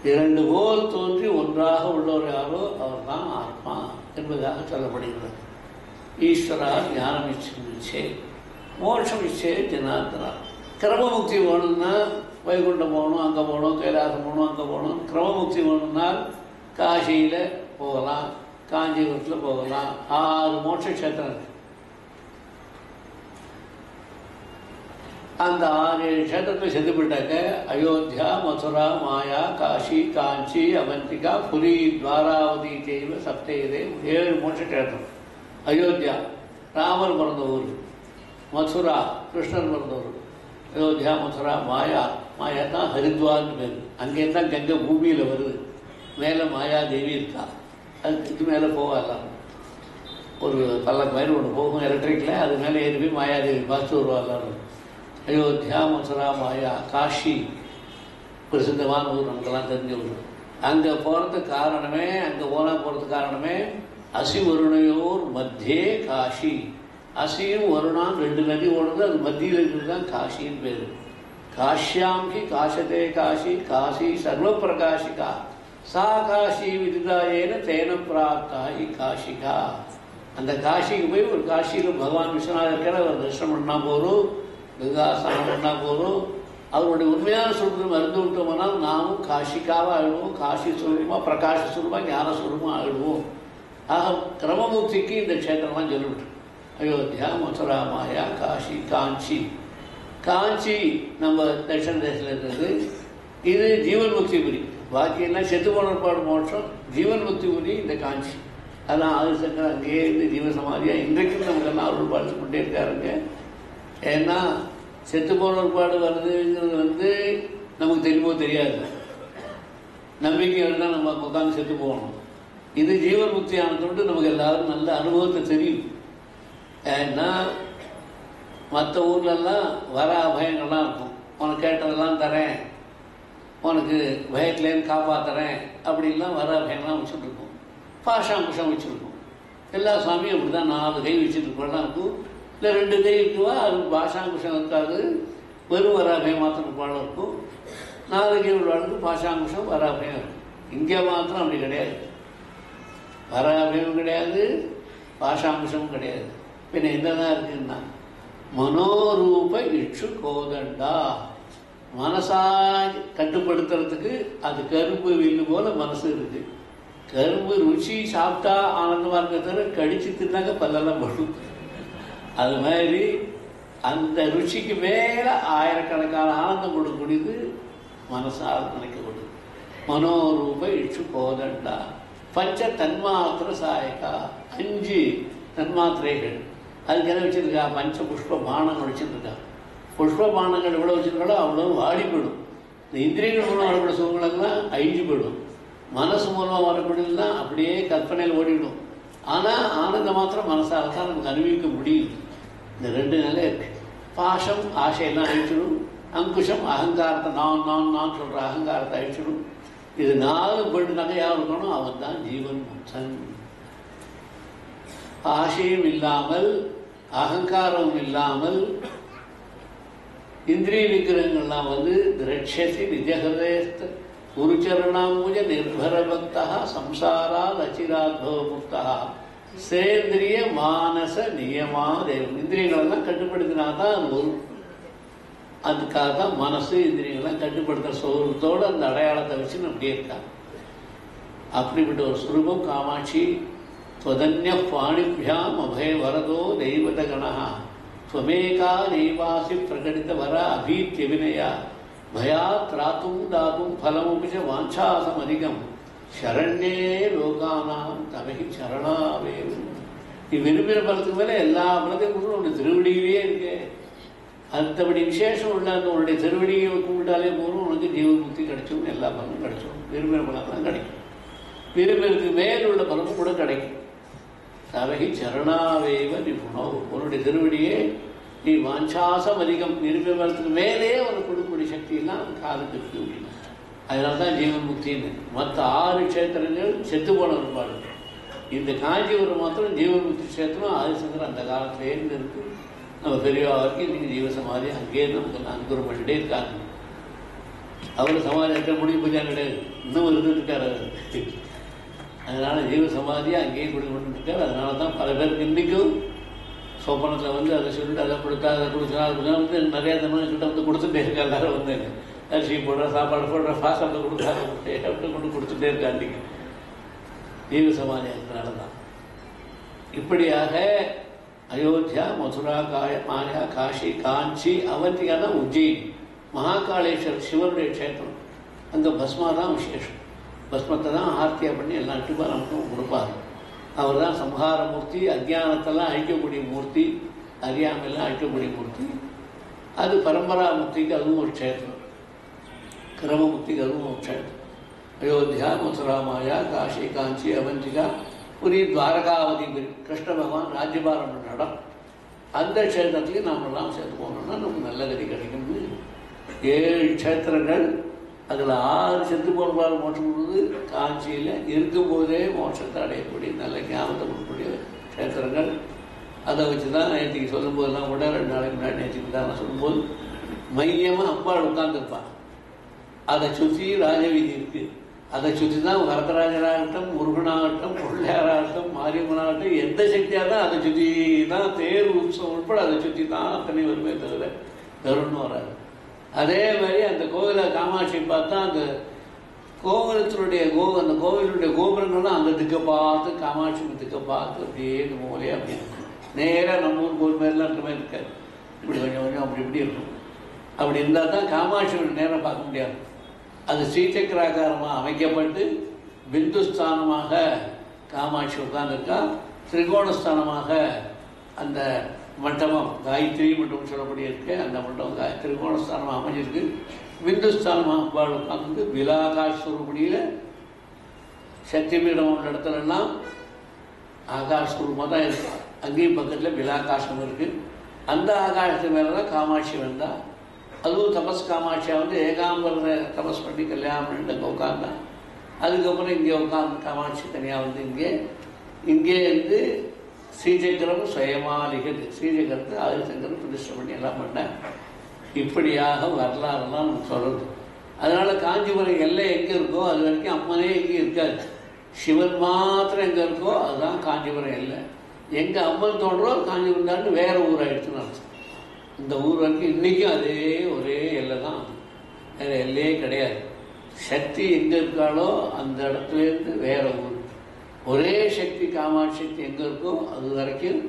Speaker 4: 2 போல் தோன்றி ஒன்றாக உள்ளவர் யாரோ அவர் தான் ஆத்மா என்பதாக சொல்லப்படுகிறது. ஈஸ்வரா ஞானம் இச்சே மோட்சம் இச்சே ஜனார்தனா. கிரமமுக்தி வேணும்னா வைகுண்டம் போகணும், அங்கே போகணும், கைலாசம் போகணும், அங்கே போகணும். கிரமமுக்தி வேணும்னா காசியில் போகலாம், காஞ்சிபுரத்தில் போகலாம். 6 மோட்ச கஷேத்திரம் இருக்கு. அந்த 6-7 கஷேத்திரத்தை சென்று போயிட்டாக்க அயோத்தியா, மதுரா, மாயா, காஷி, காஞ்சி, அவந்திகா, புரி, துவாராவதி தெய்வ சப்தேதே 7 மோட்ச கஷேத்திரம். அயோத்தியா ராமர் பிறந்த ஊர், மதுரா கிருஷ்ணர் பிறந்த ஊர், அயோத்தியா, மதுரா, மாயா. மாயா தான் ஹரித்வார்னு பேர். அங்கே தான் கங்கை பூமியில் வருது. மேலே மாயா தேவி இருக்கா. அதுக்கு இது மேலே போகலாம். ஒரு பல்லக்கு மாதிரி ஒன்று போகும் எலக்ட்ரிக்கில், அது மேலே ஏறி போய் மாயாதேவி பார்த்து வருவாங்க. அயோத்தியா, மதுரா, மாயா, காஷி பிரசித்தமான ஊர், நமக்கெல்லாம் தெரிஞ்ச ஊர். அங்கே போகிறதுக்கு காரணமே, அங்கே போகிறதுக்கு காரணமே அசி வருணையோர் மத்தியே காஷி. அசியும் வருணான் 2 நதி ஓடுது, அது மத்தியில் இருக்கிறது தான் காஷின்னு பேர். காஷ்யாம் ஹி காஷதே காஷி, காசி சர்வ பிரகாஷிகா, சா காஷி விதிதாயேன தேன பிராப்தா ஹி காஷிகா. அந்த காஷிக்கு போய் ஒரு காஷியில் பகவான் விஸ்வநாதர் இருக்கிற ஒரு தரிசனம் பண்ணால் போகிறோம், கங்கா ஸ்நானம் பண்ணால் போகிறோம். அவருடைய உண்மையான சொல்றது மருந்து விட்டோம்னால் நாமும் காஷிக்காவாக ஆகிடுவோம், காஷி சுரூபமாக, பிரகாஷ சுரூபமாக, ஞான சுரூபமாக ஆகிடுவோம். ஆக கிரமமுக்திக்கு இந்த க்ஷேத்திரம்லாம் சொல்லிவிட்டு அயோத்தியா, மதுரா, மாயா, காஷி, காஞ்சி. காஞ்சி நம்ம தட்சிண தேசத்தில் இருக்கிறது. இது ஜீவன் முக்தி புரி. பாக்கியெல்லாம் செத்து போனப்பாடு மோட்சம், ஜீவன் முக்தி புரி இந்த காஞ்சி. அதான் ஆதிசங்கர் அங்கேயே இருந்து ஜீவசமாதியாக இன்றைக்கும் நமக்கெல்லாம் அருள் பாலிச்சு கொண்டே இருக்காருங்க. ஏன்னா செத்து போனப்பாடு வருதுங்கிறது நமக்கு தெரியுமோ தெரியாது. நம்பிக்கை இருந்தால் நம்ம உட்காந்து செத்து போகணும். இது ஜீவன் முக்தி ஆனதோடு நமக்கு எல்லாரும் நல்ல அனுபவத்தை தெரியும். ஏன்னா மற்ற ஊர்லெல்லாம் வர அபயங்கள்லாம் இருக்கும். உனக்கு கேட்டதெல்லாம் தரேன், உனக்கு பயத்துலேருந்து காப்பாற்றுறேன் அப்படின்லாம் வர அபயங்கள்லாம் வச்சுட்ருக்கோம். பாஷாங்குஷம் வச்சுருக்கோம். எல்லா சாமியும் அப்படி தான் 4 கை வச்சுருக்கோம் இருக்கும். இல்லை 2 கை இருக்குவா, அது பாஷாங்குஷம் இருக்காது, வெறும் வர அபயம் மாத்திரம் பாடம் இருக்கும். 4 கை உள்ளவர்களுக்கு பாஷாங்குஷம் வர அபயம் இருக்கும். இங்கே மாத்திரம் அப்படி கிடையாது. வர அபயமும் கிடையாது, பாஷாங்குஷமும் கிடையாது. பின்ன என்னதான் இருக்குன்னா மனோரூப இச்சு கோதண்டா. மனசாக கட்டுப்படுத்துறதுக்கு அது கரும்பு வில்லு போல மனசு இருக்கு. கரும்பு ருச்சி சாப்பிட்டா ஆனந்தமாக இருக்க தவிர கடிச்சு தின்னாங்க பல்லெல்லாம் படும். அது மாதிரி அந்த ருச்சிக்கு மேலே ஆயிரக்கணக்கான ஆனந்தம் கொடுக்கக்கூடியது மனசால் நினைக்கப்படுது. மனோரூப இச்சு கோதண்டா. பஞ்ச தன்மாத்திர சாயக்கா. 5 தன்மாத்திரைகள். அதுக்கு என்ன வச்சுருக்கா? பஞ்ச புஷ்ப பானங்கள் வச்சுருக்கா. புஷ்ப பானங்கள் எவ்வளோ வச்சுருக்காளோ அவ்வளோ வாடி போயிடும். இந்த இந்திரியங்கள் மூலம் வரக்கூடிய சுகங்களெல்லாம் அழிஞ்சு போயிடும். மனசு மூலமாக வரக்கூடியதுலாம் அப்படியே கற்பனையில் ஓடிவிடும். ஆனால் ஆனந்தம் மாத்திரம் மனசால் தான் நமக்கு அனுபவிக்க முடியும். இந்த 2 நிலை இருக்கு. பாஷம் ஆசையெல்லாம் அழிச்சிடும். அங்குஷம் அகங்காரத்தை நான் சொல்கிற அகங்காரத்தை அழிச்சிடும். இது 4 போயிட்டு நகையாக இருக்கணும். அவன் தான் ஜீவன் முக்தன். ஆசையும் இல்லாமல், அகங்காரம் இல்லாமல், இந்திரிய விக்கிரகங்கள்லாம் திரட்சசி நிஜஹதேஸ்த குருச்சரணாமுஜ நிர்பர பக்தா சம்சாரா லச்சிராத்பவ முக்தா சேந்திரிய மானச நியமா தேவம். இந்திரியங்களெல்லாம் கட்டுப்படுத்தினா தான் அது வரும். அதுக்காக தான் மனசு இந்திரியங்கள்லாம் கட்டுப்படுத்துகிற சௌரத்தோடு அந்த அடையாளத்தை வச்சு அப்படியே இருக்காங்க. அப்படிப்பட்ட ஒரு சுரூபம் காமாட்சி त्वदन्य पाणिभ्याम अभय वरदो दैवतगण त्वमेका नैवासि प्रकटित वर अभीत्य विनय भयात् त्रातुं दातुं फलमुपि च वाञ्छासमधिकं शरण्ये लोकानां तवहि शरणावेव. நீ விரும்புகிற பலத்துக்கு மேலே எல்லா பலத்தையும் உன்னுடைய திருவடியிலே இருக்கு. அந்தபடி விசேஷம் உள்ள அந்த உன்னுடைய திருவடியை கும்பிட்டாலே போதும் உனக்கு ஜீவன்முக்தி கிடைக்கும், எல்லா பலனும் கிடைக்கும். விரும்புகிற பலம் தான் கிடைக்கும், விரும்புறதுக்கு மேல் உள்ள பலமும் கூட கிடைக்கும். தவகி சரணாவேவ நிபுணோ, உன்னுடைய திருவடியே நீ வாஞ்சாசம் அதிகம், விரும்பிய பலத்துக்கு மேலே உனக்கு கொடுக்கக்கூடிய சக்தியெல்லாம் காதுக்கு இருக்கு அப்படின்னா அதனால தான் ஜீவன் முக்தின்னு. மற்ற 6 க்ஷேத்திரங்கள் செத்து போன ஒருபாடு. இந்த காஞ்சிபுரம் மாத்திரம் ஜீவன் முக்தி க்ஷேத்திரம் ஆதிசங்கர் அந்த காலத்திலேருந்து இருக்கு. நம்ம பெரியவா வரைக்கும் இன்னைக்கு ஜீவசமாதி அங்கேயே நமக்கு அனுகிரகம் பண்ணிட்டே இருக்காங்க. அவர் சமாதி எத்தனை முடிவு பூஜா கிடையாது, இன்னும் இருந்துருக்காரு. அதனால ஜீவசமாதியை அங்கேயே கொண்டு இருக்காரு. அதனால தான் பல பேருக்கு இன்றைக்கும் சோப்பனத்தில் வந்து அதை சொல்லிட்டு அதை கொடுத்தா அதை கொடுத்தா அதை வந்து நிறையா தமிழ் கிட்ட வந்து கொடுத்துட்டே இருக்கா. எல்லாரும் வந்து அரிசி போடுற சாப்பாடு போடுற பாசத்தை கொடுக்குறாரு அப்படி கொண்டு கொடுத்துட்டே இருக்கா. அன்றைக்கி ஜீவசமாதி அதனால தான் இப்படியாக அயோத்தியா, மதுரா, மாயா, காஷி, காஞ்சி, அவந்தியான உஜ்ஜயினி, மகாகாளேஸ்வரர் சிவனுடைய க்ஷேத்திரம். அங்கே பஸ்மா தான் விசேஷம். பஸ்மத்தை தான் ஆர்த்தியாக பண்ணி எல்லா நாட்டுக்கும் நமக்கும் கொடுப்பார். அவர் தான் சம்ஹாரமூர்த்தி, அஜ்ஞானத்தெல்லாம் அழிக்கக்கூடிய மூர்த்தி, அறியாமையெல்லாம் அழிக்கக்கூடிய மூர்த்தி. அது பரம்பரா முக்திக்கு அதுவும் ஒரு க்ஷேத்திரம், கிரமமுக்திக்கு அதுவும் ஒரு க்ஷேத்திரம். அயோத்தியா, மதுரா, மாயா, காஷி, காஞ்சி, அவந்திகா, புரி, துவாரகாவதி, கிருஷ்ண பகவான் ராஜ்யபாரம் பண்ண இடம். அந்த க்ஷேத்திரத்துக்கு நாமெல்லாம் சேர்த்து போனோம்னா நமக்கு நல்ல கதி கிடைக்கும்னு 7 க்ஷேத்திரங்கள். அதில் 6 செத்து போனவாறு மோட்சம் கொடுத்து காஞ்சியில் இருக்கும்போதே மோட்சத்தை அடையக்கூடிய நல்ல ஞாபகத்தை கொடுக்கக்கூடிய க்ஷேத்திரங்கள். அதை வச்சு தான் நேற்றுக்கு சொல்லும்போதெல்லாம் கூட 2 நாளைக்கு முன்னாடி நேற்றுக்கு தான் நான் சொல்லும்போது மையமாக அம்பாள் உட்காந்துருப்பான். அதை சுற்றி ராஜவீதி இருக்குது. அதை சுற்றி தான் வரதராஜராகட்டும், முருகனாகட்டும், பிள்ளையாராகட்டும், மாரியம்மனாகட்டும், எந்த சக்தியாக தான் அதை சுற்றி தான் தேர் உற்சவம் உட்பட அதை சுற்றி தான் அத்தனை வருமே தவிர கருன்னு வராது. அதே மாதிரி அந்த கோவிலை காமாட்சி பார்த்தா அந்த கோவிலத்தினுடைய அந்த கோவிலுடைய கோபுரங்கள்லாம் அந்த திக்கை பார்த்து, காமாட்சி திக்கை பார்த்து அப்படியே இந்த மூலையாக அப்படி நேராக நம்ம ஊர் கோவில் மாதிரிலாம் இருக்கிற மாதிரி இருக்காது. இப்படி கொஞ்சம் கொஞ்சம் அப்படி இப்படி இருக்கும். அப்படி இருந்தால் தான் காமாட்சியோட நேரம் பார்க்க முடியாது. அது ஸ்ரீசக்கராகாரமாக அமைக்கப்பட்டு பிந்துஸ்தானமாக காமாட்சி உட்கார்ந்துருக்கா. திரிகோணஸ்தானமாக அந்த மண்டபம், காயத்ரி மண்டபம் சொல்லக்கூடிய இருக்கு. அந்த மண்டபம் திரிகோணஸ்தானமாக அமைஞ்சிருக்கு. பிந்துஸ்தானமாக அம்பாள் உட்கார்ந்து விலாகாஸ்வரூபடியில் சக்தி பீடம் உள்ள இடத்துலலாம் ஆகாஷ்ரூபமாக தான் இருக்கும். அங்கேயும் பக்கத்தில் விலாகாசம் இருக்குது. அந்த ஆகாசத்து மேலே தான் காமாட்சி வந்தால். அதுவும் தபஸ் காமாட்சியாக வந்து ஏகாம்பர தபஸ் பண்ணி கல்யாணம் பண்ணிட்டு அங்கே உட்காந்தான். அதுக்கப்புறம் இங்கே உட்காந்து காமாட்சி தனியாக வந்து இங்கே இருந்து ஸ்ரீசக்கரம் சுயமாலிகது, ஸ்ரீசக்கரத்தை ஆதிசங்கரம் பிரதிஷ்டை பண்ணி எல்லாம் பண்ணேன். இப்படியாக வரலாறுலாம் நம்ம சொல்கிறது. அதனால் காஞ்சிபுரம் எல்லை எங்கே இருக்கோ அது வரைக்கும் அம்மனே எங்கேயும் இருக்காது. சிவன் மாத்திரம் எங்கே இருக்கோ அதுதான் காஞ்சிபுரம் எல்லை. எங்கே அம்மன் தோன்றோ காஞ்சிபுரம் தான் வேறு ஊர் ஆகிடுச்சுன்னு அர்த்தம். இந்த ஊர் வரைக்கும் இன்றைக்கும் அதே ஒரே எல்லை தான், வேறு எல்லையே கிடையாது. சக்தி எங்கே இருக்காளோ அந்த இடத்துலேருந்து வேறு ஊர். ஒரே சக்தி காமாட்சி சக்தி எங்கே இருக்கோ அது வரைக்கும்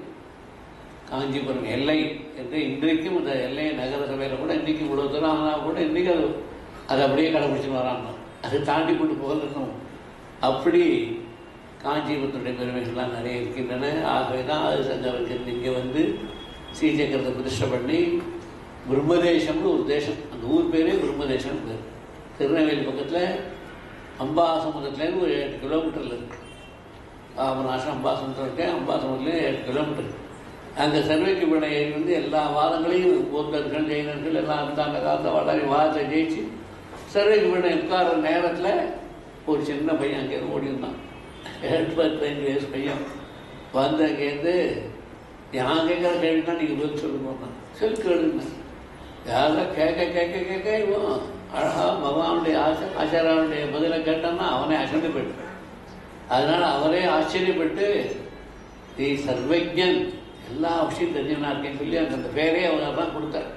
Speaker 4: காஞ்சிபுரம் எல்லை என்று இன்றைக்கும் இந்த எல்லை நகர சபையில் கூட இன்றைக்கி இவ்வளோ தூரம் ஆனால் கூட இன்றைக்கி அதை அப்படியே கடைபிடிச்சுன்னு வராங்க. அதை தாண்டி கொண்டு போகணும். அப்படி காஞ்சிபுரத்துடைய பெருமைகள்லாம் நிறைய இருக்கின்றன. ஆகவே தான் ஆதிசங்கரன் இங்கே வந்து ஸ்ரீசக்கரத்தை பிரதிஷ்டை பண்ணி பிரம்மதேசம்னு ஒரு தேசம், அந்த ஊர் பேரே பிரம்மதேசம் பேர். திருநெல்வேலி பக்கத்தில் அம்பாசமுத்திரத்துலேருந்து ஒரு 8 கிலோமீட்டரில் இருக்குது. பாபநாசம் அம்பாசமுத்திரம் இருக்கேன். அம்பாசமுத்திரத்துலேயே 8 கிலோமீட்டர். அங்கே சர்வேக்கு பீடம் ஏறி வந்து எல்லா வாதங்களையும் பௌத்தர்கள், ஜெயினர்கள் எல்லாம் அந்த காலத்தை வளரி வாதத்தை ஜெயிச்சு சர்வேக்கு பீடம் உட்கார நேரத்தில் ஒரு சின்ன பையன் அங்கேருந்து ஓடி இருந்தான். 15 வயசு பையன் வந்து அங்கேருந்து நான் கேட்குற கேள்வினா நீங்கள் பதில் சொல்லுங்க. சொல்லி கேளுங்க. யாரெல்லாம் கேட்க கேட்க கேட்க இவன் அழகாக பகவானுடைய ஆச்சாராவுடைய பதிலை கேட்டான்னா அவனே ஆச்சரியப்பட்டு, அதனால் அவரே ஆச்சரியப்பட்டு நீ சர்வஜன் எல்லா விஷயம் தெரிஞ்சவனா இருக்கேன்னு சொல்லி அந்த பேரே அவர் தான் கொடுத்தார்.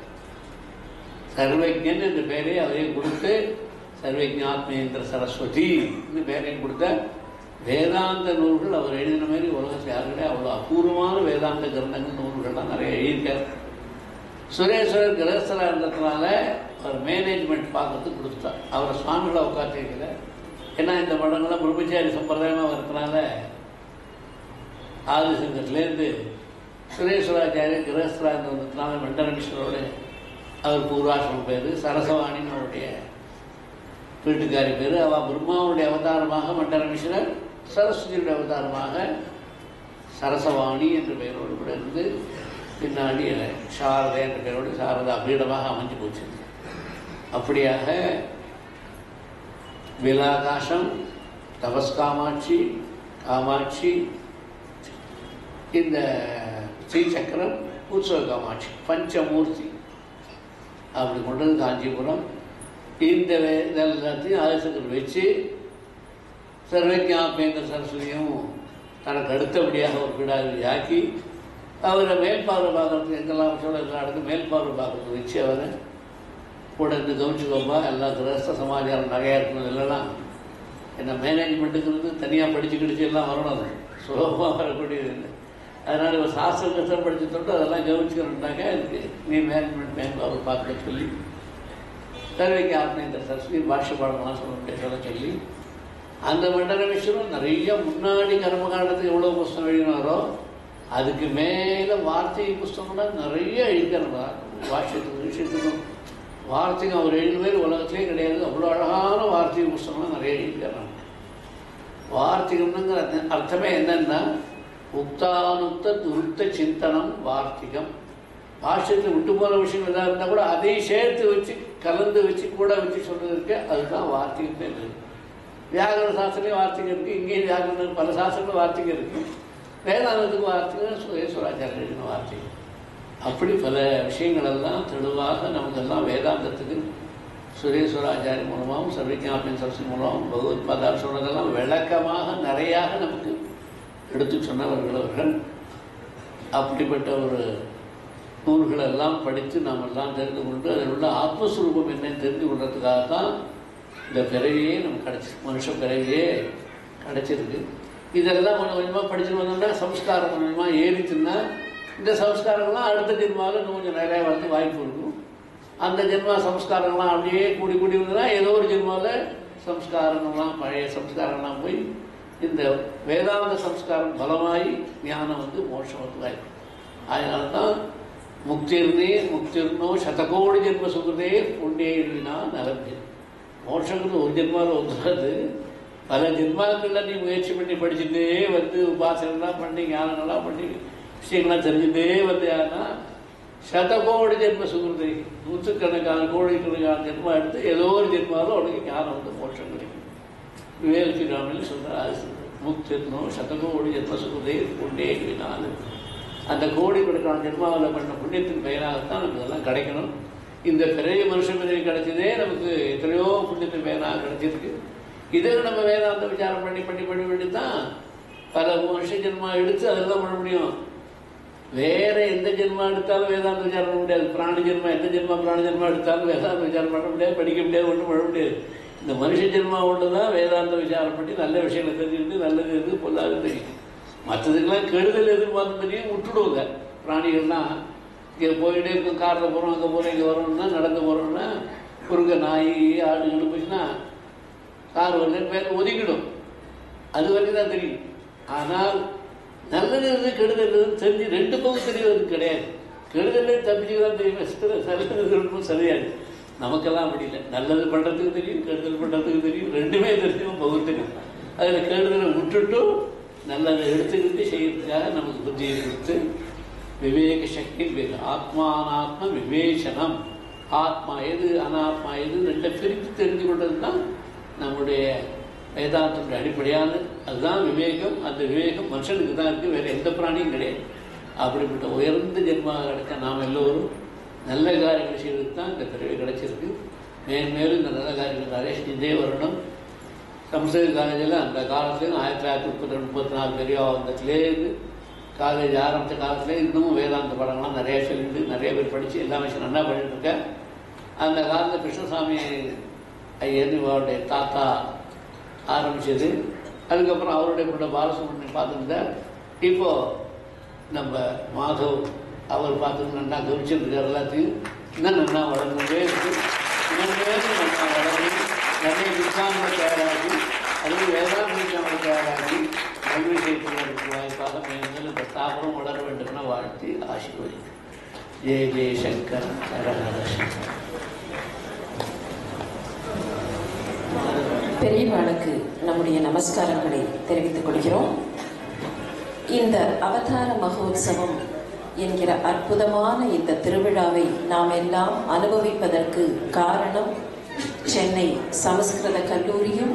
Speaker 4: சர்வஜன் என்ற பேரே அவரே கொடுத்து சர்வஜாத்மேந்திர சரஸ்வதி இந்த பேரையும் கொடுத்தார். வேதாந்த நூல்கள் அவர் எழுதின மாதிரி உலகத்தில் யாருக்கிட்டே அவ்வளோ அபூர்வமான வேதாந்த கிரந்தங்கள் நூல்கள்லாம் நிறைய எழுதியிருக்கார். சுரேஸ்வரர் கிரகஸ்தராக இருந்ததுனால அவர் மேனேஜ்மெண்ட் பார்க்கறதுக்கு கொடுத்துட்டார். அவரை சுவாமிகளை உட்காந்து வைக்கல. ஏன்னா இந்த படங்கள்லாம் பிரம்மச்சாரி சம்பிரதாயமாக இருக்கிறதுனால ஆதிசங்கத்திலேருந்து சுரேஸ்வராச்சாரியர் கிரகஸ்தராக இருந்ததுனால மண்டன மிஸ்ரோடு அவர் பூர்வாசிரமம் பேர், சரசவாணின்னு அவருடைய வீட்டுக்காரி பேர். அவள் பிரம்மாவுடைய அவதாரமாக மண்டன மிஸ்ரர், சரஸ்வதியுடைய அவதாரமாக சரசவாணி என்ற பெயரோடு கூட இருந்து பின்னாடி சாரதா என்ற பெயரோடு சாரதா பீடமாக அமைஞ்சு போச்சு. அப்படியாக விலாகாசம், தபஸ்காமாட்சி, காமாட்சி, இந்த ஸ்ரீசக்கரம், உற்சவ காமாட்சி, பஞ்சமூர்த்தி அப்படி கொண்டது காஞ்சிபுரம். இந்த எல்லாத்தையும் ஆதிசங்கர் வச்சு சர்வஜாபேந்திர சரஸ்வதியும் தனக்கு அடுத்தபடியாக ஒரு பீடாவில் ஆக்கி அவரை மேல்பார்வை பார்க்கறதுக்கு எங்கெல்லாம் சொல்ல எல்லா இடத்துக்கும் மேல்பார்வை பார்க்கறதுக்கு வச்சு அவரை கூட இருந்து கவனிச்சுக்கோப்பா, எல்லா கிரகஸ்த சமாச்சாரம் நிறையா இருக்கணும், இல்லைன்னா என்ன மேனேஜ்மெண்ட்டுங்கிறது தனியாக படித்து எல்லாம் வரணும், அது சுலபமாக வரக்கூடியது இல்லை. அதனால் ஒரு சாஸ்திர கஷ்டம் படித்து தொட்டு அதெல்லாம் கவனிச்சுக்கணுன்னாக்கா இதுக்கு நீ மேனேஜ்மெண்ட் மேம்பார்வை பார்க்க சொல்லி சர்வைக்கு ஆத்மேந்திர சரஸ்வதி பாஷ்ய பாடமெல்லாம் சொல்ல சொல்லி அந்த மண்டல விஷயம் நிறைய முன்னாடி கர்மகாண்டத்துக்கு எவ்வளோ புஸ்தகம் எழுதினாரோ அதுக்கு மேலே வார்த்தை புஸ்தகம்லாம் நிறைய எழுதினாரா. பாஷ்யத்துக்கு விஷயத்துக்கும் வார்த்தைக்கும் அவர் எழுதின மாதிரி உலகத்திலே கிடையாது. அவ்வளோ அழகான வார்த்தை புஸ்தகம்லாம் நிறைய எழுதிக்கிறாங்க. வார்த்திகம்னுங்கிற அர்த்தமே என்னன்னா உக்தானுக்த துருத்த சிந்தனம் வார்த்திகம். பாஷ்யத்தில் விட்டு போகிற விஷயம் எதாக இருந்தால் கூட அதையும் சேர்த்து வச்சு கலந்து வச்சு கூட வச்சு சொல்கிறதுக்கு அதுதான் வார்த்திகம் பேர். வியாகரண சாஸ்திரத்துலேயும் வார்த்தைகள் இருக்குது, இங்கேயும் வியாகரணம் பல சாஸ்திரங்களும் வார்த்தைகள் இருக்குது. வேதாந்தத்துக்கு வார்த்தைகள் சுரேஸ்வராச்சாரியர் எழுதின வார்த்தைகள். அப்படி பல விஷயங்களெல்லாம் தெளிவாக நமக்கெல்லாம் வேதாந்தத்துக்கு சுரேஸ்வராச்சாரியர் மூலமாகவும் சர்வஜாபேந்திர சரஸ்வதி மூலமாகவும் பகவத் பாதார் சொன்னதெல்லாம் விளக்கமாக நிறையாக நமக்கு எடுத்து சொன்னவர்கள் அவர்கள். அப்படிப்பட்ட ஒரு நூல்களெல்லாம் படித்து நாம் எல்லாம் தெரிந்து கொண்டு அதில் உள்ள ஆத்மஸ்வரூபம் என்னன்னு தெரிந்து கொள்றதுக்காகத்தான் இந்த பிறவியே நமக்கு கிடச்சிருக்கு, மனுஷ பிறவியே கிடச்சிருக்கு. இதெல்லாம் கொஞ்சம் கொஞ்சமாக படிச்சுட்டு வந்தோம்னா சம்ஸ்காரம் கொஞ்சம் கொஞ்சமாக ஏறிச்சுன்னா இந்த சம்ஸ்காரங்கள்லாம் அடுத்த ஜென்மாவில் இன்னும் கொஞ்சம் நிறையா வரது வாய்ப்பு இருக்கும். அந்த ஜென்மா சம்ஸ்காரங்கள்லாம் அப்படியே கூடி கூடி வந்ததுன்னா ஏதோ ஒரு ஜென்மாவில் சம்ஸ்காரங்கள்லாம் பழைய சம்ஸ்காரங்கள்லாம் போய் இந்த வேதாந்த சம்ஸ்காரம் பலமாகி ஞானம் வந்து மோட்சம் வந்து வாய்ப்பு. அதனால தான் முக்திர்னோ சதகோடி ஜென்ம சுகதே புண்ணியா நலந்து. மோட்சங்கிறது ஒரு ஜென்மாவில் வந்துடாது, பல ஜென்மாக்களில் நீ முயற்சி பண்ணி படிச்சுட்டே வந்து உபாசனெல்லாம் பண்ணி ஞானங்கள்லாம் பண்ணி விஷயங்கள்லாம் தெரிஞ்சுட்டே வந்தேன்னா சதகோடி ஜென்ம சுகிருதை, நூற்றுக்கணக்கான கோடிக்கணக்கான ஜென்மா எடுத்து ஏதோ ஒரு ஜென்மாவில் உனக்கு ஞானம் வந்து மோட்சம் கிடைக்கும். விவேக ஸ்ரீராமன் சொல்கிறார், முக்திர்னோ சதகோடி ஜென்ம சுகிருதை புண்ணியினால். அந்த கோடிக்கணக்கான ஜென்மாவில் பண்ண புண்ணியத்தின் பெயராகத்தான் நமக்கு இதெல்லாம் கிடைக்கணும். இந்த பெரிய மனுஷ பிறவி கிடைச்சதே நமக்கு எத்தனையோ புண்ணியத்தின் பெயராக கிடைச்சிருக்கு. இதில் நம்ம வேதாந்த விசாரம் பண்ணி பண்ணி பண்ணி பண்ணி தான் பல மனுஷ ஜென்மா எடுத்து அதெல்லாம் பண்ண முடியும். வேறு எந்த ஜென்மா எடுத்தாலும் வேதாந்த விசாரம் பண்ண முடியாது. பிராணி ஜென்மா எந்த ஜென்மா பிராணி ஜென்மா எடுத்தாலும் வேதாந்த விசாரம் பண்ண முடியாது, படிக்க முடியாது, ஒன்றும் பண்ண முடியாது. இந்த மனுஷ ஜென்மா ஒன்று தான் வேதாந்த விசாரம் பண்ணி நல்ல விஷயங்களை தெரிஞ்சுக்கிட்டு நல்லது எது பொல்லாது தெரியும். மற்றதுக்கெல்லாம் கெடுதல் எதிர்பார்த்து தெரியும் விட்டுடுவாங்க. பிராணிகள்லாம் இங்கே போயிட்டே இருக்கும், காரில் போகிறோம், அங்கே போகிறோம், இங்கே வரோம்னா நடந்து போகிறோம்னா குறுக்க நாய் ஆடு போச்சுன்னா கார் வந்து பேர் ஒதுக்கிடும். அது வரைக்கும் தான் தெரியும். ஆனால் நல்லது எது கெடுதல் எதுன்னு தெரிஞ்சு ரெண்டு பக்கம் தெரிவது கிடையாது. கெடுதலே தப்பிச்சுக்கு தான் தெரியும், நல்லது சரியாது. நமக்கெல்லாம் அப்படி இல்லை. நல்லது பண்ணுறதுக்கு தெரியும், கெடுதல் பண்ணுறதுக்கு தெரியும், ரெண்டுமே தெரியும், பகுத்தறியும். அதில் கெடுதலை விட்டுட்டும் நல்லதை எடுத்துக்கிட்டு செய்யறதுக்காக நமக்கு புத்தியை கொடுத்து விவேக சக்தி பேர். ஆத்மானாத்ம விவேசனம், ஆத்மா எது அனாத்மா எது ரெண்டை பிரித்து தெரிந்து கொண்டது தான் நம்முடைய வேதாந்தத்துடைய அடிப்படையானது. அதுதான் விவேகம். அந்த விவேகம் மனுஷனுக்கு தான் இருக்குது, வேறு எந்த பிராணியும் கிடையாது. அப்படிப்பட்ட உயர்ந்த ஜென்மாக கிடைக்க நாம் எல்லோரும் நல்ல காரியங்கள் செய்வதற்கு தான் இந்த பிறவி கிடைச்சிருக்கு. மேன்மேலும் இந்த நல்ல காரியங்கள் நிறைய செஞ்சே வரணும். சம்ஸ்கிருத காலேஜில் அந்த காலத்துலேயும் 1932-34 பெரிய வந்ததுலேருந்து காலேஜ் ஆரம்பித்த காலத்துலேயே இன்னமும் வேதாந்த படங்கள்லாம் நிறைய சொல்லிட்டு நிறைய பேர் படித்து எல்லா விஷயம் நல்லா பண்ணிட்டுருக்கேன். அந்த காலத்தில் கிருஷ்ணசாமி ஐயர் இவருடைய தாத்தா ஆரம்பித்தது அதுக்கப்புறம் அவருடைய கூட பாலசுப்ரமணியம் பார்த்துக்கிட்டார். இப்போ நம்ம மாதவ் அவர் பார்த்துட்டு நல்லா கவனிச்சிருக்கார். எல்லாத்தையும் இன்னும் நல்லா வளர்ந்துட்டே இருக்கு. இன்னும் நல்லா வளர்ந்து நிறைய விசாரணை தயாராகி அதுவும் வேதாந்த விசாரணை தயாராகி கல்வி செய்வதற்கு வாய்ப்பாக மேலும் இந்த ஸ்தாபனம் வளர வேண்டும் என வாழ்த்தி ஆசீர்வதிக்கிறேன். ஜெய ஜெயசங்கர் ஹரஹரசங்கர்.
Speaker 1: பெரியவாளுக்கு நம்முடைய நமஸ்காரங்களை தெரிவித்துக் கொள்கிறோம். இந்த அவதார மகோத்சவம் என்கிற அற்புதமான இந்த திருவிழாவை நாம் எல்லாம் அனுபவிப்பதற்கு காரணம் சென்னை சமஸ்கிருத கல்லூரியும்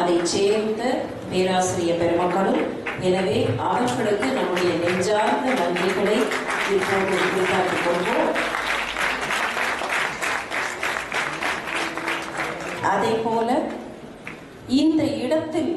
Speaker 1: அதை சேர்ந்த பேராசிரியர் பெருமக்களும். எனவே அவர்களுக்கு நம்முடைய நெஞ்சார்ந்த நன்றிகளை இப்போது குறிப்பாக்கிக் கொள்வோம். அதே போல இந்த இடத்தில்